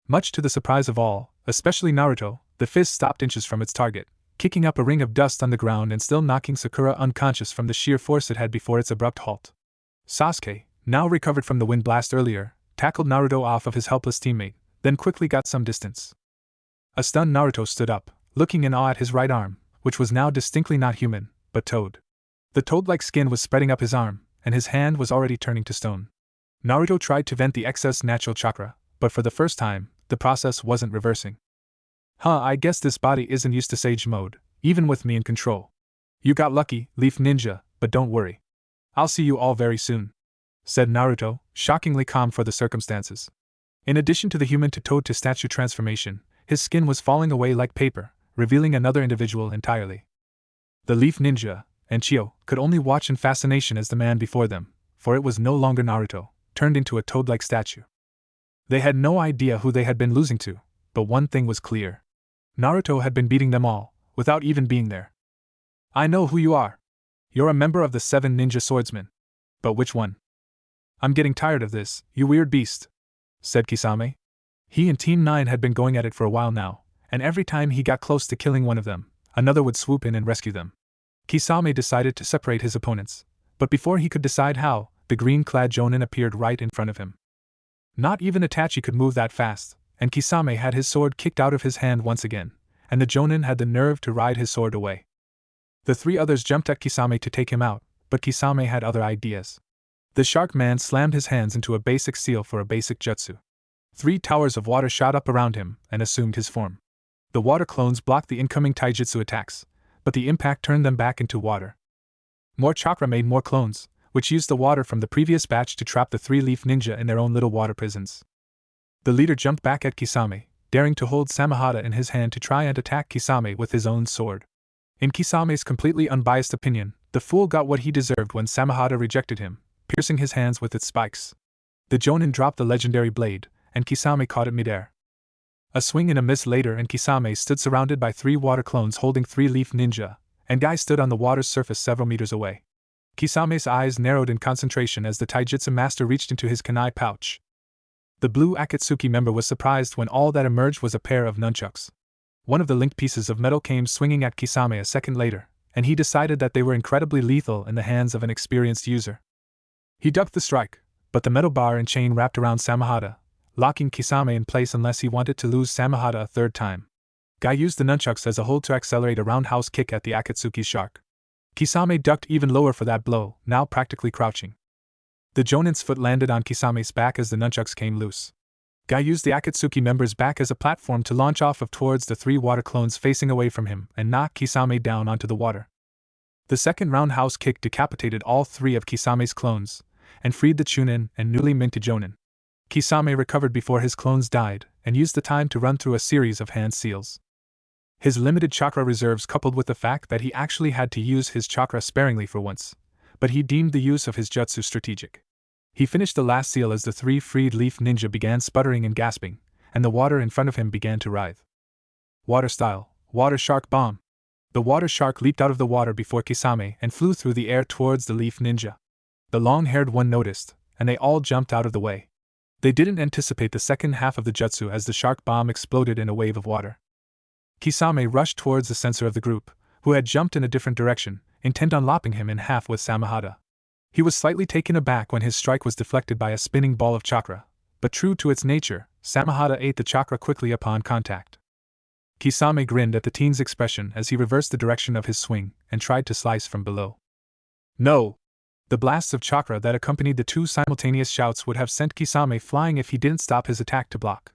Much to the surprise of all, especially Naruto, the fist stopped inches from its target, kicking up a ring of dust on the ground and still knocking Sakura unconscious from the sheer force it had before its abrupt halt. Sasuke, now recovered from the wind blast earlier, tackled Naruto off of his helpless teammate, then quickly got some distance. A stunned Naruto stood up, looking in awe at his right arm, which was now distinctly not human, but toad. The toad-like skin was spreading up his arm, and his hand was already turning to stone. Naruto tried to vent the excess natural chakra, but for the first time, the process wasn't reversing. I guess this body isn't used to Sage Mode, even with me in control. You got lucky, Leaf Ninja, but don't worry. I'll see you all very soon, said Naruto, shockingly calm for the circumstances. In addition to the human-to-toad-to-statue transformation, his skin was falling away like paper, revealing another individual entirely. The Leaf Ninja, and Chio, could only watch in fascination as the man before them, for it was no longer Naruto, turned into a toad-like statue. They had no idea who they had been losing to, but one thing was clear. Naruto had been beating them all, without even being there. I know who you are. You're a member of the 7 ninja swordsmen. But which one? I'm getting tired of this, you weird beast, said Kisame. He and Team 9 had been going at it for a while now, and every time he got close to killing one of them, another would swoop in and rescue them. Kisame decided to separate his opponents, but before he could decide how, the green-clad jonin appeared right in front of him. Not even Itachi could move that fast, and Kisame had his sword kicked out of his hand once again, and the jonin had the nerve to ride his sword away. The 3 others jumped at Kisame to take him out, but Kisame had other ideas. The shark man slammed his hands into a basic seal for a basic jutsu. 3 towers of water shot up around him and assumed his form. The water clones blocked the incoming taijutsu attacks, but the impact turned them back into water. More chakra made more clones, which used the water from the previous batch to trap the 3 leaf ninja in their own little water prisons. The leader jumped back at Kisame, daring to hold Samehada in his hand to try and attack Kisame with his own sword. In Kisame's completely unbiased opinion, the fool got what he deserved when Samehada rejected him, piercing his hands with its spikes. The jonin dropped the legendary blade, and Kisame caught it midair. A swing and a miss later and Kisame stood surrounded by 3 water clones holding 3 leaf ninja, and Guy stood on the water's surface several meters away. Kisame's eyes narrowed in concentration as the taijutsu master reached into his kunai pouch. The blue Akatsuki member was surprised when all that emerged was a pair of nunchucks. One of the linked pieces of metal came swinging at Kisame a second later, and he decided that they were incredibly lethal in the hands of an experienced user. He ducked the strike, but the metal bar and chain wrapped around Samehada, locking Kisame in place unless he wanted to lose Samehada a third time. Guy used the nunchucks as a hold to accelerate a roundhouse kick at the Akatsuki's shark. Kisame ducked even lower for that blow, now practically crouching. The jonin's foot landed on Kisame's back as the nunchucks came loose. Guy used the Akatsuki member's back as a platform to launch off of towards the 3 water clones facing away from him and knock Kisame down onto the water. The second roundhouse kick decapitated all 3 of Kisame's clones, and freed the Chunin and newly minted jonin. Kisame recovered before his clones died, and used the time to run through a series of hand seals. His limited chakra reserves coupled with the fact that he actually had to use his chakra sparingly for once, but he deemed the use of his jutsu strategic. He finished the last seal as the three freed leaf ninja began sputtering and gasping, and the water in front of him began to writhe. Water style, water shark bomb. The water shark leaped out of the water before Kisame and flew through the air towards the leaf ninja. The long-haired one noticed, and they all jumped out of the way. They didn't anticipate the second half of the jutsu as the shark bomb exploded in a wave of water. Kisame rushed towards the censor of the group, who had jumped in a different direction, intent on lopping him in half with Samahada. He was slightly taken aback when his strike was deflected by a spinning ball of chakra, but true to its nature, Samahada ate the chakra quickly upon contact. Kisame grinned at the teen's expression as he reversed the direction of his swing and tried to slice from below. No! The blasts of chakra that accompanied the two simultaneous shouts would have sent Kisame flying if he didn't stop his attack to block.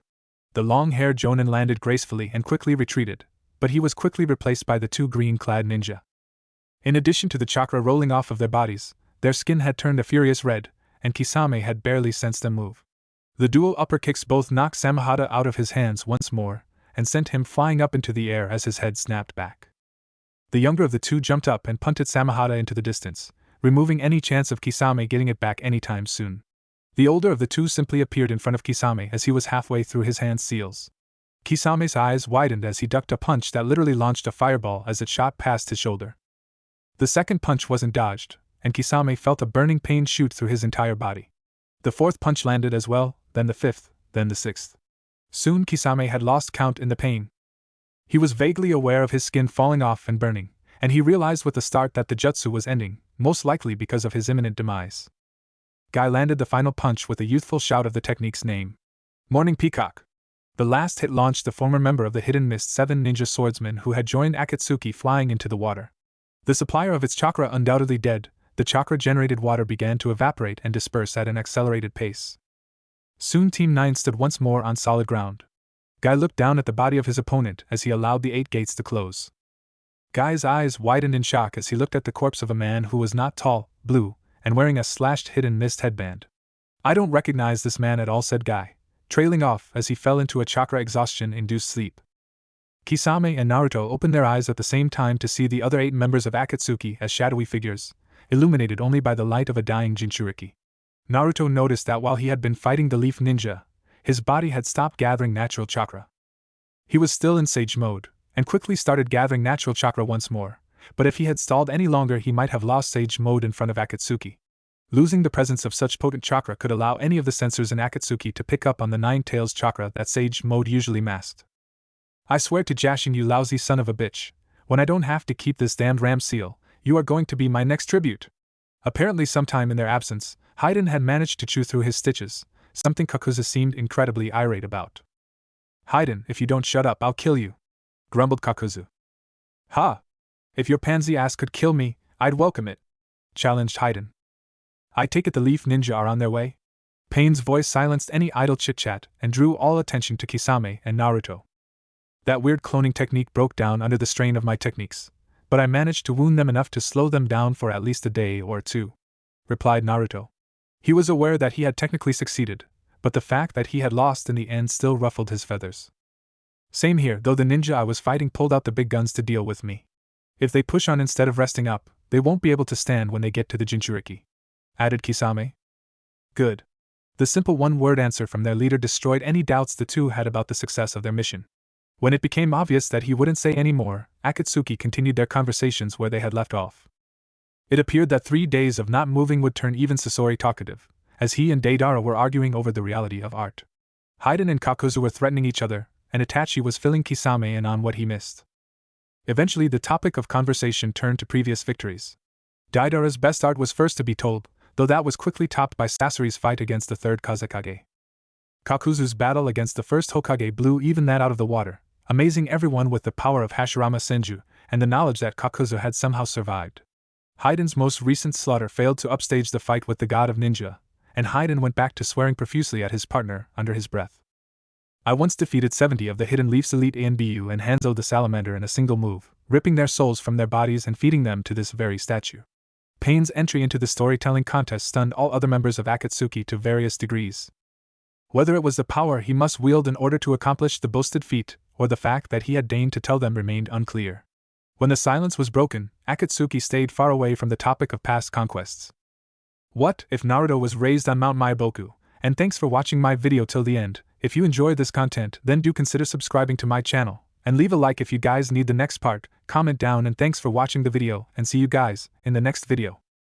The long-haired jonin landed gracefully and quickly retreated, but he was quickly replaced by the two green-clad ninja. In addition to the chakra rolling off of their bodies, their skin had turned a furious red, and Kisame had barely sensed them move. The dual upper kicks both knocked Samahada out of his hands once more, and sent him flying up into the air as his head snapped back. The younger of the two jumped up and punted Samahada into the distance, removing any chance of Kisame getting it back anytime soon. The older of the two simply appeared in front of Kisame as he was halfway through his hand seals. Kisame's eyes widened as he ducked a punch that literally launched a fireball as it shot past his shoulder. The second punch wasn't dodged, and Kisame felt a burning pain shoot through his entire body. The fourth punch landed as well, then the fifth, then the sixth. Soon Kisame had lost count in the pain. He was vaguely aware of his skin falling off and burning, and he realized with a start that the jutsu was ending, most likely because of his imminent demise. Guy landed the final punch with a youthful shout of the technique's name. Morning Peacock. The last hit launched the former member of the Hidden Mist 7 ninja swordsmen who had joined Akatsuki flying into the water. The supplier of its chakra undoubtedly dead, the chakra-generated water began to evaporate and disperse at an accelerated pace. Soon Team 9 stood once more on solid ground. Guy looked down at the body of his opponent as he allowed the 8 gates to close. Guy's eyes widened in shock as he looked at the corpse of a man who was not tall, blue, and wearing a slashed hidden mist headband. I don't recognize this man at all, said Guy, trailing off as he fell into a chakra exhaustion-induced sleep. Kisame and Naruto opened their eyes at the same time to see the other 8 members of Akatsuki as shadowy figures, illuminated only by the light of a dying Jinchuriki. Naruto noticed that while he had been fighting the leaf ninja, his body had stopped gathering natural chakra. He was still in sage mode, and quickly started gathering natural chakra once more, but if he had stalled any longer he might have lost sage mode in front of Akatsuki. Losing the presence of such potent chakra could allow any of the sensors in Akatsuki to pick up on the 9 tails chakra that sage mode usually masked. I swear to Jashin, you lousy son of a bitch, when I don't have to keep this damned ram seal, you are going to be my next tribute. Apparently sometime in their absence, Haiden had managed to chew through his stitches, something Kakuzu seemed incredibly irate about. Haiden, if you don't shut up I'll kill you, grumbled Kakuzu. Ha! If your pansy ass could kill me, I'd welcome it, challenged Haiden. I take it the leaf ninja are on their way? Pain's voice silenced any idle chit-chat and drew all attention to Kisame and Naruto. That weird cloning technique broke down under the strain of my techniques, but I managed to wound them enough to slow them down for at least a day or two, replied Naruto. He was aware that he had technically succeeded, but the fact that he had lost in the end still ruffled his feathers. Same here, though the ninja I was fighting pulled out the big guns to deal with me. If they push on instead of resting up, they won't be able to stand when they get to the Jinchuriki, added Kisame. Good. The simple one-word answer from their leader destroyed any doubts the two had about the success of their mission. When it became obvious that he wouldn't say any more, Akatsuki continued their conversations where they had left off. It appeared that 3 days of not moving would turn even Sasori talkative, as he and Deidara were arguing over the reality of art. Haiden and Kakuzu were threatening each other, and Itachi was filling Kisame in on what he missed. Eventually the topic of conversation turned to previous victories. Deidara's best art was first to be told, though that was quickly topped by Sasori's fight against the third kazakage. Kakuzu's battle against the first Hokage blew even that out of the water, amazing everyone with the power of Hashirama Senju and the knowledge that Kakuzu had somehow survived. Haiden's most recent slaughter failed to upstage the fight with the god of ninja, and Haiden went back to swearing profusely at his partner under his breath. I once defeated 70 of the Hidden Leaf's elite ANBU and Hanzo the Salamander in a single move, ripping their souls from their bodies and feeding them to this very statue. Pain's entry into the storytelling contest stunned all other members of Akatsuki to various degrees. Whether it was the power he must wield in order to accomplish the boasted feat, or the fact that he had deigned to tell them remained unclear. When the silence was broken, Akatsuki stayed far away from the topic of past conquests. What if Naruto was raised on Mount Myoboku? And thanks for watching my video till the end. If you enjoyed this content, then do consider subscribing to my channel, and leave a like if you guys need the next part, comment down, and thanks for watching the video, and see you guys in the next video.